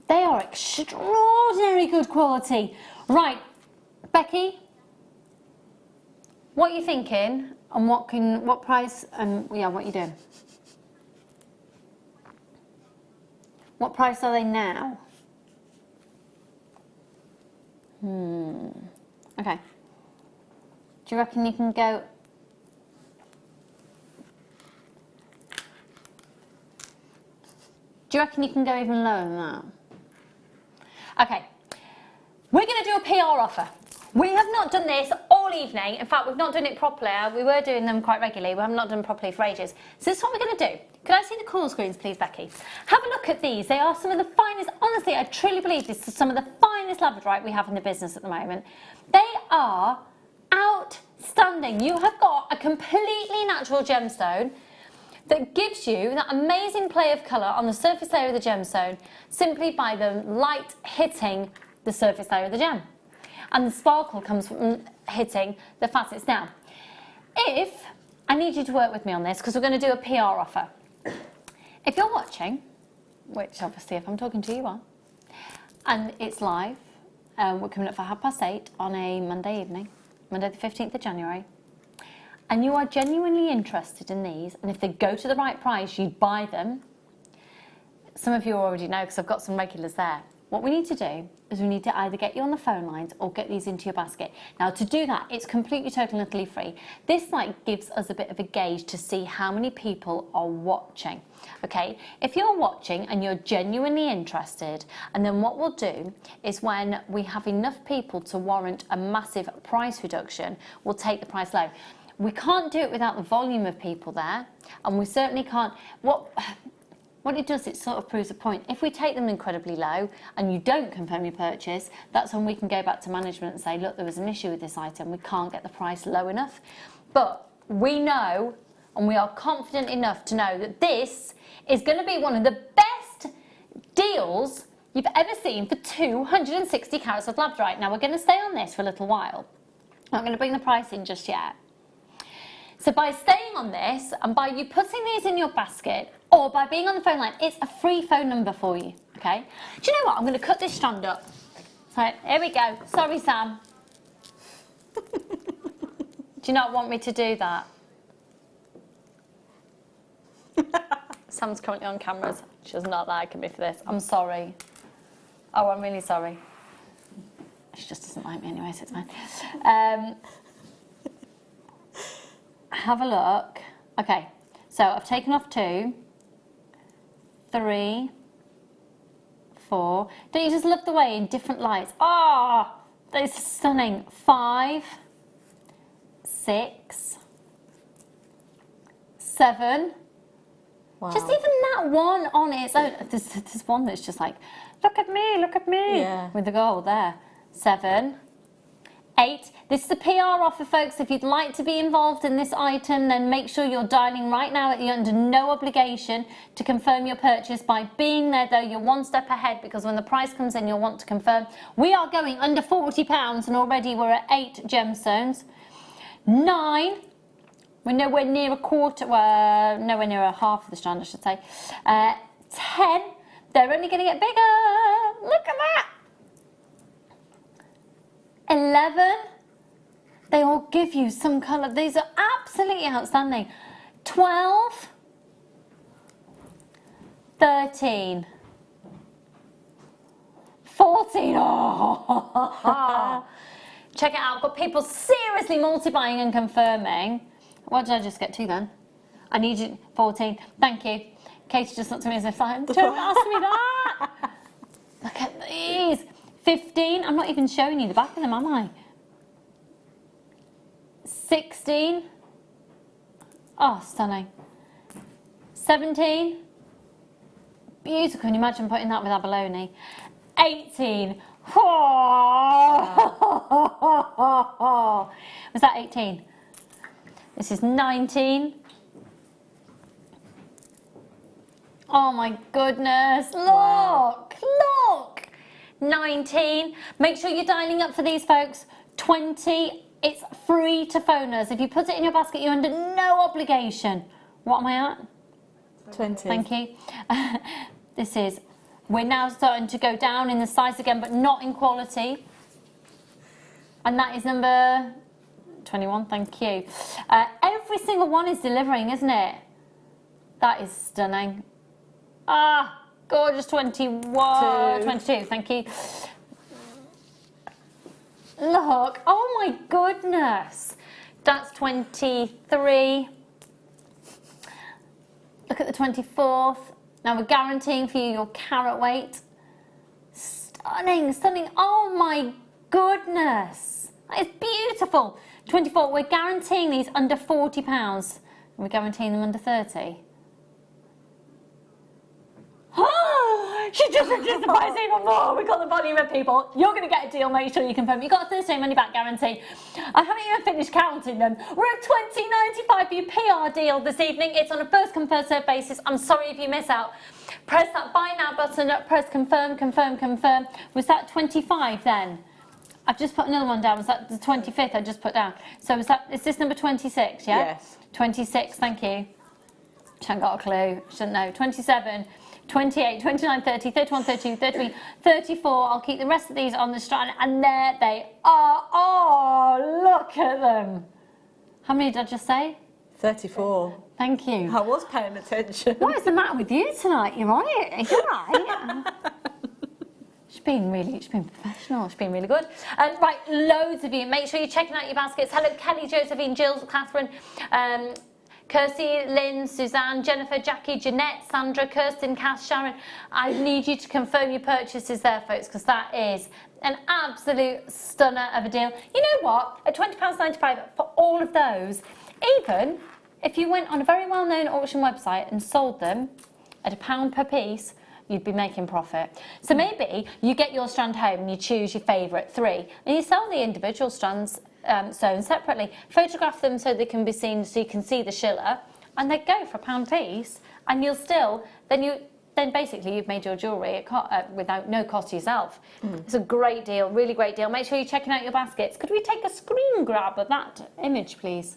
They are extraordinary good quality. Right, Becky, what are you thinking And what price, and yeah, what are you doing? What price are they now? Okay. Do you reckon you can go? Do you reckon you can go even lower than that? Okay. We're going to do a PR offer. We have not done this all evening. In fact, we've not done it properly. We were doing them quite regularly. We have not done them properly for ages. So this is what we're going to do. Could I see the call screens, please, Becky? Have a look at these. They are some of the finest. Honestly, I truly believe this is some of the finest Labradorite we have in the business at the moment. They are outstanding. You have got a completely natural gemstone that gives you that amazing play of colour on the surface layer of the gemstone simply by the light hitting the surface layer of the gem. And the sparkle comes from hitting the facets. Now, if I need you to work with me on this, because we're going to do a PR offer. If you're watching, which obviously if I'm talking to you are, and it's live, we're coming up for 8:30 on a Monday evening, Monday the 15th of January, and you are genuinely interested in these, and if they go to the right price, you buy them. Some of you already know because I've got some regulars there. What we need to do is we need to either get you on the phone lines or get these into your basket. Now to do that, it's completely, totally, utterly free. This gives us a bit of a gauge to see how many people are watching. Okay, if you're watching and you're genuinely interested, and then what we'll do is when we have enough people to warrant a massive price reduction, we'll take the price low. We can't do it without the volume of people there, and we certainly can't. What it does, it sort of proves a point. If we take them incredibly low and you don't confirm your purchase, that's when we can go back to management and say, look, there was an issue with this item. We can't get the price low enough. But we know, and we are confident enough to know that this is going to be one of the best deals you've ever seen for 260 carats of Labradorite. Now, we're going to stay on this for a little while. I'm not going to bring the price in just yet. So by staying on this and by you putting these in your basket or by being on the phone line, it's a free phone number for you, okay? Do you know what? I'm going to cut this strand up. So here we go. Sorry, Sam. Do you not want me to do that? Sam's currently on cameras. She does not like me for this. I'm sorry. Oh, I'm really sorry. She just doesn't like me anyway, so it's fine. Have a look. Okay, so I've taken off 2, 3, 4. Don't you just love the way in different lights? Ah, oh, that's stunning. 5, 6, 7. Wow. Just even that one on its own. There's one that's just like, look at me, yeah. With the gold there. 7, 8. This is a PR offer, folks. If you'd like to be involved in this item, then make sure you're dialing right now. You're under no obligation to confirm your purchase. By being there, though, you're one step ahead because when the price comes in, you'll want to confirm. We are going under £40 and already we're at 8 gemstones. 9. We're nowhere near a quarter, well, nowhere near a half of the strand, I should say. 10. They're only going to get bigger. Look at that. 11, they all give you some colour. These are absolutely outstanding. 12, 13, 14. Oh. Check it out. I've got people seriously multiplying and confirming. What did I just get to then? I need you. 14. Thank you. Katie just looked at me as if like, don't ask me that. Look at these. 15, I'm not even showing you the back of them, am I? 16, oh, stunning. 17, beautiful, can you imagine putting that with abalone? 18, oh. Was that 18? This is 19. Oh my goodness, look, wow. Look. 19. Make sure you're dialing up for these, folks. 20. It's free to phone us. If you put it in your basket, you're under no obligation. What am I at? 20. Thank you. We're now starting to go down in the size again, but not in quality. And that is number 21, thank you. Every single one is delivering, isn't it? That is stunning. Ah, gorgeous. 21, 22, thank you. Look, oh my goodness. That's 23. Look at the 24th. Now we're guaranteeing for you your carat weight. Stunning, stunning. Oh my goodness. That is beautiful. 24, we're guaranteeing these under £40. We're guaranteeing them under 30. She just reduced the price even more. We got the volume of people. You're going to get a deal. Make sure you confirm. You've got a 30-day money back guarantee. I haven't even finished counting them. We're at $20.95 for your PR deal this evening. It's on a first come first served basis. I'm sorry if you miss out. Press that buy now button. Press confirm, confirm, confirm. Was that 25 then? I've just put another one down. Was that the 25th I just put down? So is this number 26? Yeah. Yes. 26. Thank you. She hasn't got a clue. She doesn't know. 27. 28, 29, 30, 31, 32, 33, 34. I'll keep the rest of these on the strand, and there they are. Oh, look at them. How many did I just say? 34. Thank you. I was paying attention. What is the matter with you tonight? You're on it. You're right. She's been professional. She's been really good. Right, loads of you. Make sure you're checking out your baskets. Hello, Kelly, Josephine, Jill, Catherine, Kirsty, Lynn, Suzanne, Jennifer, Jackie, Jeanette, Sandra, Kirsten, Cass, Sharon. I need you to confirm your purchases there, folks, because that is an absolute stunner of a deal. You know what? At £20.95 for all of those, even if you went on a very well-known auction website and sold them at £1 per piece, you'd be making profit. So maybe you get your strand home and you choose your favourite 3 and you sell the individual strands sewn separately. Photograph them so they can be seen, so you can see the schiller, and they go for £1 a piece, and you'll still then basically you've made your jewellery without no cost to yourself. It's a great deal, really great deal. Make sure you're checking out your baskets. Could we take a screen grab of that image, please,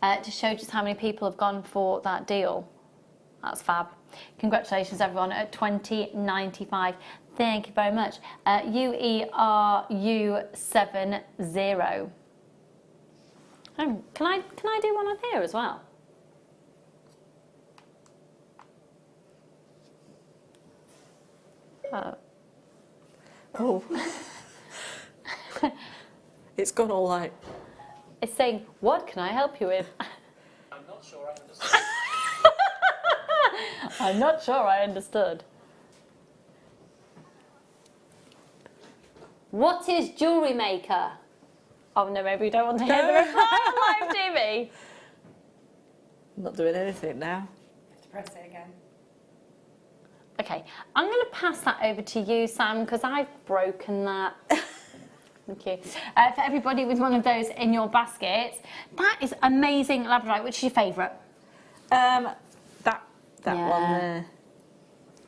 to show just how many people have gone for that deal? That's fab. Congratulations everyone at $20.95. Thank you very much. UERU70. Oh, can I do one on here as well? Oh. It's gone all like... It's saying, what can I help you with? I'm not sure I understand. I'm not sure I understood. What is JewelleryMaker? Oh no, maybe you don't want to hear the reply on live TV. I'm not doing anything now. You have to press it again. Okay, I'm going to pass that over to you, Sam, because I've broken that. Thank you. For everybody with one of those in your basket, that is amazing Labradorite. Which is your favourite? That one there.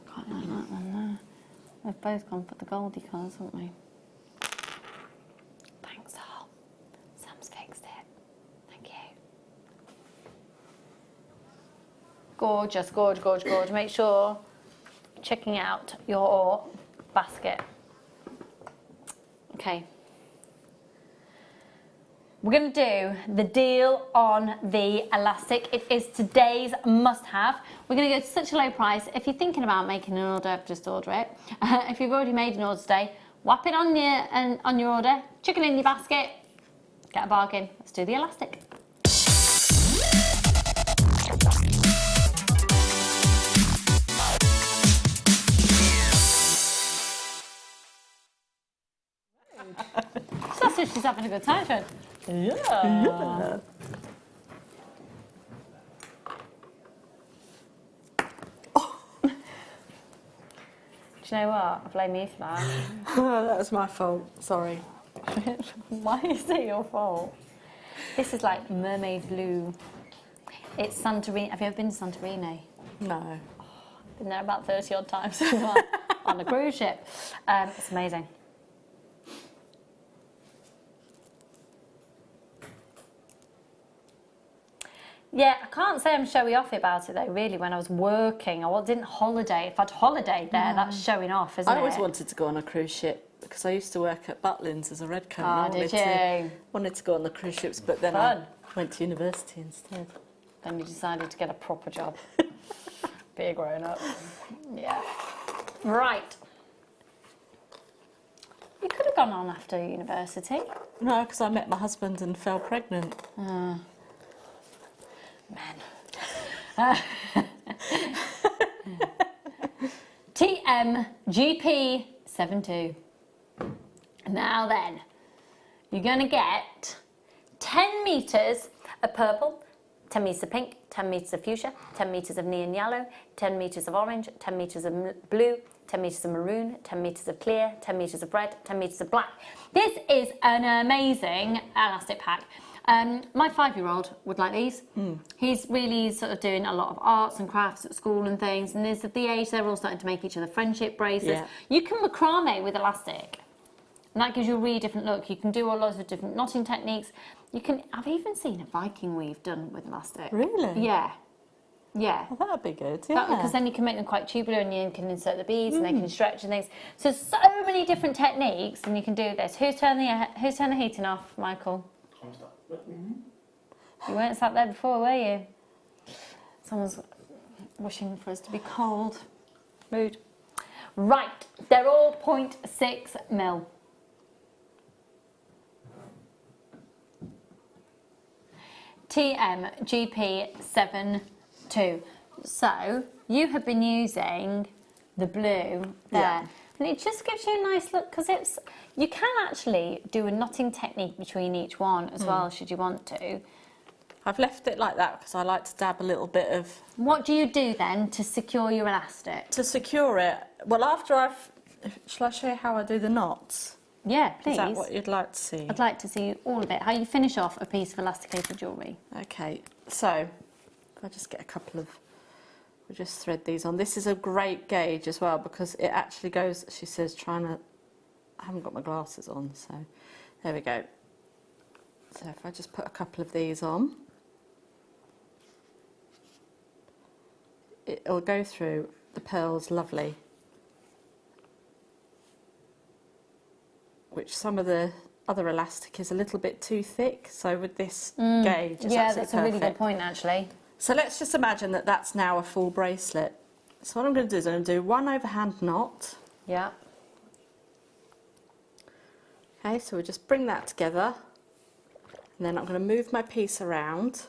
Quite like that one there. We've both gone for the Goldie colours, haven't we? Thanks, all. Sam's fixed it. Thank you. Gorgeous, gorge, gorge, gorge. Make sure checking out your basket. Okay. We're going to do the deal on the elastic. It is today's must-have. We're going to go to such a low price. If you're thinking about making an order, just order it. If you've already made an order today, whap it on your order, chuck it in your basket, get a bargain. Let's do the elastic. That's if she's having a good time, Fred. Yeah. Oh. Do you know what? I blame you for that. That was my fault. Sorry. Why is it your fault? This is like mermaid blue. It's Santorini. Have you ever been to Santorini? No. Oh, been there about 30 odd times on a cruise ship. It's amazing. Yeah, I can't say I'm showy off about it though, really, when I was working. I didn't holiday. If I'd holidayed there, that's showing off, isn't it? I always wanted to go on a cruise ship because I used to work at Butlins as a red coat. Oh, did you? Wanted to go on the cruise ships, but then Fun. I went to university instead. Then you decided to get a proper job. Be a grown up. Yeah. Right. You could have gone on after university. No, because I met my husband and fell pregnant. Men. TMGP72. Now then, you're going to get 10 metres of purple, 10 metres of pink, 10 metres of fuchsia, 10 metres of neon yellow, 10 metres of orange, 10 metres of blue, 10 metres of maroon, 10 metres of clear, 10 metres of red, 10 metres of black. This is an amazing elastic pack. My 5-year-old would like these. He's really sort of doing a lot of arts and crafts at school and things, and there's at the age they're all starting to make each other friendship bracelets. Yeah. You can macrame with elastic, and that gives you a really different look. You can do all lots of different knotting techniques. I've even seen a Viking weave done with elastic. Really? Yeah. Yeah. Well, that'd be good, yeah. Because then you can make them quite tubular and you can insert the beads and they can stretch and things. So many different techniques and you can do this. Who's turned the heating off, Michael? You weren't sat there before, were you? Someone's wishing for us to be cold. Rude. Right, they're all 0.6 mil. TMGP72. So you have been using the blue there. Yeah. And it just gives you a nice look because you can actually do a knotting technique between each one as well, should you want to. I've left it like that because I like to dab a little bit of... What do you do then to secure your elastic? To secure it, well, after shall I show you how I do the knots? Yeah, please. Is that what you'd like to see? I'd like to see all of it. How you finish off a piece of elasticated jewellery. Okay, so I'll just get a couple of... We'll just thread these on. This is a great gauge as well because it actually goes, she says, I haven't got my glasses on, so there we go. So if I just put a couple of these on, it'll go through the pearls lovely. Which some of the other elastic is a little bit too thick, so with this gauge, it's Yeah, absolutely that's a really perfect. good point, actually. So let's just imagine that that's now a full bracelet. So what I'm going to do is I'm going to do one overhand knot. Yeah. Okay, so we'll just bring that together. And then I'm going to move my piece around.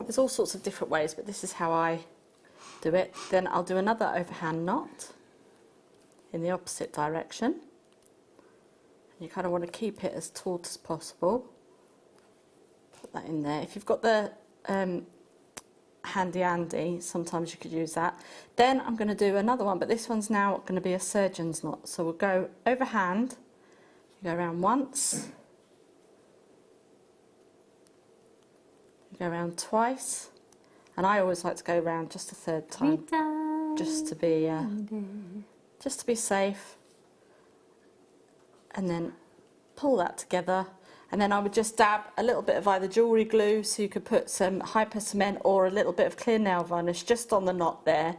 There's all sorts of different ways, but this is how I do it. Then I'll do another overhand knot in the opposite direction. You kind of want to keep it as taut as possible. Put that in there. If you've got the handy Andy, sometimes you could use that. Then I'm going to do another one, but this one's now going to be a surgeon's knot. So we'll go overhand, you go around once, you go around twice, and I always like to go around just a third time, just to be safe. And then pull that together, and then I would just dab a little bit of either jewellery glue, so you could put some hyper cement or a little bit of clear nail varnish just on the knot there.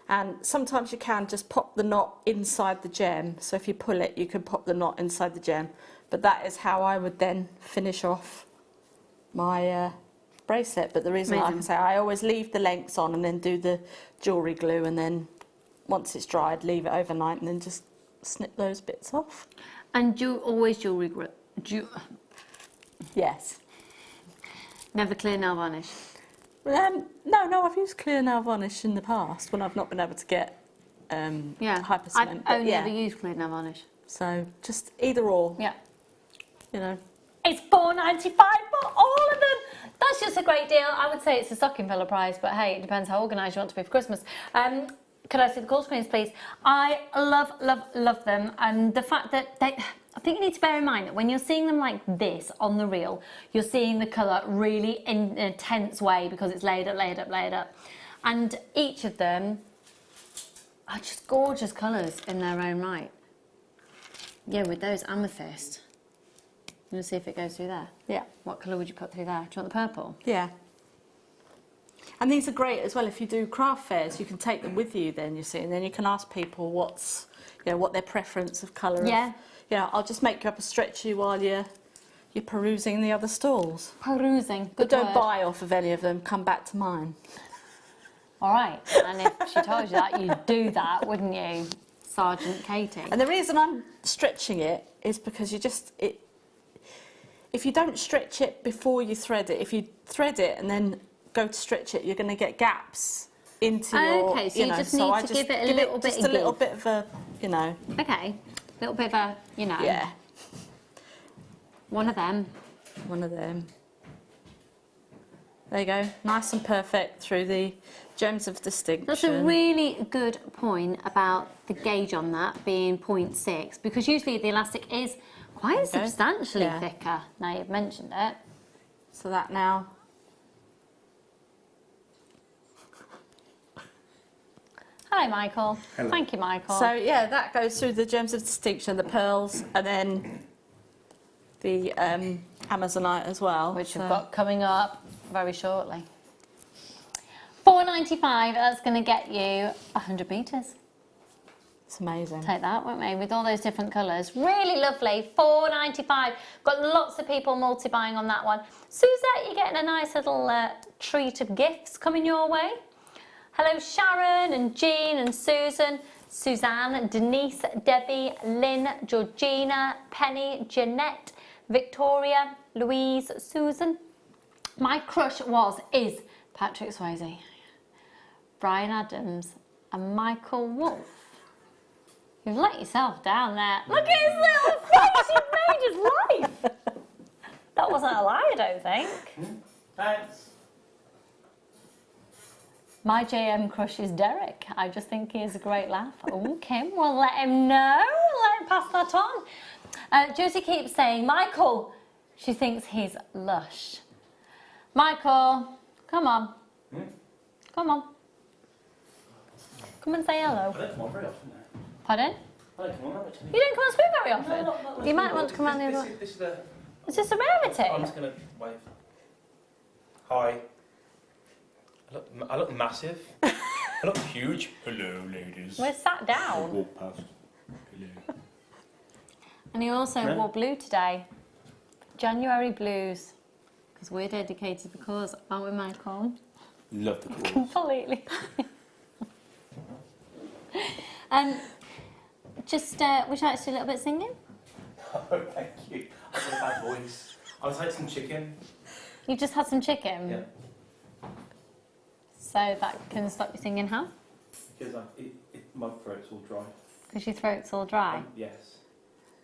And sometimes you can just pop the knot inside the gem, so if you pull it you can pop the knot inside the gem, but that is how I would then finish off my bracelet. But the reason, like I say, I always leave the lengths on and then do the jewellery glue, and then once it's dried leave it overnight and then just snip those bits off. And always jewellery Yes. Never clear nail varnish? No, I've used clear nail varnish in the past when I've not been able to get hyper cement. I've only ever used clear nail varnish. So just either or. Yeah. You know. It's £4.95 for all of them. That's just a great deal. I would say it's a stocking filler price, but hey, it depends how organised you want to be for Christmas. Could I see the call screens, please? I love, love, love them. And the fact that I think you need to bear in mind that when you're seeing them like this on the reel, you're seeing the colour really in an intense way because it's layered up, layered up, layered up. And each of them are just gorgeous colours in their own right. Yeah, with those amethyst. You want to see if it goes through there? Yeah. What colour would you put through there? Do you want the purple? Yeah. And these are great as well if you do craft fairs. You can take them with you then, you see, and then you can ask people what's, you know, what their preference of colour. Yeah. Yeah, I'll just make you up a stretchy while you're perusing the other stalls. Perusing, good But don't word. buy off of any of them. Come back to mine. All right, and if she told you that, you'd do that, wouldn't you, Sergeant Katie? And the reason I'm stretching it is because if you don't stretch it before you thread it, if you thread it and then go to stretch it, you're going to get gaps into your. Okay, so you just need to give it a little bit. Just a little bit of a, you know. Okay, a little bit of a, you know. Yeah. One of them. One of them. There you go, nice and perfect through the gems of distinction. That's a really good point about the gauge on that being 0.6, because usually the elastic is quite substantially thicker. Now you've mentioned it. So that now. Hello, Michael. Hello. Thank you, Michael. So yeah, that goes through the gems of distinction, the pearls, and then the Amazonite as well. Which we've got coming up very shortly. $4.95, that's going to get you 100 metres. It's amazing. Take that, won't we? With all those different colours. Really lovely, $4.95. Got lots of people multi-buying on that one. Suzette, you're getting a nice little treat of gifts coming your way. Hello, Sharon and Jean and Susan, Suzanne, Denise, Debbie, Lynn, Georgina, Penny, Jeanette, Victoria, Louise, Susan. My crush is Patrick Swayze, Brian Adams and Michael Wolff. You've let yourself down there. Look at his little face, you've made his life. That wasn't a lie, I don't think. Thanks. My JM crush is Derek. I just think he has a great laugh. Oh, Kim, we'll let him know. Let him pass that on. Josie keeps saying, Michael, she thinks he's lush. Michael, come on. Come on. Come and say hello. I don't come on very often now. Pardon? I don't come on that much anymore. You don't come on screen very often. No, not You might want to come around the other way. This is the... Is this a rarity? I'm just going to wave. Hi. I look massive. I look huge. Hello, ladies. We're sat down. Walk past. Hello. And he also wore blue today. January blues. Because we're dedicated to the cause, aren't we, Michael? Love the cause. Completely. Just, would you like to do a little bit of singing? Oh, thank you. I've got a bad voice. I was had some chicken. You just had some chicken? Yeah. So that can stop you singing how? Because my throat's all dry. Because your throat's all dry? Yes.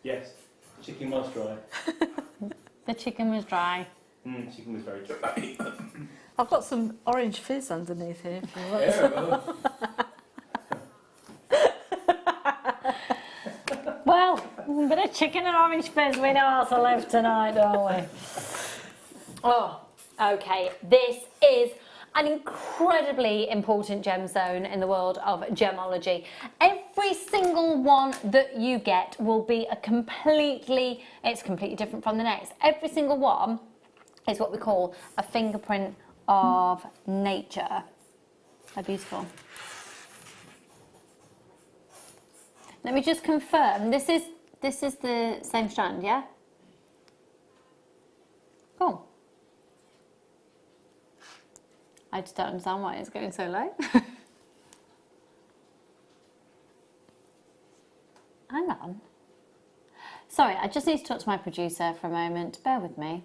Yes. Chicken was dry. The chicken was dry. Chicken was very dry. I've got some orange fizz underneath here. If you want. Well, a bit of chicken and orange fizz, we know how to live tonight, don't we? Oh, okay. This is an incredibly important gemstone in the world of gemology. Every single one that you get will be it's completely different from the next. Every single one is what we call a fingerprint of nature. How beautiful. Let me just confirm, this is the same strand, yeah? Cool. I just don't understand why it's going so low. Hang on. Sorry, I just need to talk to my producer for a moment. Bear with me.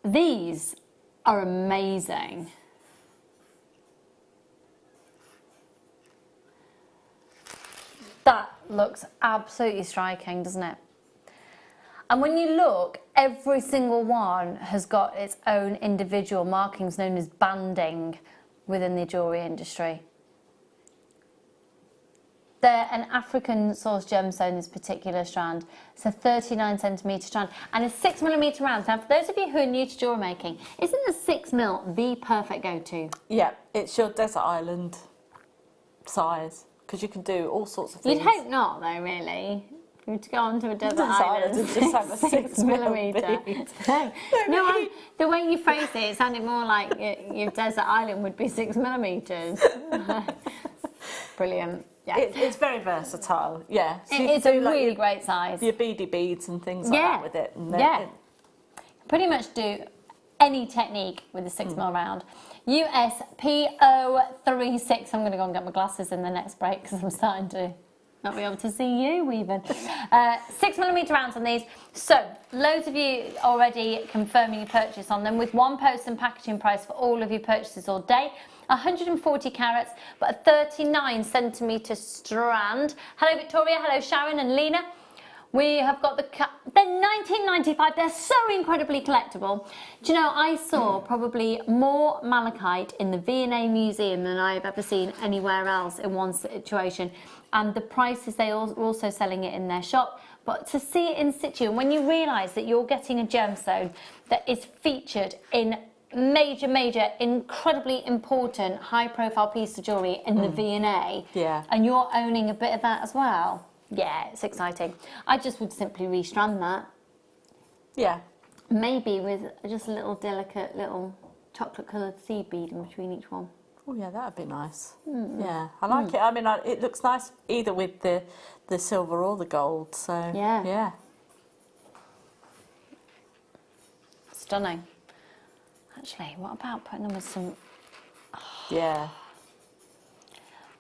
These are amazing. That looks absolutely striking, doesn't it? And when you look, every single one has got its own individual markings known as banding within the jewellery industry. they're an African source gemstone, this particular strand. It's a 39cm strand and a 6mm round. Now, for those of you who are new to jewellery making, isn't the 6mm the perfect go-to? Yeah, it's your desert island size because you can do all sorts of things. You'd hope not, though, really. If you were to go onto a desert island and just have a 6mm. bead. No, the way you phrased it, it sounded more like your desert island would be 6mm. Brilliant. Yeah. It's very versatile, yeah. So It's a really great size. Your beady beads and things like that with it. And Pretty much do any technique with a 6mm round. USPO36. I'm going to go and get my glasses in the next break because I'm starting to not be able to see you even. 6mm rounds on these. So, loads of you already confirming your purchase on them with one post and packaging price for all of your purchases all day. 140 carats, but a 39cm strand. Hello Victoria, hello Sharon and Lena. We have got they're $19.95. They're so incredibly collectible. Do you know, I saw probably more malachite in the V&A Museum than I've ever seen anywhere else in one situation. And the prices, they are also selling it in their shop. But to see it in situ, and when you realise that you're getting a gemstone that is featured in major, incredibly important, high-profile piece of jewellery in the V&A, and you're owning a bit of that as well. Yeah, it's exciting. I just would simply restrand that. Yeah. Maybe with just a little delicate little chocolate-coloured seed bead in between each one. Oh yeah, that would be nice. Yeah, I like it. I mean, it looks nice either with the silver or the gold. So yeah. Stunning. Actually, what about putting them with some... Yeah.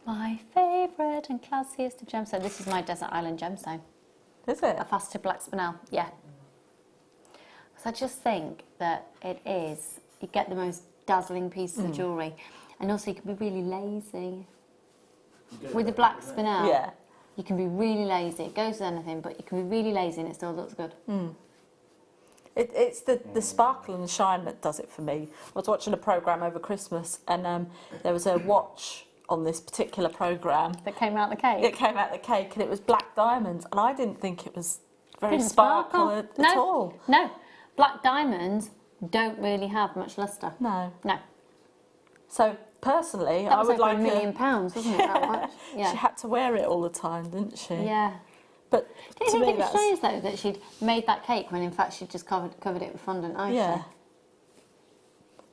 My favourite and classiest of gemstones. This is my desert island gemstone. Is it? A faceted black spinel, yeah. Because I just think that it is, you get the most dazzling piece of jewellery. And also you can be really lazy. With the black spinel, you can be really lazy. It goes with anything, but you can be really lazy and it still looks good. It's the sparkle and shine that does it for me. I was watching a programme over Christmas and there was a watch on this particular programme. That came out the cake? It came out the cake and it was black diamonds and I didn't think it was very sparkle at all. No, black diamonds don't really have much lustre. No. No. So personally, that I would like £1 million, wasn't it, that much? Yeah. She had to wear it all the time, didn't she? Yeah. But do you think it was strange though that she'd made that cake when in fact she'd just covered it with fondant ice? Yeah.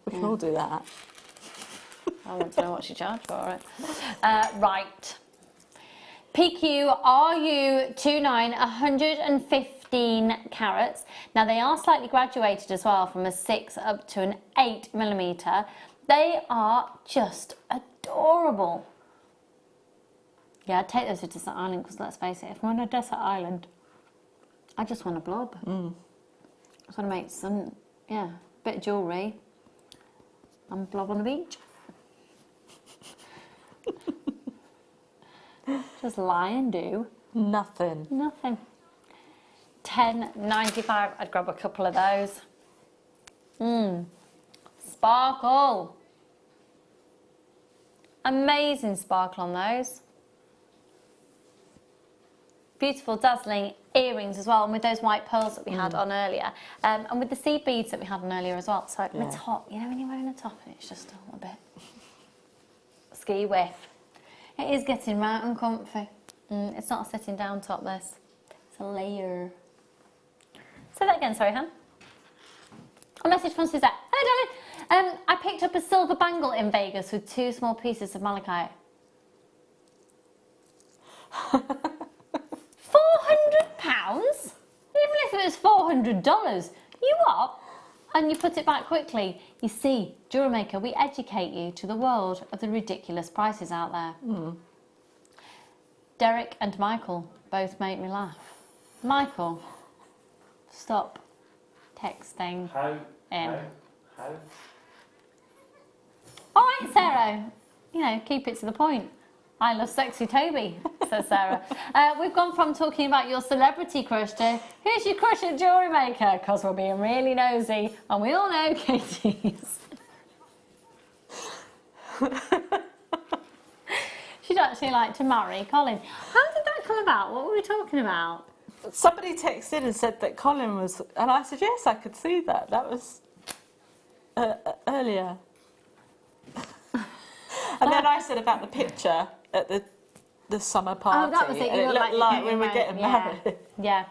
We can all do that. I want to know what she charged for it. Right. PQ RU29, 115 carats. Now they are slightly graduated as well from a 6 up to an 8mm. They are just adorable. Yeah, I'd take those to Desert Island because let's face it, if I'm on a desert island, I just want a blob. I just want to make some, bit of jewellery and a blob on the beach. Just lie and do nothing. Nothing. $10.95. I'd grab a couple of those. Sparkle. Amazing sparkle on those. Beautiful, dazzling earrings as well, and with those white pearls that we had on earlier, and with the seed beads that we had on earlier as well. So the top, you know, when you're wearing a top and it's just a bit ski whiff. It is getting right and comfy. It's not a sitting down top, this. It's a layer. Say that again, sorry, Han. A message from Suzette. Hello, darling. I picked up a silver bangle in Vegas with 2 small pieces of malachite. £400? Even if it was $400, you what? And you put it back quickly. You see, JewelleryMaker, we educate you to the world of the ridiculous prices out there. Derek and Michael both make me laugh. Michael, stop texting in. All right, Sarah. You know, keep it to the point. I love sexy Toby, says Sarah. We've gone from talking about your celebrity crush to who's your crush at JewelleryMaker, because we're being really nosy, and we all know Katie's. She'd actually like to marry Colin. How did that come about? What were we talking about? Somebody texted and said that Colin was, and I said yes, I could see that. That was earlier. And then I said about the picture at the summer party. Oh, that was it. And You it were looked like we were married. getting married. Yeah.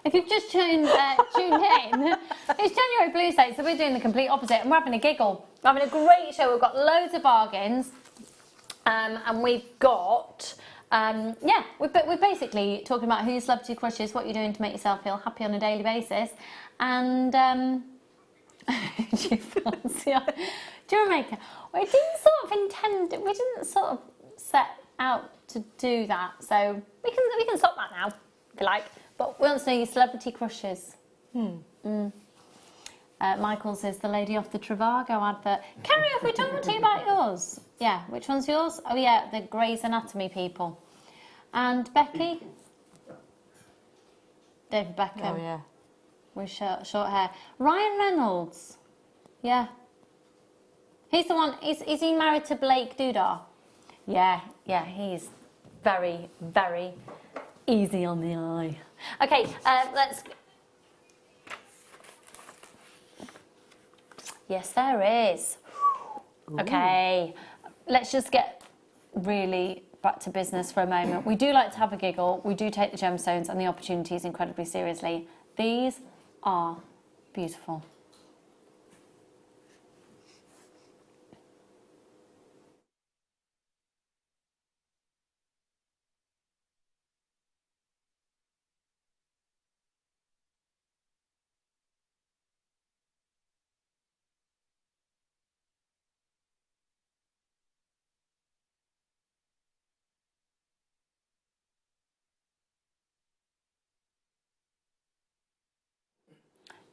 If you've just tuned in, it's January Blue State, so we're doing the complete opposite, and we're having a giggle. We're having a great show. We've got loads of bargains, and we've got, we're basically talking about who your celebrity crush is, what you're doing to make yourself feel happy on a daily basis, and do you fancy JewelleryMaker? We didn't sort of set out to do that, so we can stop that now, if you like. But we want to know your celebrity crushes. Michael says the lady off the Trivago advert. Carrie, have we talked to you about yours? Yeah, which one's yours? Oh yeah, the Grey's Anatomy people. And Becky? David Beckham. Oh yeah. With short hair. Ryan Reynolds. Yeah. He's the one, is he married to Blake Dudar? Yeah, he's very, very easy on the eye. Okay, let's... Yes, there is. Ooh. Okay, let's just get really back to business for a moment. We do like to have a giggle. We do take the gemstones and the opportunities incredibly seriously. These are beautiful.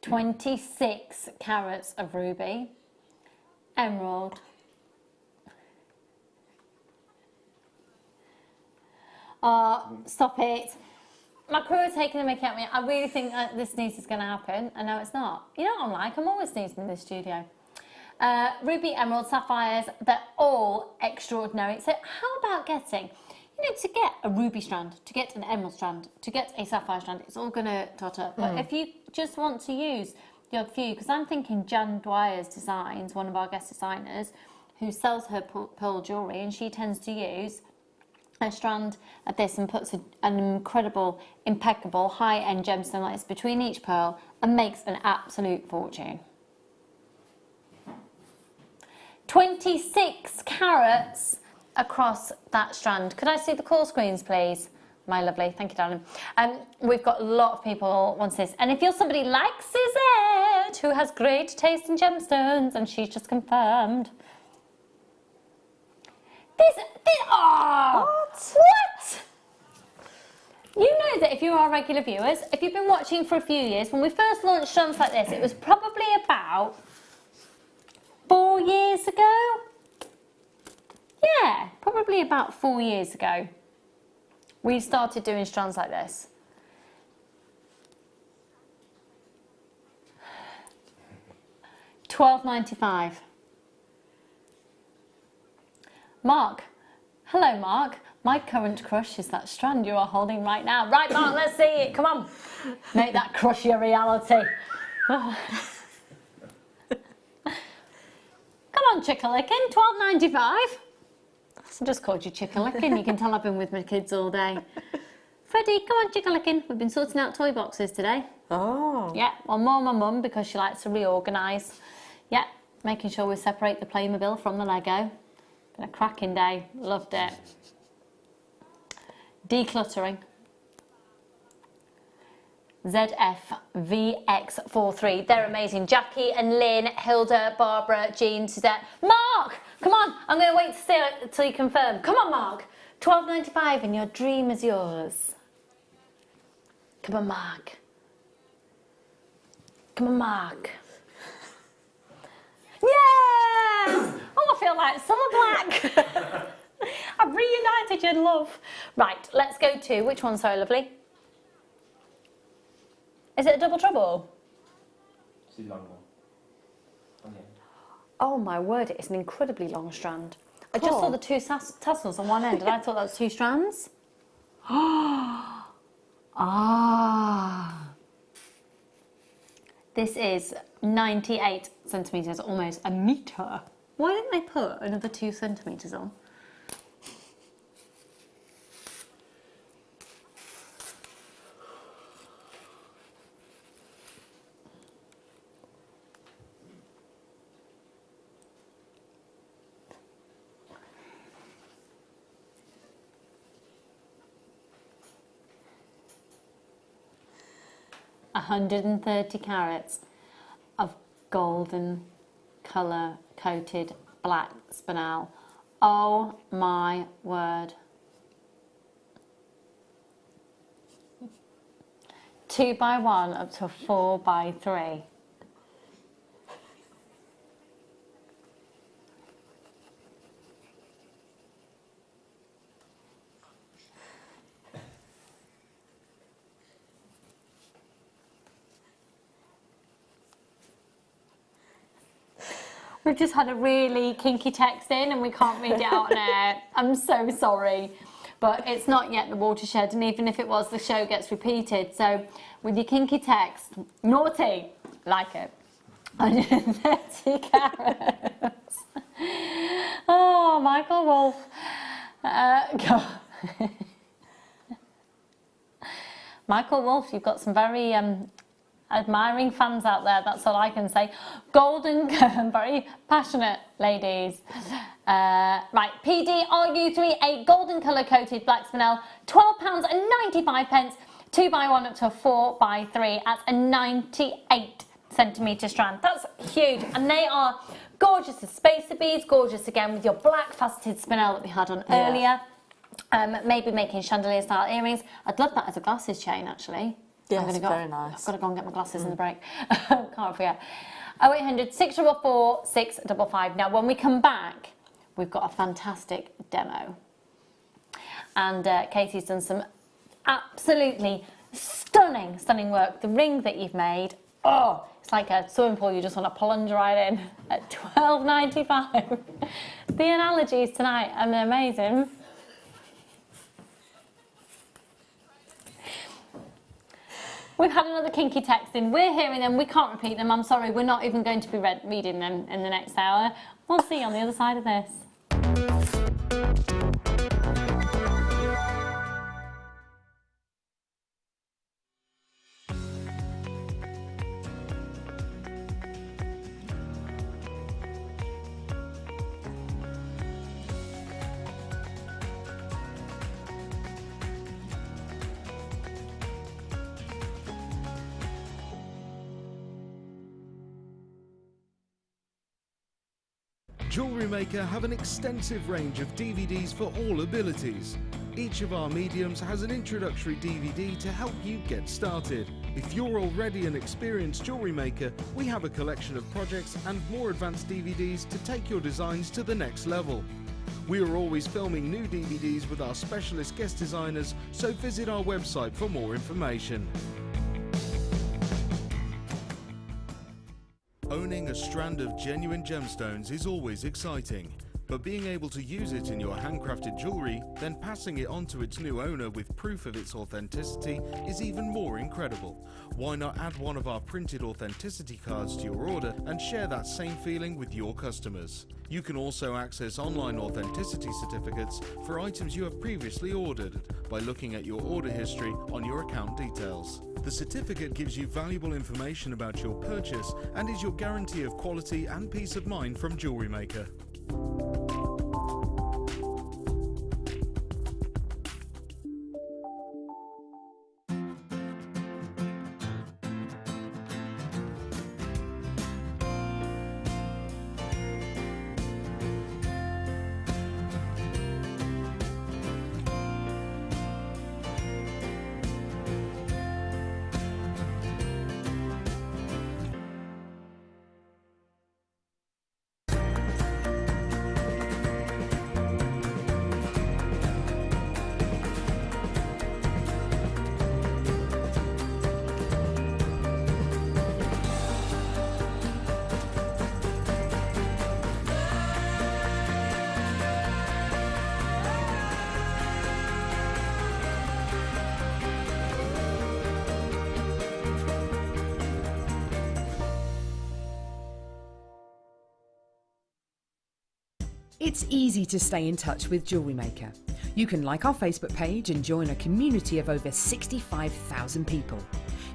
"26 carats of ruby, emerald, stop it. My crew are taking a mickey at me. I really think that this sneeze is going to happen, and no, it's not. You know what I'm like? I'm always sneezing in this studio. Ruby, emerald, sapphires, they're all extraordinary. So how about getting, to get a ruby strand, to get an emerald strand, to get a sapphire strand, it's all going to totter. But if you just want to use the odd few, because I'm thinking Jan Dwyer's Designs, one of our guest designers, who sells her pearl jewellery, and she tends to use a strand of this and puts an incredible, impeccable, high-end gemstone like this between each pearl and makes an absolute fortune. 26 carats across that strand. Could I see the call screens, please? My lovely, thank you, darling. We've got a lot of people want this. And if you're somebody like Suzette, who has great taste in gemstones, and she's just confirmed. What? You know that if you're our regular viewers, if you've been watching for a few years, when we first launched strands like this, it was probably about 4 years ago. Yeah, probably about 4 years ago. We started doing strands like this. $12.95. Mark. Hello, Mark. My current crush is that strand you are holding right now. Right, Mark, let's see it. Come on. Make that crush your reality. Come on, Chick-a-lickin'. $12.95. I just called you Chick-a-lickin'. You can tell I've been with my kids all day. Freddie, come on, Chick-a-lickin'. We've been sorting out toy boxes today. Oh. Yeah, well, more my mum because she likes to reorganise. Yeah, making sure we separate the Playmobil from the Lego. Been a cracking day. Loved it. Decluttering. ZFVX43. They're amazing. Jackie and Lynn, Hilda, Barbara, Jean, Suzette. Mark! Come on! I'm going to wait to see till you confirm. Come on, Mark! $12.95 and your dream is yours. Come on, Mark. Come on, Mark. Yes! Oh, I feel like Summer Black. I've reunited you in love. Right, let's go to, which one, sorry, lovely? Is it a double trouble? It's a long one. Okay. Oh my word, it's an incredibly long strand. I just saw the two tassels on one end and I thought that was 2 strands. Ah. This is 98 centimetres, almost a metre. Why didn't they put another 2 centimetres on? $130 carats of golden colour coated black spinel. Oh my word. 2x1 up to 4x3. We've just had a really kinky text in and we can't read it out on air. I'm so sorry. But it's not yet the watershed, and even if it was, the show gets repeated. So with your kinky text, naughty, like it. 130 carats. Oh, Michael Wolf. God. Michael Wolf, you've got some very admiring fans out there, that's all I can say. Golden, very passionate ladies. Right, PDRU3, a golden colour coated black spinel, £12.95, 2x1 up to a 4x3 at a 98 centimetre strand. That's huge, and they are gorgeous as spacer beads, gorgeous again with your black faceted spinel that we had on earlier. Maybe making chandelier style earrings. I'd love that as a glasses chain actually. Yeah, it's very nice. I've got to go and get my glasses in the break. Can't forget. 0800 644 655. Now, when we come back, we've got a fantastic demo. And Katie's done some absolutely stunning work. The ring that you've made, oh, it's like a swimming pool you just want to plunge right in at $12.95. The analogies tonight are amazing. We've had another kinky text in. We're hearing them. We can't repeat them. I'm sorry. We're not even going to be reading them in the next hour. We'll see you on the other side of this. JewelleryMaker have an extensive range of DVDs for all abilities. Each of our mediums has an introductory DVD to help you get started. If you're already an experienced jewellery maker, we have a collection of projects and more advanced DVDs to take your designs to the next level. We are always filming new DVDs with our specialist guest designers, so visit our website for more information. Owning a strand of genuine gemstones is always exciting, but being able to use it in your handcrafted jewellery, then passing it on to its new owner with proof of its authenticity is even more incredible. Why not add one of our printed authenticity cards to your order and share that same feeling with your customers? You can also access online authenticity certificates for items you have previously ordered by looking at your order history on your account details. The certificate gives you valuable information about your purchase and is your guarantee of quality and peace of mind from JewelleryMaker. It's easy to stay in touch with JewelleryMaker. You can like our Facebook page and join a community of over 65,000 people.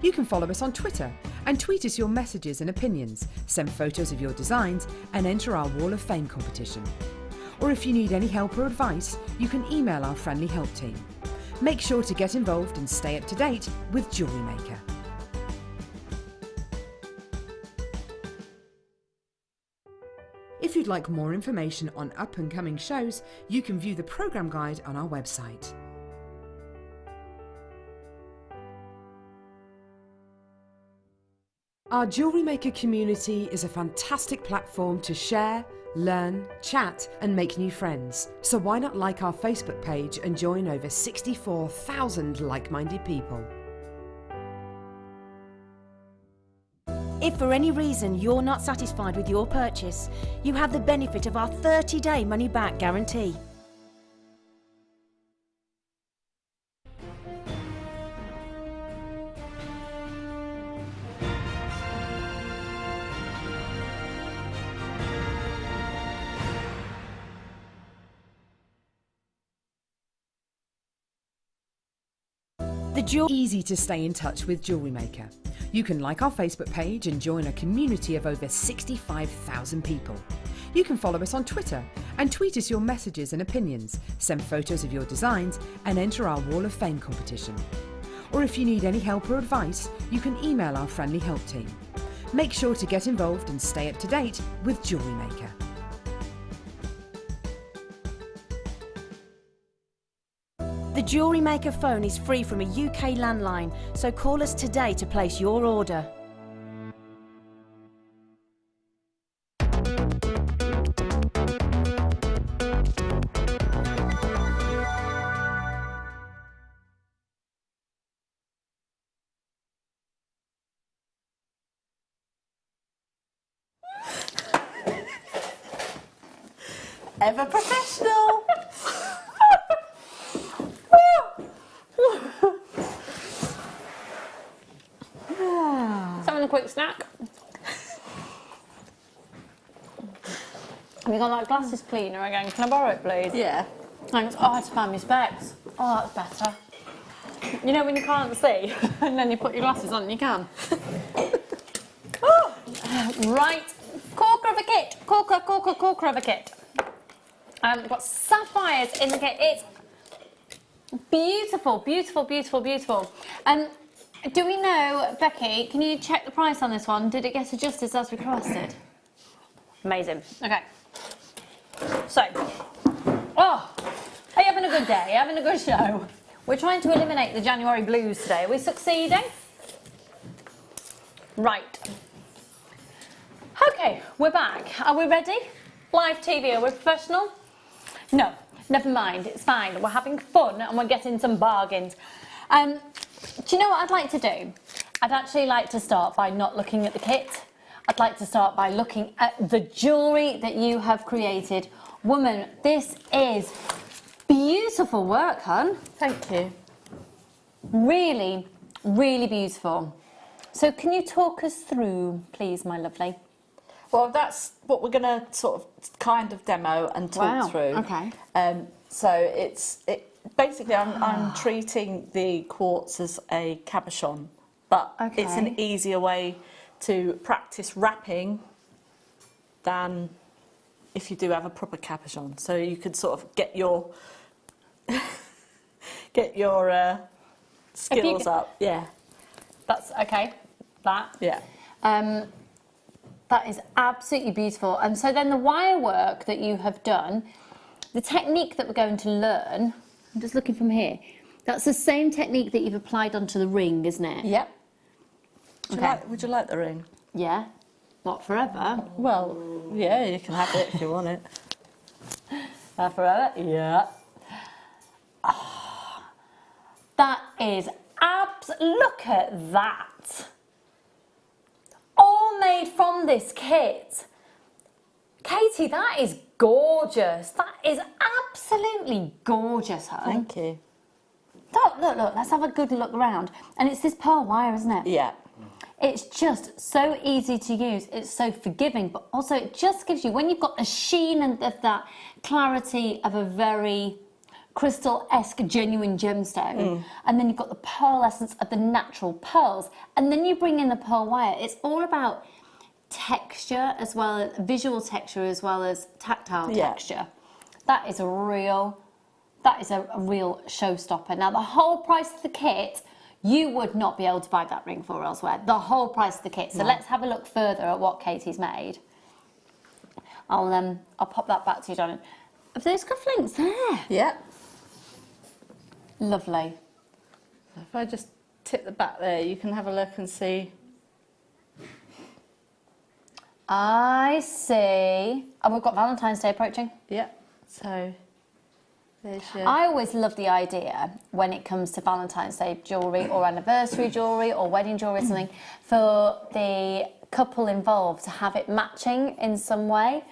You can follow us on Twitter and tweet us your messages and opinions, send photos of your designs and enter our Wall of Fame competition. Or if you need any help or advice, you can email our friendly help team. Make sure to get involved and stay up to date with JewelleryMaker. If you'd like more information on up-and-coming shows, you can view the programme guide on our website. Our JewelleryMaker community is a fantastic platform to share, learn, chat and make new friends. So why not like our Facebook page and join over 64,000 like-minded people. If for any reason you're not satisfied with your purchase, you have the benefit of our 30-day money-back guarantee. Easy to stay in touch with JewelleryMaker. You can like our Facebook page and join a community of over 65,000 people. You can follow us on Twitter and tweet us your messages and opinions, send photos of your designs and enter our Wall of Fame competition. Or if you need any help or advice, you can email our friendly help team. Make sure to get involved and stay up to date with JewelleryMaker. The JewelleryMaker phone is free from a UK landline, so call us today to place your order. Ever professional. Having a quick snack. Have you got that glasses cleaner again? Can I borrow it, please? Yeah. Thanks. Oh, I had to find my specs. Oh, that's better. You know when you can't see and then you put your glasses on and you can. Oh, right. Corker of a kit. Corker of a kit. We've got sapphires in the kit. It's beautiful, beautiful, beautiful, beautiful. Do we know, Becky, can you check the price on this one? Did it get adjusted as requested? Amazing. Okay. So, oh, are you having a good day? Are you having a good show? We're trying to eliminate the January blues today. Are we succeeding? Right. Okay, we're back. Are we ready? Live TV, are we professional? No, never mind, it's fine. We're having fun and we're getting some bargains. Do you know what I'd like to do? I'd actually like to start by not looking at the kit. I'd like to start by looking at the jewellery that you have created. Woman, this is beautiful work, hun. Thank you. Really, really beautiful. So can you talk us through, please, my lovely? Well, that's what we're going to sort of kind of demo and talk through. Okay. So basically I'm treating the quartz as a cabochon, but it's an easier way to practice wrapping than if you do have a proper cabochon. So you could sort of get your skills up. Yeah. That's okay. That. Yeah. That is absolutely beautiful. And so then the wire work that you have done, the technique that we're going to learn, I'm just looking from here, that's the same technique that you've applied onto the ring, isn't it? Yep. Would you like the ring? Yeah. Not forever. Well, yeah, you can have it if you want it. Not forever? Yeah. Oh, that is look at that. All made from this kit. Katie, that is gorgeous. That is absolutely gorgeous, hun. Thank you. Look, let's have a good look around. And it's this pearl wire, isn't it? Yeah. It's just so easy to use. It's so forgiving, but also it just gives you, when you've got a sheen and of that clarity of a very crystal-esque genuine gemstone, and then you've got the pearl essence of the natural pearls, and then you bring in the pearl wire. It's all about texture as well as visual texture as well as tactile texture. That is a real showstopper. Now, the whole price of the kit, you would not be able to buy that ring for elsewhere. The whole price of the kit. So let's have a look further at what Katie's made. I'll pop that back to you, John. Have those cufflinks there? Yeah. Lovely. If I just tip the back there, you can have a look and see. I see. And we've got Valentine's Day approaching. Yeah. So there's your... I always love the idea when it comes to Valentine's Day jewellery or anniversary jewellery or wedding jewellery or something, for the couple involved to have it matching in some way.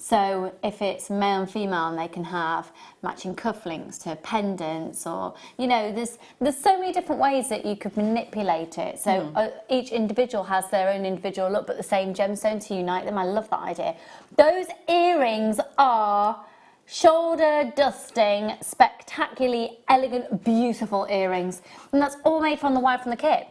So if it's male and female, and they can have matching cufflinks to pendants, or, you know, there's so many different ways that you could manipulate it. So each individual has their own individual look, but the same gemstone to unite them. I love that idea. Those earrings are shoulder dusting, spectacularly elegant, beautiful earrings, and that's all made from the wire from the kit.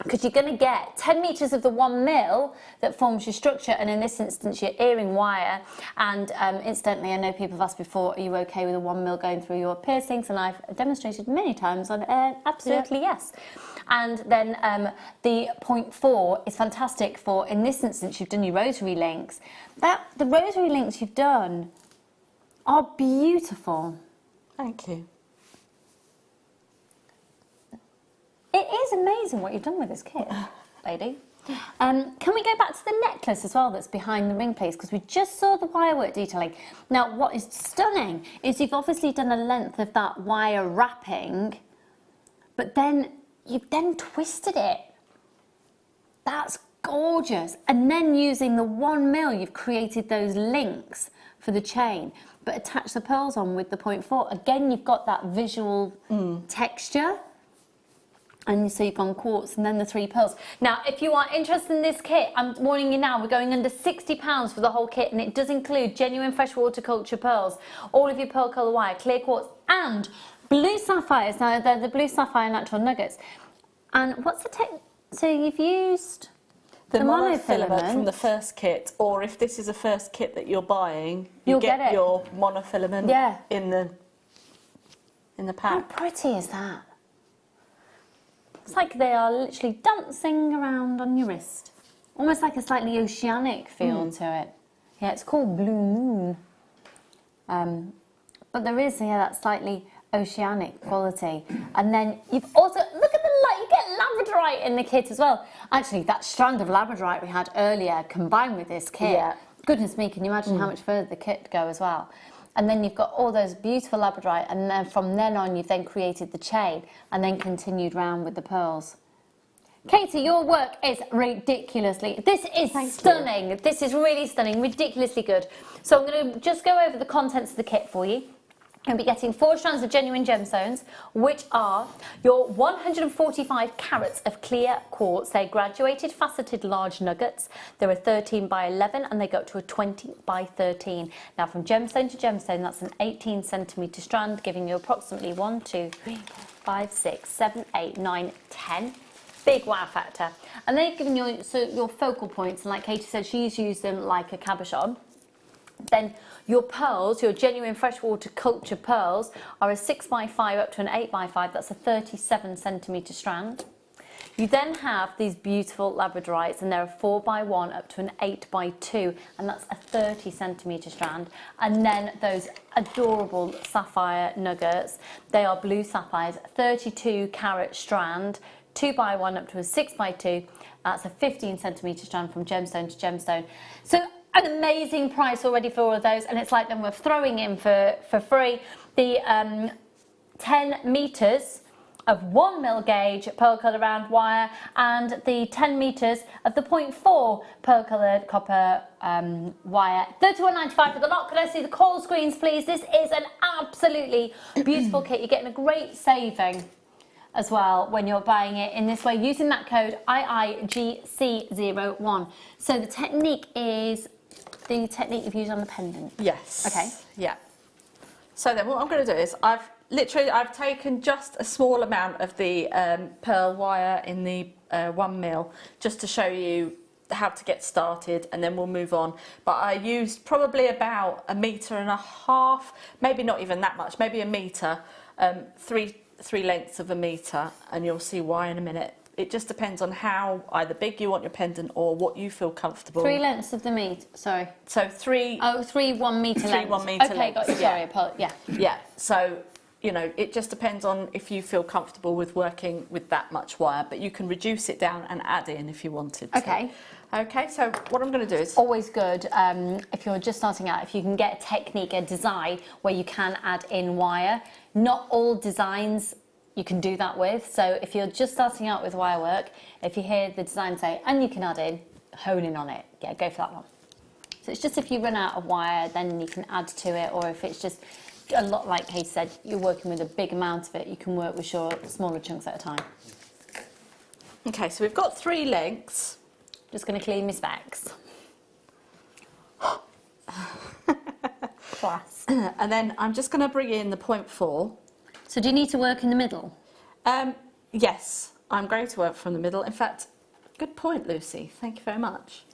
Because you're going to get 10 metres of the 1 mil that forms your structure, and in this instance your earring wire. And incidentally, I know people have asked before, are you okay with a 1 mil going through your piercings? And I've demonstrated many times on air, absolutely yes. And then the 0.4 is fantastic for, in this instance, you've done your rosary links. The rosary links you've done are beautiful. Thank you. It is amazing what you've done with this kit, lady. Can we go back to the necklace as well that's behind the ring, please? Because we just saw the wirework detailing. Now, what is stunning is you've obviously done a length of that wire wrapping, but then you've then twisted it. That's gorgeous. And then using the 1 mil, you've created those links for the chain, but attach the pearls on with the 0.4. Again, you've got that visual texture. And so you've gone quartz and then the 3 pearls. Now, if you are interested in this kit, I'm warning you now, we're going under £60 for the whole kit, and it does include genuine freshwater culture pearls, all of your pearl colour wire, clear quartz, and blue sapphires. Now, they're the blue sapphire natural nuggets. And what's the so you've used the monofilament from the first kit, or if this is a first kit that you're buying, you get your monofilament in the pack. How pretty is that? It's like they are literally dancing around on your wrist. Almost like a slightly oceanic feel to it. Yeah, it's called Blue Moon. But there is, that slightly oceanic quality. And then you've also, look at the light, you get Labradorite in the kit as well. Actually, that strand of Labradorite we had earlier combined with this kit. Yeah. Goodness me, can you imagine how much further the kit go as well? And then you've got all those beautiful Labradorite, and then from then on you've then created the chain and then continued round with the pearls. Katie, your work is ridiculously, this is stunning. This is really stunning, ridiculously good. So I'm going to just go over the contents of the kit for you. You'll be getting 4 strands of genuine gemstones, which are your 145 carats of clear quartz. They're graduated, faceted large nuggets. They're a 13 by 11 and they go up to a 20 by 13. Now, from gemstone to gemstone, that's an 18 centimetre strand, giving you approximately 1, 2, 3, 4, 5, 6, 7, 8, 9, 10. Big wow factor. And they've given you your focal points, and like Katie said, she's used them like a cabochon. Then your pearls, your genuine freshwater culture pearls, are a 6 by 5 up to an 8 by 5. That's a 37 centimetre strand. You then have these beautiful Labradorites, and they're a 4 by 1 up to an 8 by 2, and that's a 30 centimetre strand. And then those adorable sapphire nuggets, they are blue sapphires, 32 carat strand, 2 by 1 up to a 6 by 2. That's a 15 centimetre strand from gemstone to gemstone. So an amazing price already for all of those, and it's like then we're throwing in for free the 10 metres of 1 mil gauge pearl colour round wire, and the 10 metres of the 0.4 pearl coloured copper wire. £31.95 for the lot. Could I see the call screens, please? This is an absolutely beautiful kit. You're getting a great saving as well when you're buying it in this way using that code IIGC01. So the technique is the technique you've used on the pendant. Yes. Okay. Yeah. So then what I'm going to do is I've taken just a small amount of the pearl wire in the 1 mil just to show you how to get started, and then we'll move on. But I used probably about 1.5 meters, maybe not even that much, maybe a metre, three lengths of a metre, and you'll see why in a minute. It just depends on how either big you want your pendant or what you feel comfortable. 3 lengths of the meat, sorry. So 3... Oh, 3 1 metre lengths. 1 metre okay, lengths. got you, sorry, yeah. Yeah, so, you know, it just depends on if you feel comfortable with working with that much wire, but you can reduce it down and add in if you wanted to. Okay. Okay, so what I'm going to do is... Always good, if you're just starting out, if you can get a technique, a design where you can add in wire. Not all designs you can do that with, so if you're just starting out with wire work, if you hear the design say, and you can add in, hone in on it, yeah, go for that one. So it's just if you run out of wire, then you can add to it, or if it's just a lot, like Kate said, you're working with a big amount of it, you can work with smaller chunks at a time. Okay, so we've got 3 lengths. Just going to clean my specs. Class. And then I'm just going to bring in the 0.4. So do you need to work in the middle? Yes, I'm going to work from the middle. In fact, good point, Lucy. Thank you very much.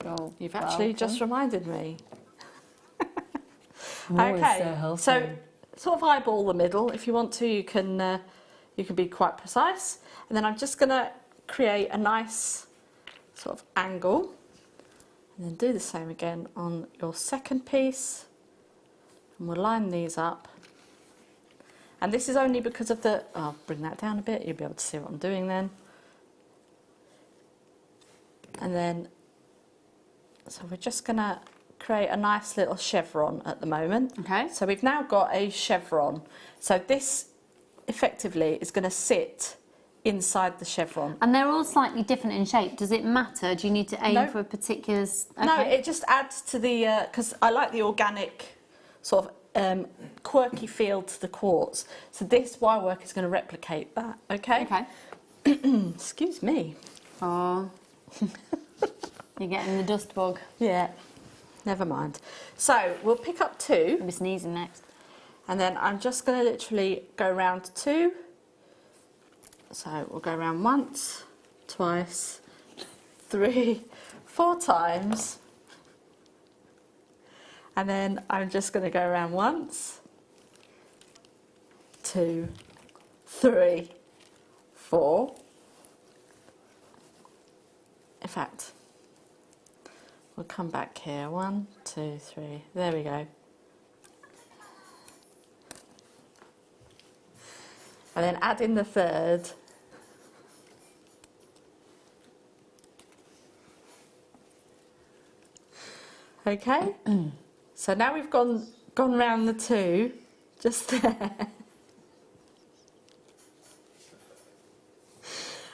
Oh, You've actually just reminded me. Okay, so sort of eyeball the middle. If you want to, you can be quite precise. And then I'm just going to create a nice sort of angle, and then do the same again on your second piece, and we'll line these up. And this is only because of the... I'll bring that down a bit, you'll be able to see what I'm doing then. And then, so we're just going to create a nice little chevron at the moment. Okay. So we've now got a chevron. So this effectively is going to sit inside the chevron. And they're all slightly different in shape. Does it matter? Do you need to aim for a particular... Okay. No, it just adds to the... because I like the organic sort of quirky feel to the quartz. So this wire work is going to replicate that, okay? Okay. Excuse me. Oh, you're getting the dust bug. Yeah, never mind. So we'll pick up 2. I'll be sneezing next. And then I'm just going to literally go around 2. So we'll go around once, twice, 3, 4 times. And then I'm just going to go around once, 2, 3, 4. In fact, we'll come back here. 1, 2, 3. There we go. And then add in the 3rd. Okay. So now we've gone round the 2, just there.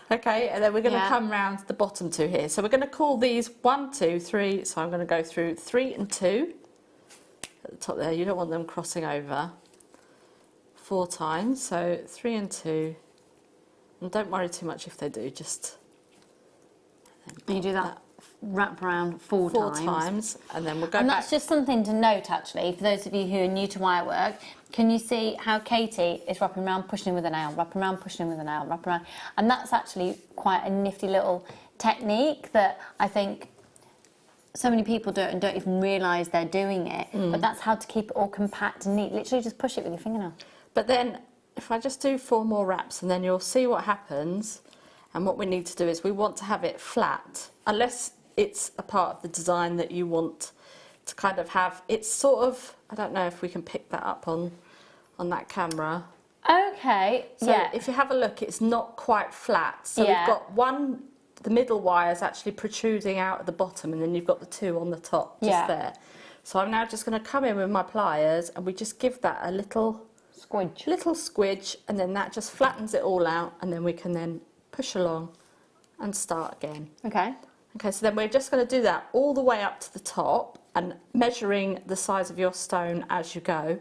Okay, and then we're going to come round the bottom 2 here. So we're going to call these 1, 2, 3. So I'm going to go through 3 and 2 at the top there. You don't want them crossing over 4 times. So 3 and 2. And don't worry too much if they do. Just you do that. Wrap around 4 times, and then we'll go and back. that's just something to note, actually, for those of you who are new to wire work. Can you see how Katie is wrapping around, pushing in with a nail, wrapping around, pushing in with a nail, wrapping around, and that's actually quite a nifty little technique that I think so many people do it and don't even realise they're doing it. But that's how to keep it all compact and neat. Literally, just push it with your fingernail. But then, if I just do 4 more wraps, and then you'll see what happens. And what we need to do is we want to have it flat, unless it's a part of the design that you want to kind of have. It's sort of, I don't know if we can pick that up on that camera. Okay, So if you have a look, it's not quite flat. So we've got the middle wire is actually protruding out at the bottom, and then you've got the 2 on the top, just there. So I'm now just going to come in with my pliers, and we just give that a little squidge, and then that just flattens it all out, and then we can then push along and start again. Okay. Okay, so then we're just going to do that all the way up to the top and measuring the size of your stone as you go.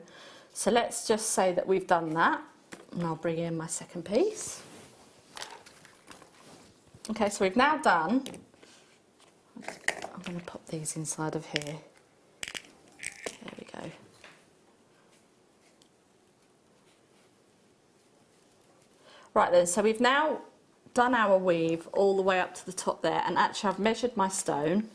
So let's just say that we've done that. And I'll bring in my second piece. Okay, so we've now done, I'm going to pop these inside of here. There we go. Right then, so we've now done our weave all the way up to the top there, and actually I've measured my stone.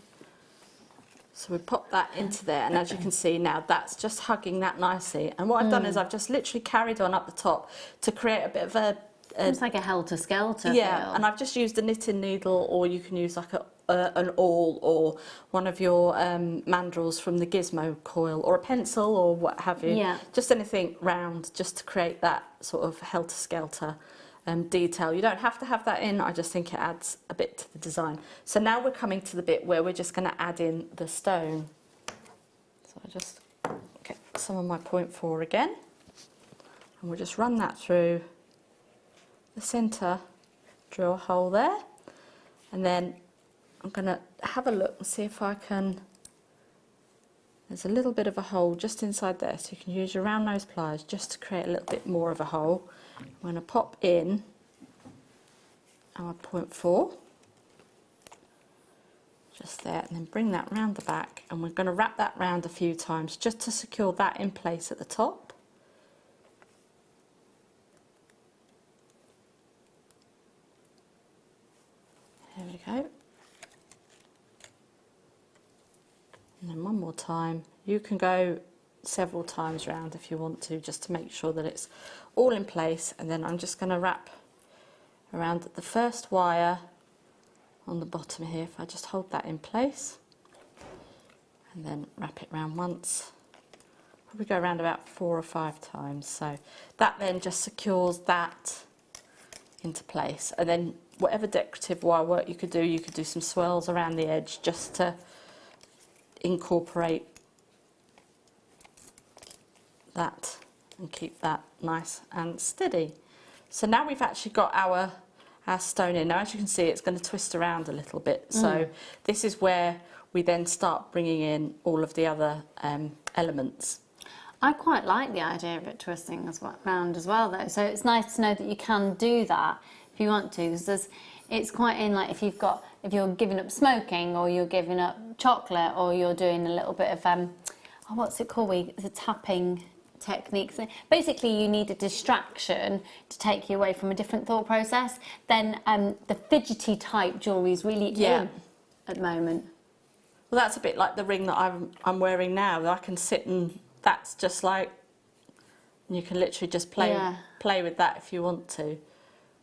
So we pop that into there, and as you can see now, that's just hugging that nicely. And what I've done is I've just literally carried on up the top to create a bit of a... It's like a helter-skelter Yeah, feel. and I've just used a knitting needle, or you can use like an awl or one of your mandrels from the gizmo coil, or a pencil or what have you. Yeah. Just anything round, just to create that sort of helter-skelter detail. You don't have to have that in, I just think it adds a bit to the design. So now we're coming to the bit where we're just going to add in the stone. So I just get some of my 0.4 again, and we'll just run that through the centre, drill a hole there, and then I'm going to have a look and see if I can, there's a little bit of a hole just inside there, so you can use your round nose pliers just to create a little bit more of a hole. I'm going to pop in our 0.4 just there, and then bring that round the back, and we're going to wrap that round a few times just to secure that in place at the top. There we go. And then one more time. You can go several times round if you want to, just to make sure that it's all in place. And then I'm just going to wrap around the first wire on the bottom here. If I just hold that in place and then wrap it round once, probably go around about 4 or 5 times. So that then just secures that into place. And then whatever decorative wire work you could do some swirls around the edge just to incorporate that and keep that nice and steady. So now we've actually got our stone in. Now as you can see, it's going to twist around a little bit. So this is where we then start bringing in all of the other elements. I quite like the idea of it twisting around as well though, so it's nice to know that you can do that if you want to, because it's quite in, like if you're giving up smoking, or you're giving up chocolate, or you're doing a little bit of what's it called, the tapping techniques. Basically you need a distraction to take you away from a different thought process. Then the fidgety type jewellery is really in at the moment. Well, that's a bit like the ring that I'm wearing now, that I can sit and that's just like, you can literally just play with that if you want to.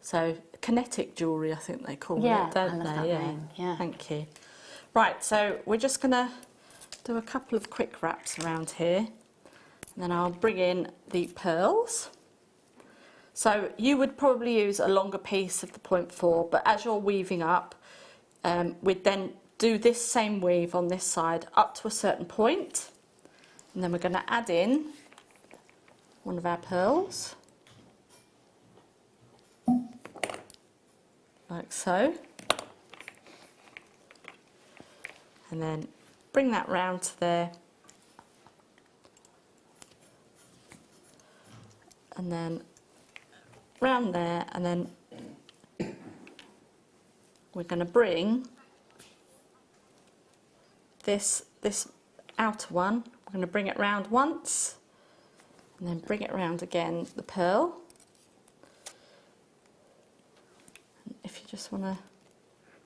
So kinetic jewellery, I think they call it, don't they? Yeah. Thank you. Right, so we're just going to do a couple of quick wraps around here, and then I'll bring in the pearls. So you would probably use a longer piece of the 0.4, but as you're weaving up, we'd then do this same weave on this side up to a certain point, and then we're going to add in one of our pearls, like so, and then bring that round to there, and then round there, and then we're going to bring this outer one, we're going to bring it round once, and then bring it round again, the pearl. If you just want to,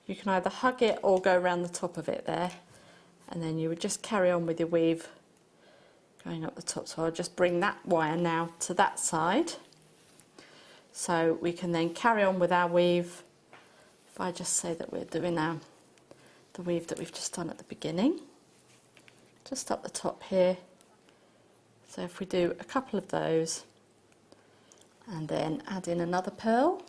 you can either hug it or go around the top of it there, and then you would just carry on with your weave going up the top. So I'll just bring that wire now to that side, so we can then carry on with our weave. If I just say that we're doing the weave that we've just done at the beginning, just up the top here. So if we do a couple of those and then add in another pearl,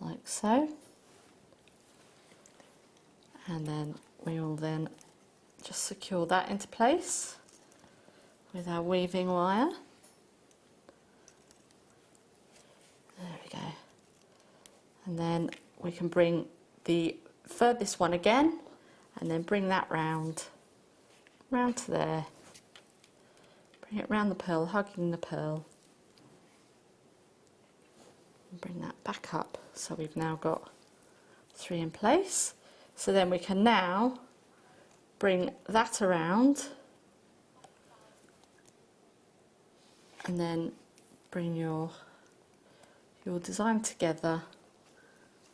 like so, and then we will then just secure that into place with our weaving wire. There we go. And then we can bring the furthest one again, and then bring that round to there, bring it round the pearl, hugging the pearl. And bring that back up. So we've now got 3 in place. So then we can now bring that around and then bring your design together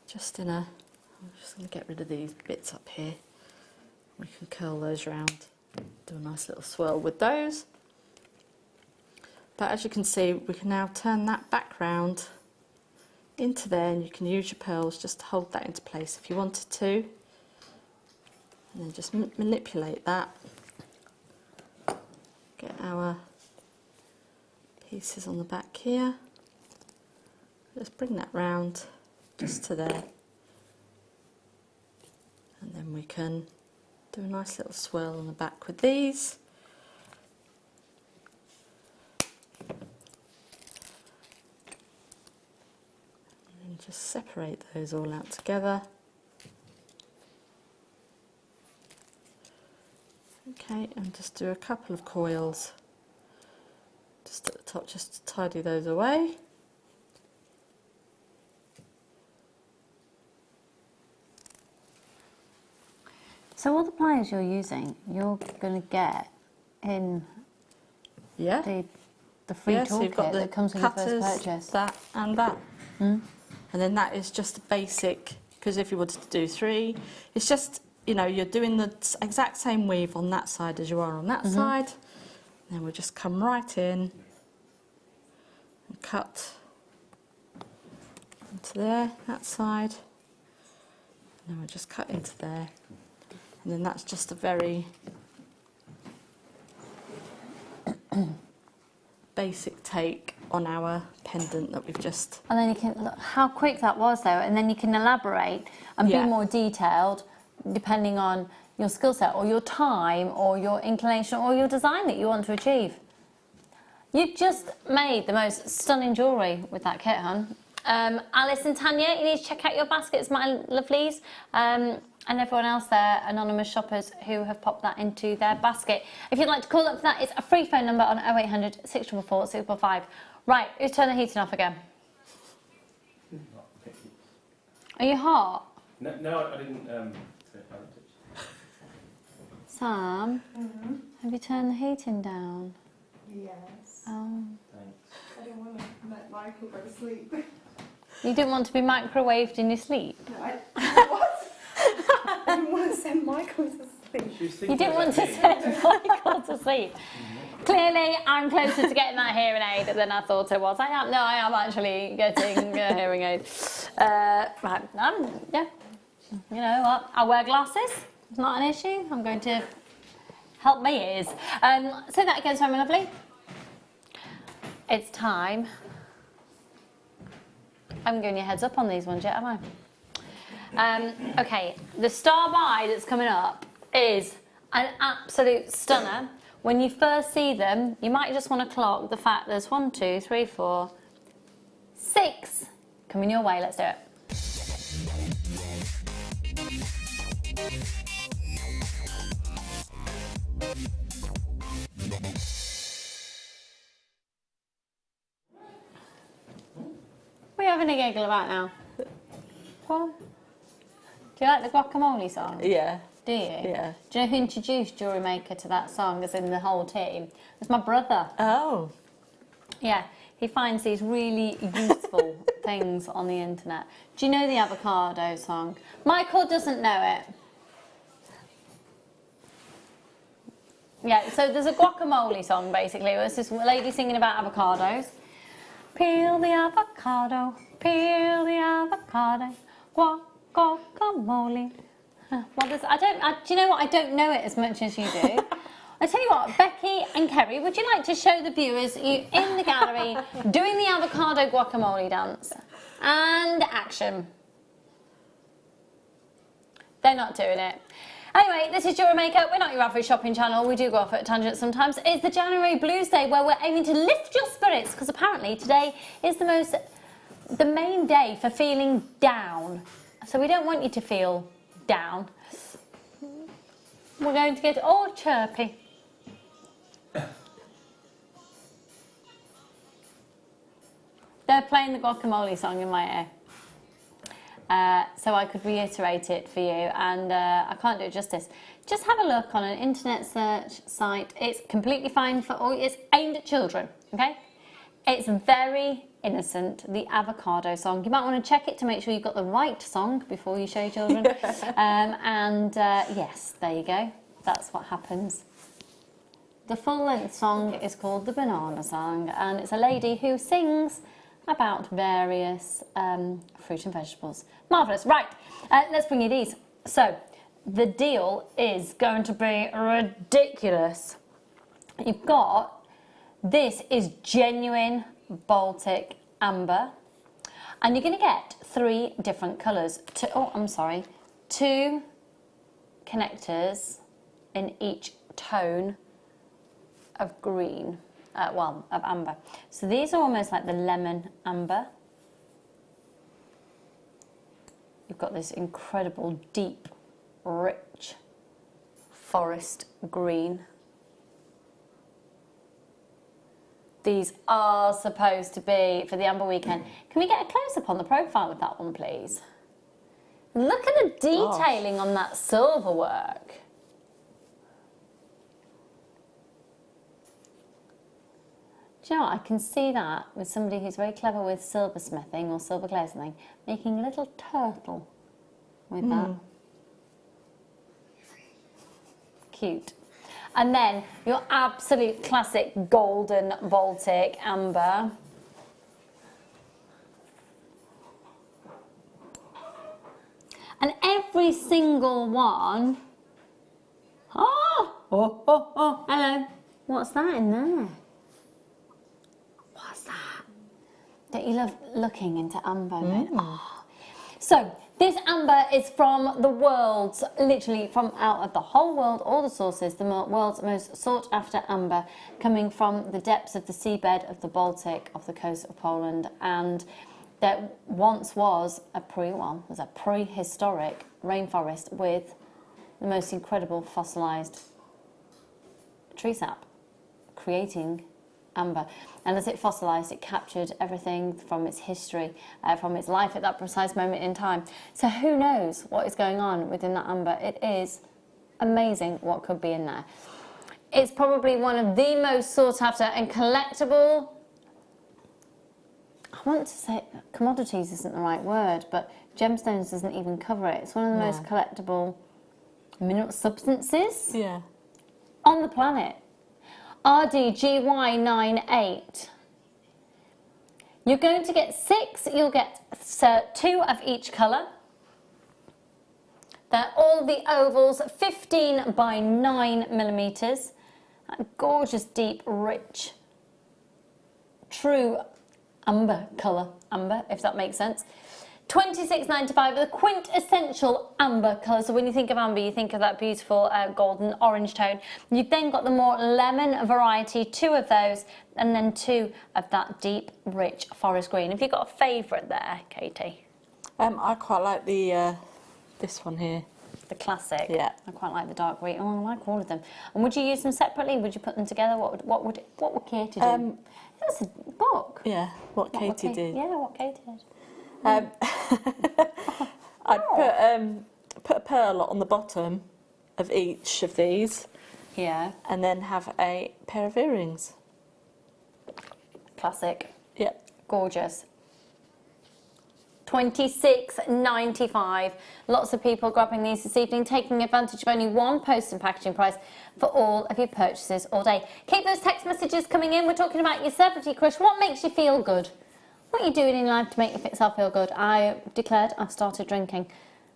just in a, I'm just going to get rid of these bits up here. We can curl those round, do a nice little swirl with those. But as you can see, we can now turn that back round into there, and you can use your pearls just to hold that into place if you wanted to. And then just manipulate that. Get our pieces on the back here. Just bring that round just to there. And then we can do a nice little swirl on the back with these. And just separate those all out together. Okay, and just do a couple of coils just at the top, just to tidy those away. So all the pliers you're using, you're going to get in the free so you've toolkit got the that comes with your cutters, first purchase. that and that. And then that is just a basic, because if you wanted to do 3, it's just, you know, you're doing the exact same weave on that side as you are on that side. And then we'll just come right in and cut into there, that side. And then we'll just cut into there. And then that's just a very basic take on our pendant that we've just... And then you can look how quick that was though, and then you can elaborate and be more detailed depending on your skill set or your time or your inclination or your design that you want to achieve. You've just made the most stunning jewellery with that kit, hon. Alice and Tanya, you need to check out your baskets, my lovelies. And everyone else there, anonymous shoppers who have popped that into their basket. If you'd like to call up for that, it's a free phone number on 0800 644 645. Right, who's turned the heating off again? Are you hot? No, I didn't. Sam, have you turned the heating down? Yes. Oh. Thanks. I didn't want to let Michael go to sleep. You didn't want to be microwaved in your sleep? No, what? I didn't want to send Michael to sleep. You didn't want to send Michael to sleep? Clearly, I'm closer to getting that hearing aid than I thought I was. I am actually getting a hearing aid. Right, yeah. You know what? I wear glasses. It's not an issue. I'm going to help my ears. Say that again, sorry, my lovely. It's time. I haven't given you a heads up on these ones yet, have I? Okay, the star buy that's coming up is an absolute stunner. When you first see them, you might just want to clock the fact there's 1, 2, 3, 4, 6 coming your way. Let's do it. What are you having a giggle about now? Well, do you like the guacamole song? Yeah. Do you? Yeah. Do you know who introduced JewelleryMaker to that song, as in the whole team? It's my brother. Oh. Yeah, he finds these really useful things on the internet. Do you know the avocado song? Michael doesn't know it. Yeah, so there's a guacamole song, basically. It's this lady singing about avocados. Peel the avocado, guacamole. Well, do you know what? I don't know it as much as you do. I tell you what, Becky and Kerry, would you like to show the viewers you in the gallery doing the avocado guacamole dance? And action. They're not doing it. Anyway, this is JewelleryMaker. We're not your average shopping channel. We do go off at tangents sometimes. It's the January Blues Day, where we're aiming to lift your spirits, because apparently today is the main day for feeling down. So we don't want you to feel down. We're going to get all chirpy. They're playing the guacamole song in my ear. So I could reiterate it for you, and I can't do it justice. Just have a look on an internet search site. It's completely fine for all. It's aimed at children, okay? It's very innocent, the avocado song. You might want to check it to make sure you've got the right song before you show your children. Yes, there you go. That's what happens. The full-length song is called the Banana Song, and it's a lady who sings about various fruit and vegetables. Marvellous. Right, let's bring you these. So, the deal is going to be ridiculous. You've got, this is genuine Baltic amber, and you're going to get 3 different colours. 2 connectors in each tone of green. Of amber. So these are almost like the lemon amber. You've got this incredible deep, rich forest green. These are supposed to be for the Amber Weekend. Can we get a close-up on the profile of that one, please? Look at the detailing on that silver work. Do you know what? I can see that with somebody who's very clever with silversmithing or silver glazing, making a little turtle with that. Cute. And then your absolute classic golden Baltic amber. And every single one... Oh, hello. What's that in there? What's that? Don't you love looking into amber? Oh. So, this amber is from the world's, literally from out of the whole world, all the sources, the world's most sought after amber, coming from the depths of the seabed of the Baltic, off the coast of Poland, and there once was a prehistoric rainforest with the most incredible fossilised tree sap, creating amber. And as it fossilised, it captured everything from its history, from its life at that precise moment in time. So who knows what is going on within that amber? It is amazing what could be in there. It's probably one of the most sought after and collectible, I want to say commodities isn't the right word, but gemstones doesn't even cover it. It's one of the most collectible mineral substances on the planet. RDGY98. You're going to get 6, you'll get 2 of each colour. They're all the ovals, 15 by 9 millimetres. That gorgeous, deep, rich, true amber colour, amber, if that makes sense. $26.95, the quintessential amber colour. So when you think of amber, you think of that beautiful golden orange tone. You've then got the more lemon variety, 2 of those, and then 2 of that deep, rich forest green. Have you got a favourite there, Katie? I quite like the this one here. The classic. Yeah. I quite like the dark green. Oh, I like all of them. And would you use them separately? Would you put them together? What would Katie do? That's a book. Yeah, what Katie did. Yeah, what Katie did. I'd put a pearl on the bottom of each of these. Yeah. And then have a pair of earrings. Classic. Yeah. Gorgeous. $26.95. Lots of people grabbing these this evening, taking advantage of only one post and packaging price for all of your purchases all day. Keep those text messages coming in. We're talking about your celebrity crush. What makes you feel good? What are you doing in life to make yourself feel good? I declared I've started drinking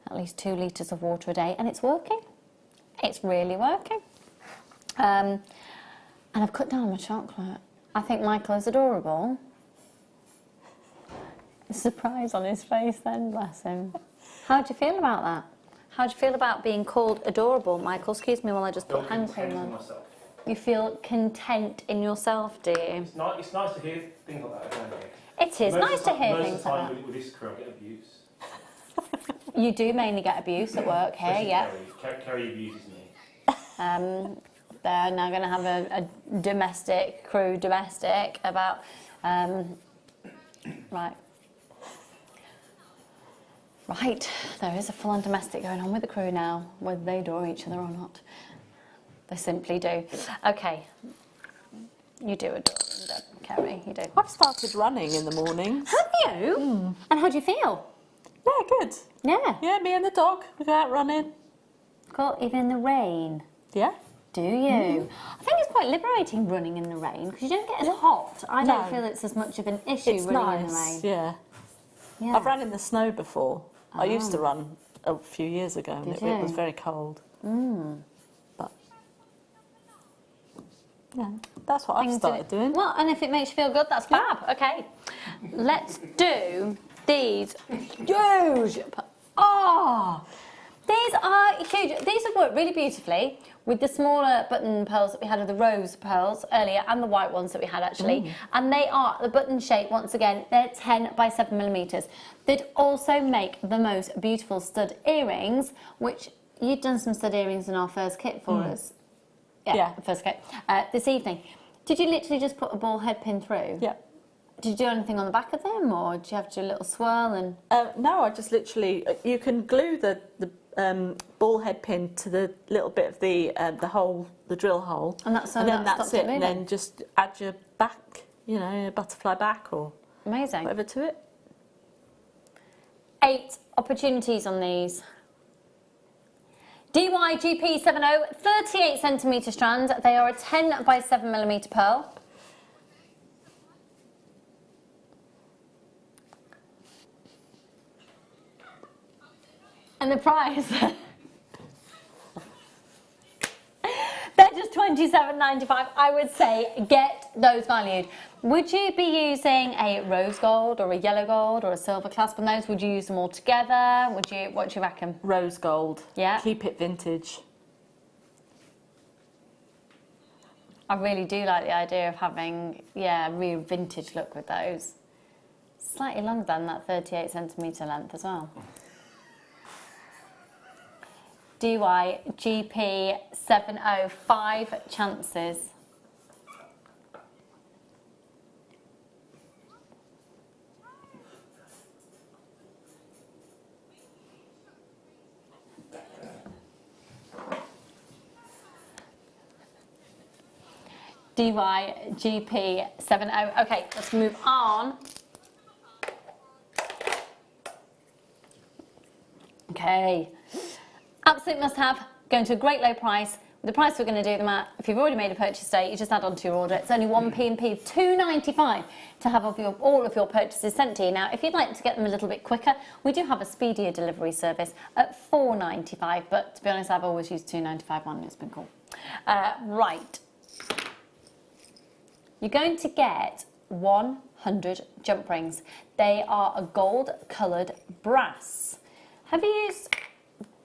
at least 2 litres of water a day, and it's working. It's really working. And I've cut down my chocolate. I think Michael is adorable. The surprise on his face then, bless him. How do you feel about that? How do you feel about being called adorable, Michael? Excuse me while I just put hand cream on. You feel content in yourself, do you? It's nice to hear things like that, don't it? It is nice to hear things like that. With this crew, I get abuse. You do mainly get abuse at work here, yeah. Kerry abuses me. They're now going to have a domestic about Right. Right, there is a full-on domestic going on with the crew now, whether they adore each other or not. They simply do. Okay, you do adore them, Kerry, you do. I've started running in the mornings. Have you? And how do you feel? Yeah, good. Yeah. Yeah, me and the dog, we go out running. Cool, even in the rain? Yeah. Do you? I think it's quite liberating running in the rain, because you don't get as hot. I don't feel it's as much of an issue It's running in the nice, rain. yeah. I've run in the snow before. I used to run a few years ago and it was very cold. But yeah, that's what I've started doing. Well, and if it makes you feel good, that's fab. Okay, let's do these huge. Oh, these are huge. These have worked really beautifully with the smaller button pearls that we had, of the rose pearls earlier, and the white ones that we had actually. And they are the button shape, once again, they're 10 by 7 millimeters. They'd also make the most beautiful stud earrings, which you'd done some stud earrings in our first kit for us. Yeah, the first kit, this evening. Did you literally just put a ball head pin through? Yeah. Did you do anything on the back of them, or did you have to do a little swirl? And no, I just literally, you can glue the ball head pin to the little bit of the hole, the drill hole, and then that's it. And then just add your back, you know, a butterfly back or amazing whatever to it. 8 opportunities on these. DYGP70, 38 centimetre strand. They are a 10 by 7 millimetre pearl. And the price, they're just £27.95. I would say get those valued. Would you be using a rose gold or a yellow gold or a silver clasp on those? Would you use them all together? Would you? What do you reckon? Rose gold. Yeah. Keep it vintage. I really do like the idea of having, a real vintage look with those. Slightly longer than that 38 centimetre length as well. DYGP70, 5 chances. DYGP70. Okay, let's move on. Okay. Absolute must have, going to a great low price. The price we're going to do them at, if you've already made a purchase today, you just add on to your order. It's only 1p&p of £2.95 to have all of your purchases sent to you. Now, if you'd like to get them a little bit quicker, we do have a speedier delivery service at £4.95, but to be honest, I've always used £2.95 one, it's been cool. Right. You're going to get 100 jump rings. They are a gold-coloured brass. Have you used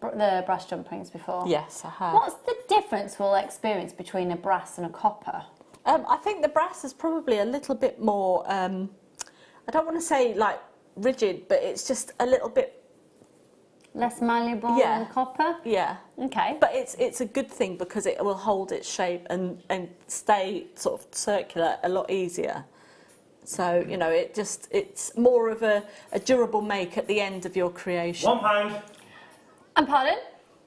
the brass jump rings before? Yes, I have. What's the difference we'll experience between a brass and a copper? I think the brass is probably a little bit more, I don't want to say like rigid, but it's just a little bit less malleable than copper? Yeah. Okay. But it's a good thing because it will hold its shape and stay sort of circular a lot easier. So, you know, it's more of a durable make at the end of your creation. £1. And pardon?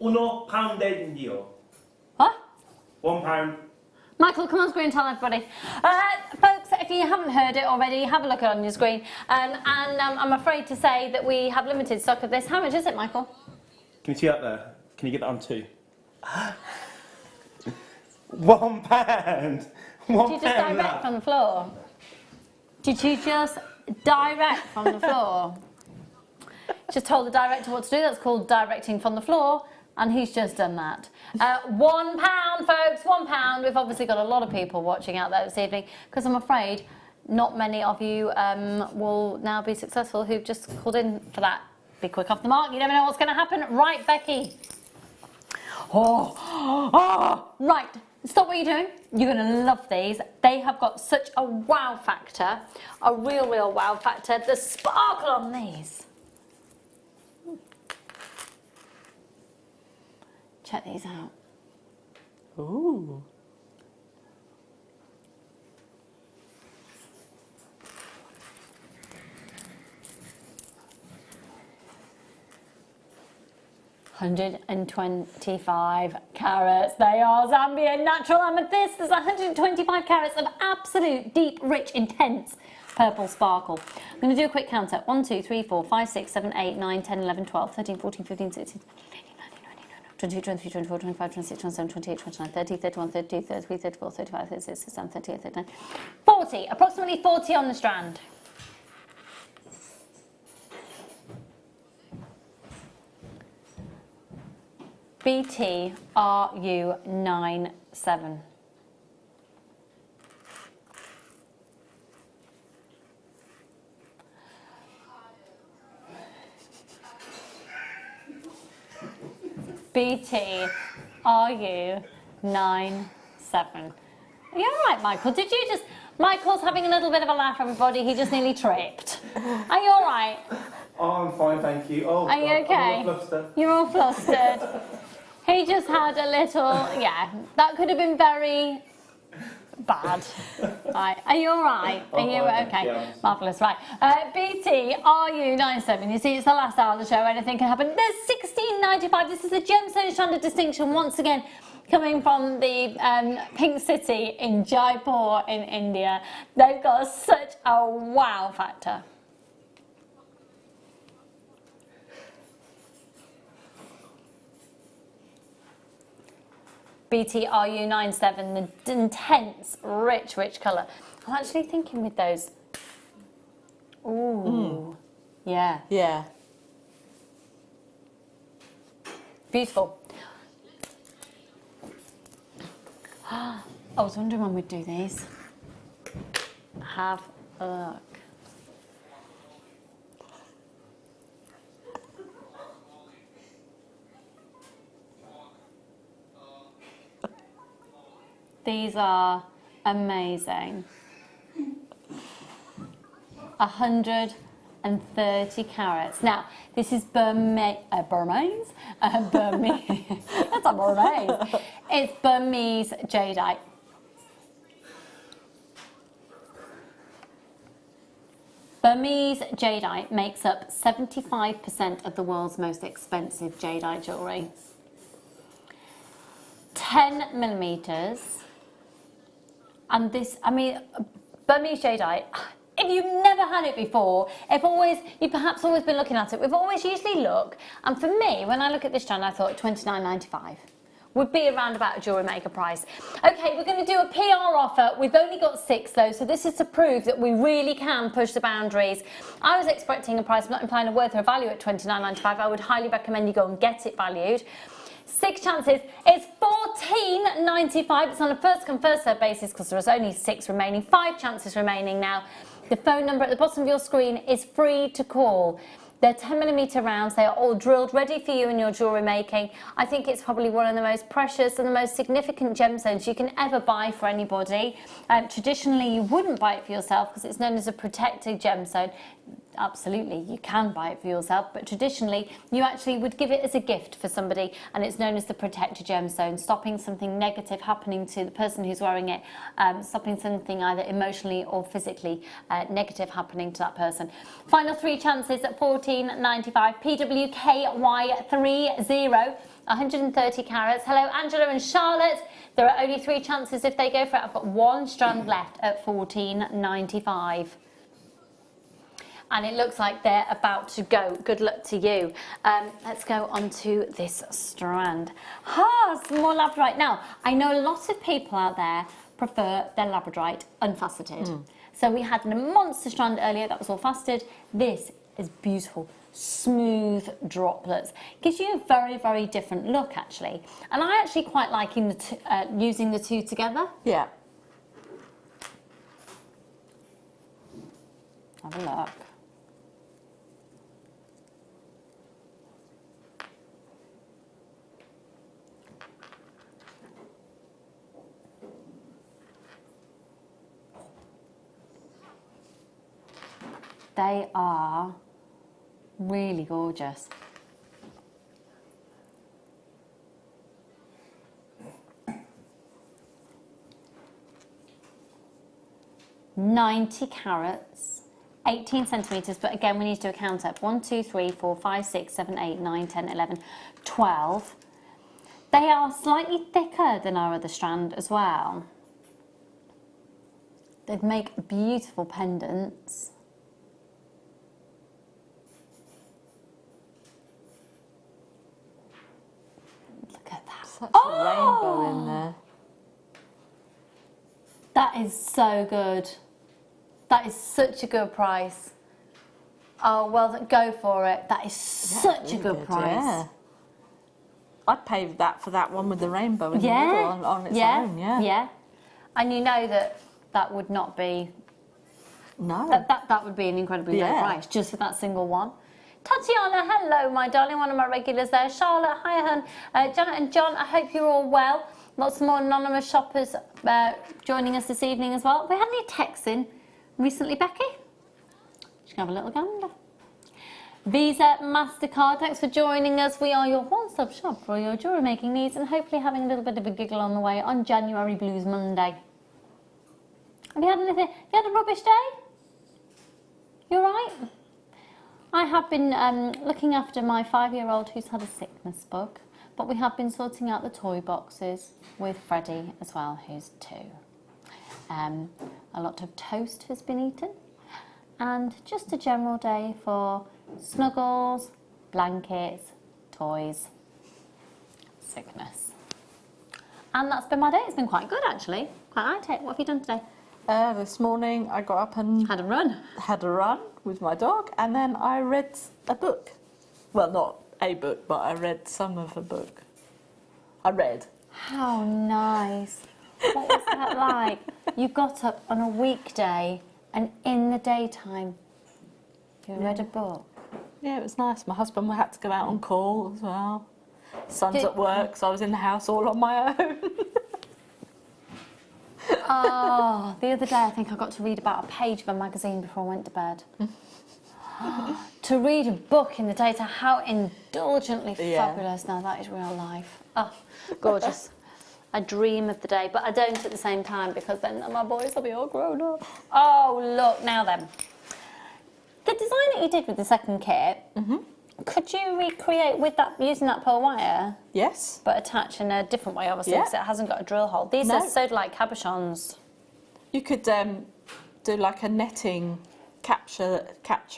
£1 What? £1. Michael, come on screen and tell everybody. Folks, if you haven't heard it already, have a look on your screen. I'm afraid to say that we have limited stock of this. How much is it, Michael? Can you see that there? Can you get that on 2? £1. Did you just direct from the floor? Did you just direct from the floor? Just told the director what to do. That's called directing from the floor, and he's just done that. £1, folks, £1. We've obviously got a lot of people watching out there this evening, because I'm afraid not many of you will now be successful who've just called in for that. Be quick off the mark. You never know what's going to happen. Right, Becky. Right. Stop what you're doing. You're going to love these. They have got such a wow factor, a real wow factor. The sparkle on these. Check these out. Ooh. 125 carats. They are Zambian natural amethyst. There's 125 carats of absolute, deep, rich, intense purple sparkle. I'm going to do a quick counter. 1, 2, 3, 4, 5, 6, 7, 8, 9, 10, 11, 12, 13, 14, 15, 16, 22, 23, 24, 25, 26, 27, 28, 29, 30, 31, 32, 33, 34, 35, 36, 37, 38, 39, 40. Approximately 40 on the strand. BTRU97. BTRU97. Are you all right, Michael? Did you just... Michael's having a little bit of a laugh, everybody. He just nearly tripped. Are you all right? Oh, I'm fine, thank you. Oh, are you okay? I'm all flustered. You're all flustered. He just had a little... Yeah, that could have been very bad. Right. Are you all right? Are you okay? Yeah. Marvellous. Right. BTRU97. You see, it's the last hour of the show. Anything can happen. There's 1695. This is the Gemstone Strand of Distinction. Once again, coming from the Pink City in Jaipur in India. They've got such a wow factor. BTRU97, the intense, rich colour. I'm actually thinking with those. Ooh. Yeah. Yeah. Beautiful. I was wondering when we'd do these. Have a look. These are amazing. 130 carats. Now, this is Burmese. That's a Burmese. It's Burmese jadeite. Burmese jadeite makes up 75% of the world's most expensive jadeite jewellery. 10 millimetres. And this, I mean, Burmese jadeite, if you've never had it before, you've perhaps always been looking at it, we've always usually look, and for me, when I look at this strand, I thought $29.95 would be around about a jewellery maker price. Okay, we're going to do a PR offer. We've only got 6 though, so this is to prove that we really can push the boundaries. I was expecting a price, I'm not implying a worth or a value at $29.95. I would highly recommend you go and get it valued. 6 chances. It's $14.95. It's on a first come first served basis because there's only 6 remaining. 5 chances remaining now. The phone number at the bottom of your screen is free to call. They're 10mm rounds. They are all drilled, ready for you in your jewellery making. I think it's probably one of the most precious and the most significant gemstones you can ever buy for anybody. Traditionally, you wouldn't buy it for yourself because it's known as a protected gemstone. Absolutely, you can buy it for yourself, but traditionally you actually would give it as a gift for somebody, and it's known as the protected gemstone, stopping something negative happening to the person who's wearing it, stopping something either emotionally or physically negative happening to that person. Final 3 chances at $14.95. PWKY30, 130 carats. Hello, Angela and Charlotte. There are only 3 chances if they go for it. I've got 1 strand left at $14.95. And it looks like they're about to go. Good luck to you. Let's go on to this strand. Some more Labradorite. Now, I know a lot of people out there prefer their Labradorite unfaceted. So we had a monster strand earlier that was all faceted. This is beautiful, smooth droplets. Gives you a very, very different look, actually. And I actually quite like using the 2 together. Yeah. Have a look. They are really gorgeous. $90 carats, 18 centimetres, but again, we need to do a count up. 1, 2, 3, 4, 5, 6, 7, 8, 9, 10, 11, 12. They are slightly thicker than our other strand as well. They'd make beautiful pendants. Look at that. Such a rainbow in there. That is so good. That is such a good price. Oh, well, go for it. That is such a good price. Yeah. I'd pay that for that one with the rainbow in the middle on its own, Yeah. And you know that would not be... No. That would be an incredibly low price just for that single one. Tatiana, hello, my darling, one of my regulars there. Charlotte, hi, hun. Janet and John, I hope you're all well. Lots more anonymous shoppers joining us this evening as well. Have we had any texts in recently, Becky? Just have a little gander. Visa, MasterCard, thanks for joining us. We are your one-stop shop for your jewellery making needs and hopefully having a little bit of a giggle on the way on January Blues Monday. Have you had anything? Have you had a rubbish day? You all right? I have been looking after my 5-year-old who's had a sickness bug, but we have been sorting out the toy boxes with Freddie as well, who's 2. A lot of toast has been eaten, and just a general day for snuggles, blankets, toys, sickness. And that's been my day. It's been quite good, actually. Quite liked it. What have you done today? This morning I got up and Had a run. had a run with my dog, and then I read a book. Well, not a book, but I read some of a book. I read. How nice. What was that like? You got up on a weekday and in the daytime you read a book. Yeah, it was nice. My husband had to go out on call as well. Son's at work, so I was in the house all on my own. Oh, the other day I think I got to read about a page of a magazine before I went to bed. To read a book in the daytime, how indulgently fabulous. Now that is real life. Oh, gorgeous. I dream of the day, but I don't at the same time because then my boys will be all grown up. Oh, look, now then. The design that you did with the second kit, could you recreate with that using that pearl wire? Yes. But attach in a different way, obviously, because it hasn't got a drill hole. These are sewed like cabochons. You could do like a netting, capture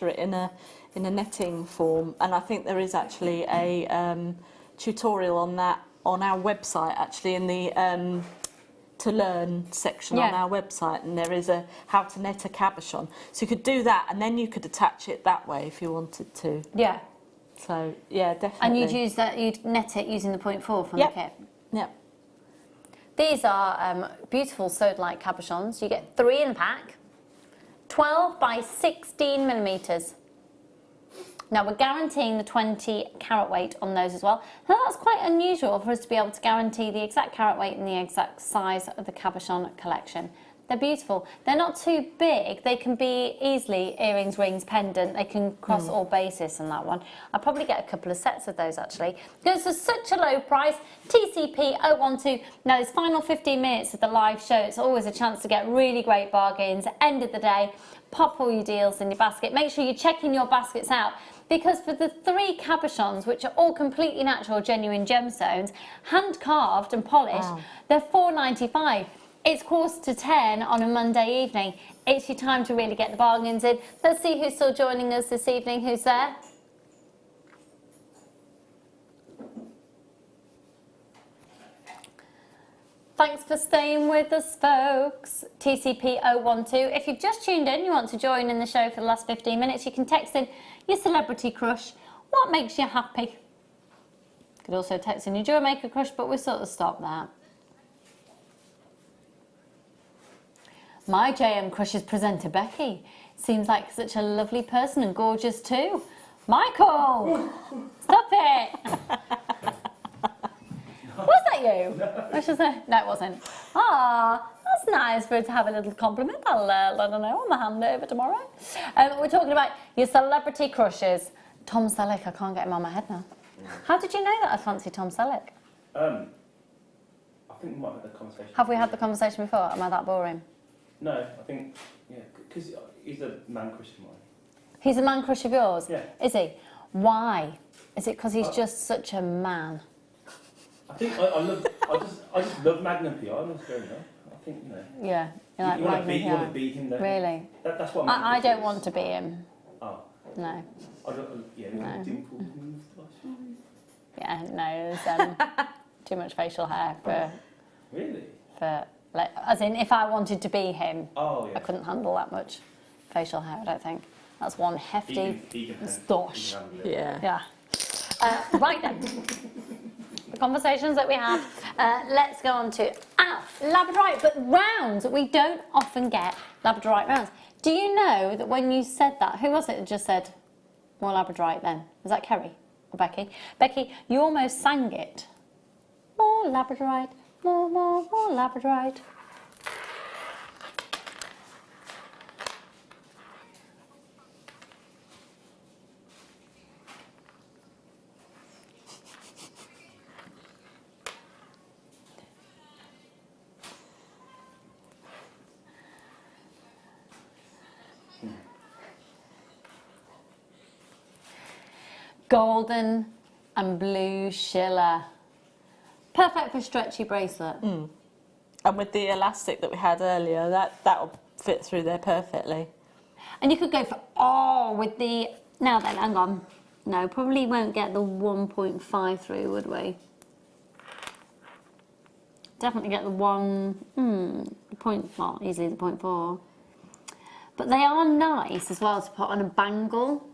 it in a netting form, and I think there is actually a tutorial on that on our website, actually, in the to learn section on our website, and there is a how to net a cabochon. So you could do that, and then you could attach it that way if you wanted to. Yeah. So yeah, definitely. And you'd net it using the 0.4 from the kit. Yep. These are beautiful sewed like cabochons. You get 3 in the pack, 12 by 16 millimetres. Now we're guaranteeing the 20 carat weight on those as well. Now that's quite unusual for us to be able to guarantee the exact carat weight and the exact size of the cabochon collection. They're beautiful. They're not too big. They can be easily earrings, rings, pendant. They can cross all bases on that one. I'll probably get a couple of sets of those actually. Because for such a low price, TCP 012. Now this final 15 minutes of the live show, it's always a chance to get really great bargains. End of the day, pop all your deals in your basket. Make sure you're checking your baskets out. Because for the 3 cabochons, which are all completely natural, genuine gemstones, hand carved and polished, they're $4.95. It's 9:45 on a Monday evening. It's your time to really get the bargains in. Let's see who's still joining us this evening. Who's there? Thanks for staying with us, folks. TCP 012. If you've just tuned in, you want to join in the show for the last 15 minutes, you can text in your celebrity crush. What makes you happy? You could also text in your JewelleryMaker crush, but we'll sort of stop that. My JM crush's presenter, Becky. Seems like such a lovely person and gorgeous too. Michael! Stop it! Was that you? No, it wasn't. Ah, that's nice for her to have a little compliment. I'll let her know on the handover tomorrow. We're talking about your celebrity crushes. Tom Selleck, I can't get him on my head now. How did you know that I fancy Tom Selleck? I think we might have had the conversation. Have we had the conversation before? Am I that boring? No, I think, yeah, because He's a man crush of mine. He's a man crush of yours? Yeah. Is he? Why? Is it because he's just such a man? I think I just love Magnum PI. I was growing up. I think, you know. Yeah. You like You want Magnum to PI? beat him, don't you? Really? That's what I don't want to be him. Oh. No. I don't, yeah, No. dimple. Yeah, no, there's too much facial hair for... Really? Like, as in, if I wanted to be him, Oh, yeah. I couldn't handle that much facial hair, I don't think. That's one hefty stoush. Yeah. Yeah. Right then. The conversations that we have. Let's go on to Labradorite, but rounds. We don't often get Labradorite rounds. Do you know that when you said that, who was it that just said more Labradorite then? Was that Kerry or Becky? Becky, you almost sang it. More Labradorite, more Labradorite. Golden and blue shiller. Perfect for stretchy bracelet. And with the elastic that we had earlier, that'll fit through there perfectly. And you could go for, with the, now then, hang on. No, probably won't get the 1.5 through, would we? Definitely get the easily the 0.4. But they are nice as well to put on a bangle.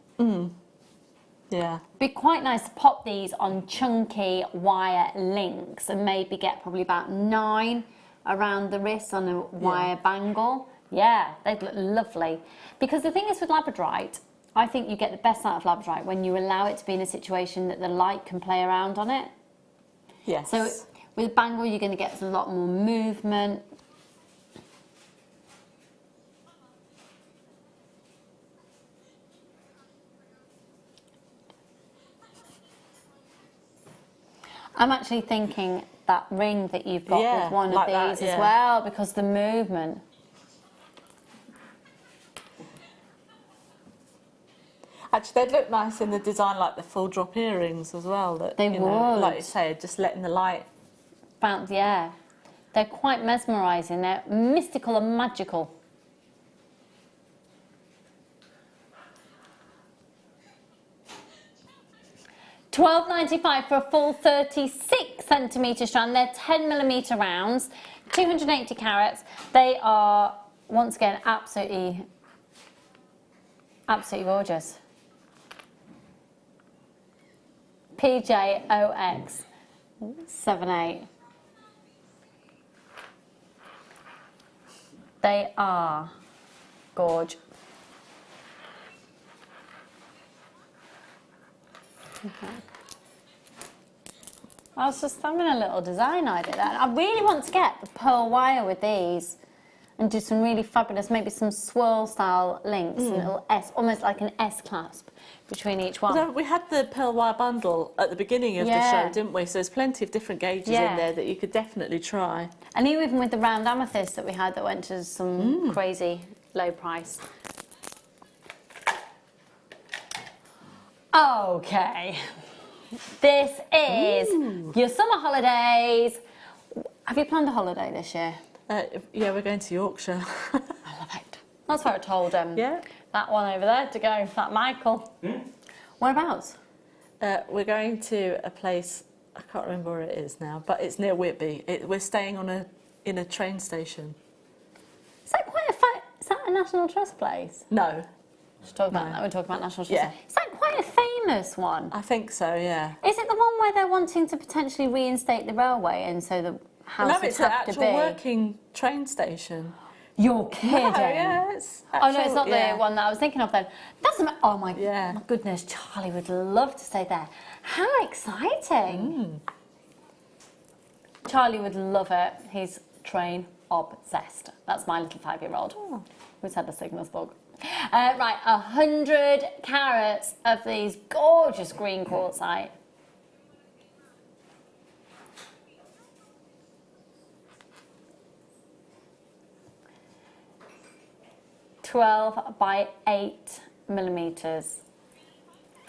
Yeah. Be quite nice to pop these on chunky wire links and maybe get probably about 9 around the wrist on a wire bangle. Yeah, they'd look lovely. Because the thing is with Labradorite, I think you get the best out of Labradorite when you allow it to be in a situation that the light can play around on it. Yes. So with a bangle, you're going to get a lot more movement. I'm actually thinking that ring that you've got with one of these as well, because the movement. Actually, they'd look nice in the design, like the full drop earrings as well. That They you know, would. like you say, just letting the light Bounce, yeah. They're quite mesmerising. They're mystical and magical. $12.95 for a full 36 centimetre strand. They're 10mm rounds, 280 carats. They are, once again, absolutely gorgeous. PJOX 78. They are gorge. Okay. I was just having a little design idea there. I really want to get the pearl wire with these and do some really fabulous, maybe some swirl style links, and a little S, almost like an S clasp between each one. So we had the pearl wire bundle at the beginning of the show, didn't we? So there's plenty of different gauges in there that you could definitely try. And even with the round amethyst that we had that went to some crazy low price. Okay, this is your summer holidays. Have you planned a holiday this year? Yeah, we're going to Yorkshire. I love it. That's what I told him. Yeah. That one over there to go, that Michael. Whereabouts? We're going to a place, I can't remember where it is now, but it's near Whitby. We're staying on in a train station. Is that quite is that a National Trust place? No. Just talk about that. We're talking about National Trust. Yeah. Is that quite a famous one? I think so, yeah. Is it the one where they're wanting to potentially reinstate the railway and so the house No, would it's an have to actual be? working train station. You're kidding. No, yeah, it's Oh no, it's not the one that I was thinking of then. That's oh my, Yeah. my goodness, Charlie would love to stay there. How exciting! Charlie would love it. He's train obsessed. That's my little 5-year-old who's had the signals bug. Right, 100 carats of these gorgeous green quartzite. 12 by 8 millimeters.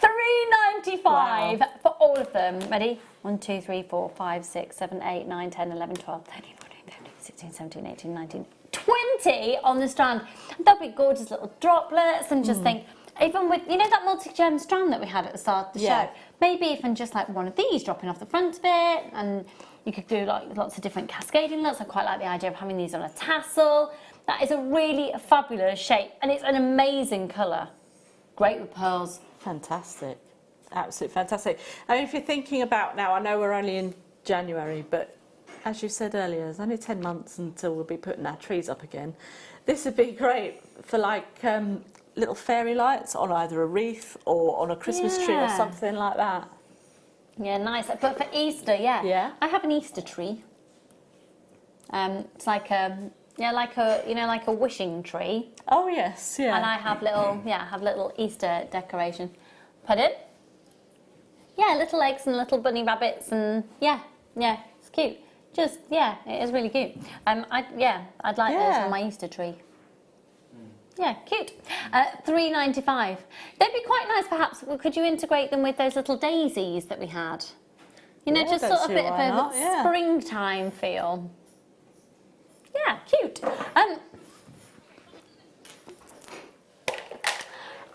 £3.95 for all of them. Ready? 1, 2, 3, 4, 5, 6, 7, 8, 9, 10, 11, 12, 13, 14, 15, 16, 17, 18, 19, 20 on the strand. They'll be gorgeous little droplets, and just think, even with, you know, that multi-gem strand that we had at the start of the show, maybe even just like one of these dropping off the front of it, and you could do like lots of different cascading looks. I quite like the idea of having these on a tassel. That is a really fabulous shape, and it's an amazing colour. Great with pearls. Fantastic. Absolutely fantastic. I mean, if you're thinking about now, I know we're only in January, but as you said earlier, there's only 10 months until we'll be putting our trees up again. This would be great for like little fairy lights on either a wreath or on a Christmas tree or something like that. Yeah, nice. But for Easter, I have an Easter tree. It's like like a wishing tree. Oh yes, yeah. And I have little Easter decoration. Pardon? Yeah, little eggs and little bunny rabbits, and it's cute. Just it is really cute. I'd like those on my Easter tree. Yeah, cute. £3.95. They'd be quite nice, perhaps. Could you integrate them with those little daisies that we had? You know, just sort of a bit of a springtime feel. Yeah, cute.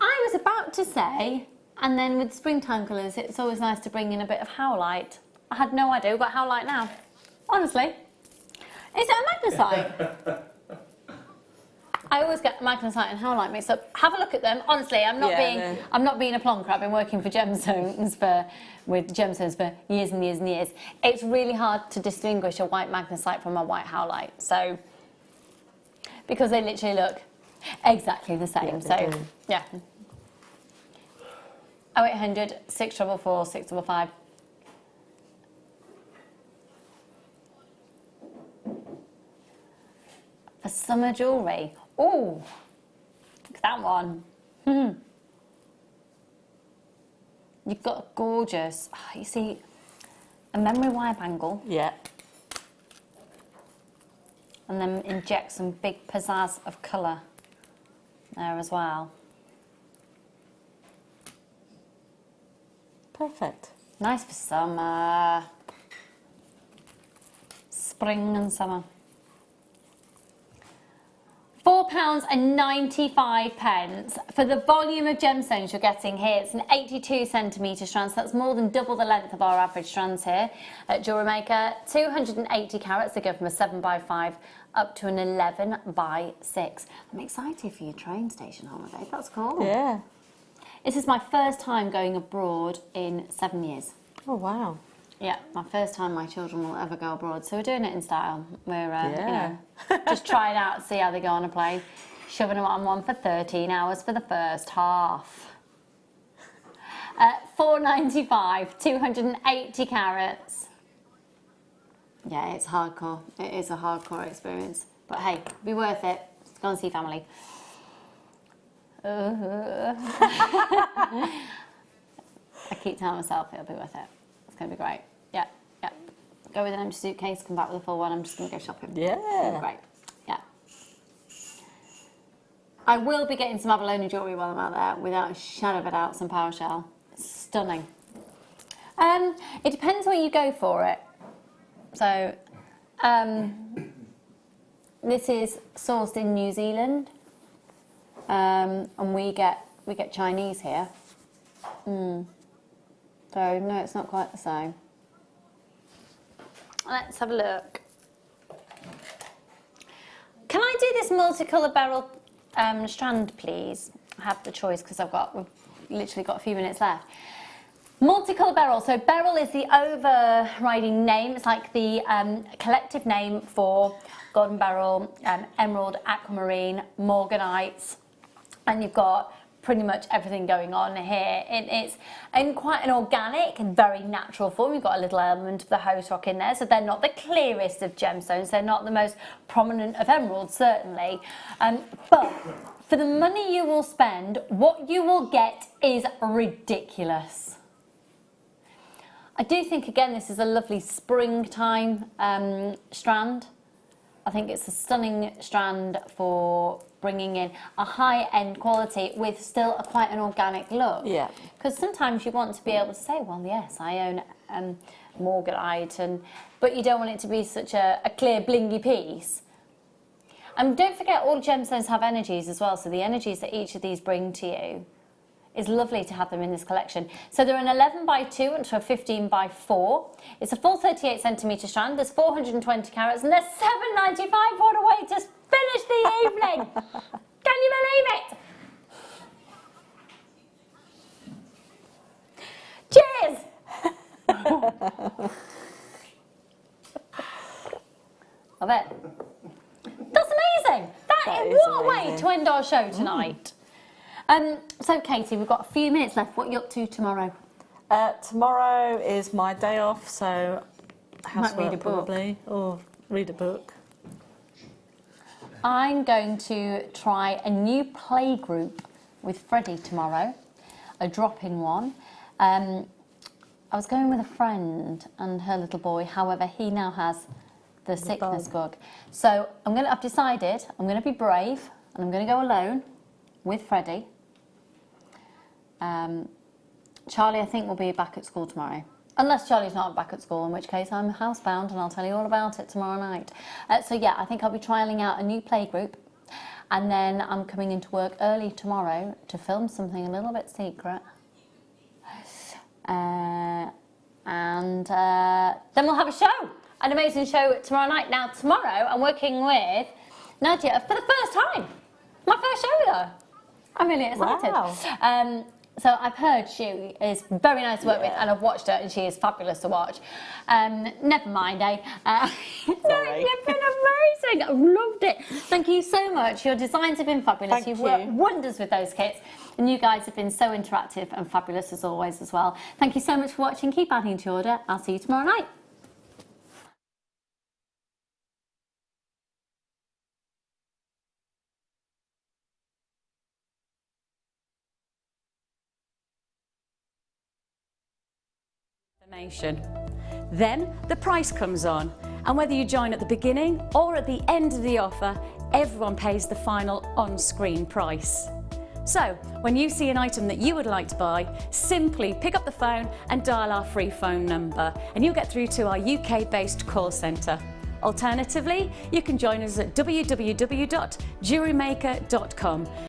I was about to say, and then with springtime colours, it's always nice to bring in a bit of howlite. I had no idea. We've got howlite now. Honestly. Is it a magnesite? I always get magnesite and howlite mixed up. Have a look at them. Honestly, I'm not being a plonker. I've been working for gemstones for years and years and years. It's really hard to distinguish a white magnesite from a white howlite. So, because they literally look exactly the same. So, yeah. 0800 644 655. For summer jewellery. Oh, look at that one. You've got a gorgeous, you see, a memory wire bangle. Yeah. And then inject some big pizzazz of colour there as well. Perfect. Nice for summer. Spring and summer. £4.95 for the volume of gemstones you're getting here. It's an 82cm strand, so that's more than double the length of our average strands here at JewelleryMaker. 280 carats, they go from a 7x5 up to an 11x6. I'm excited for your train station holiday, that's cool. Yeah. This is my first time going abroad in 7 years. Oh wow. Yeah, my first time my children will ever go abroad. So we're doing it in style. We're, you know, just trying out, see how they go on a plane. Shoving them on one for 13 hours for the first half. $4.95, 280 carats. Yeah, it's hardcore. It is a hardcore experience. But hey, be worth it. Just go and see family. I keep telling myself it'll be worth it. It's going to be great. Yeah. Go with an empty suitcase, come back with a full one. I'm just going to go shopping. Yeah. It's going to be great. Yeah. I will be getting some abalone jewellery while I'm out there, without a shadow of a doubt, some PowerShell. It's stunning. It depends where you go for it. So, this is sourced in New Zealand, and we get Chinese here. So no, it's not quite the same. Let's have a look. Can I do this multicolour beryl strand, please? I have the choice because we've literally got a few minutes left. Multicolour beryl. So beryl is the overriding name. It's like the collective name for golden beryl, emerald, aquamarine, morganite, and you've got pretty much everything going on here. It's in quite an organic and very natural form. You've got a little element of the host rock in there, so they're not the clearest of gemstones. They're not the most prominent of emeralds, certainly. But for the money you will spend, what you will get is ridiculous. I do think, again, this is a lovely springtime strand. I think it's a stunning strand for bringing in a high-end quality with still quite an organic look. Yeah. Because sometimes you want to be able to say, well, yes, I own Moonstone, but you don't want it to be such a clear, blingy piece. And don't forget, all gemstones have energies as well, so the energies that each of these bring to you is lovely to have them in this collection. So they're an 11 by 2 and a 15 by 4. It's a full 38 centimetre strand, there's 420 carats, and they're £7.95. What a way to finish the evening! Can you believe it? Cheers! I bet. That's amazing! That is what a way to end our show tonight. So Katie, we've got a few minutes left. What are you up to tomorrow? Tomorrow is my day off, so housework read a book. probably, or read a book. I'm going to try a new play group with Freddie tomorrow, a drop-in one. I was going with a friend and her little boy, however, he now has the sickness bug. So I've decided I'm going to be brave and I'm going to go alone with Freddie. Charlie, I think, will be back at school tomorrow. Unless Charlie's not back at school, in which case I'm housebound and I'll tell you all about it tomorrow night. So yeah, I think I'll be trialling out a new playgroup, and then I'm coming into work early tomorrow to film something a little bit secret. And then we'll have a show, an amazing show tomorrow night. Now tomorrow I'm working with Nadia for the first time. My first show with her. I'm really excited. Wow. So I've heard she is very nice to work with, and I've watched her and she is fabulous to watch. Never mind, eh? No, you've been amazing. I've loved it. Thank you so much. Your designs have been fabulous. You've worked wonders with those kits. And you guys have been so interactive and fabulous as always as well. Thank you so much for watching. Keep adding to your order. I'll see you tomorrow night. Then the price comes on, and whether you join at the beginning or at the end of the offer, everyone pays the final on-screen price. So when you see an item that you would like to buy, simply pick up the phone and dial our free phone number, and you'll get through to our UK-based call centre. Alternatively, you can join us at www.JewelleryMaker.com.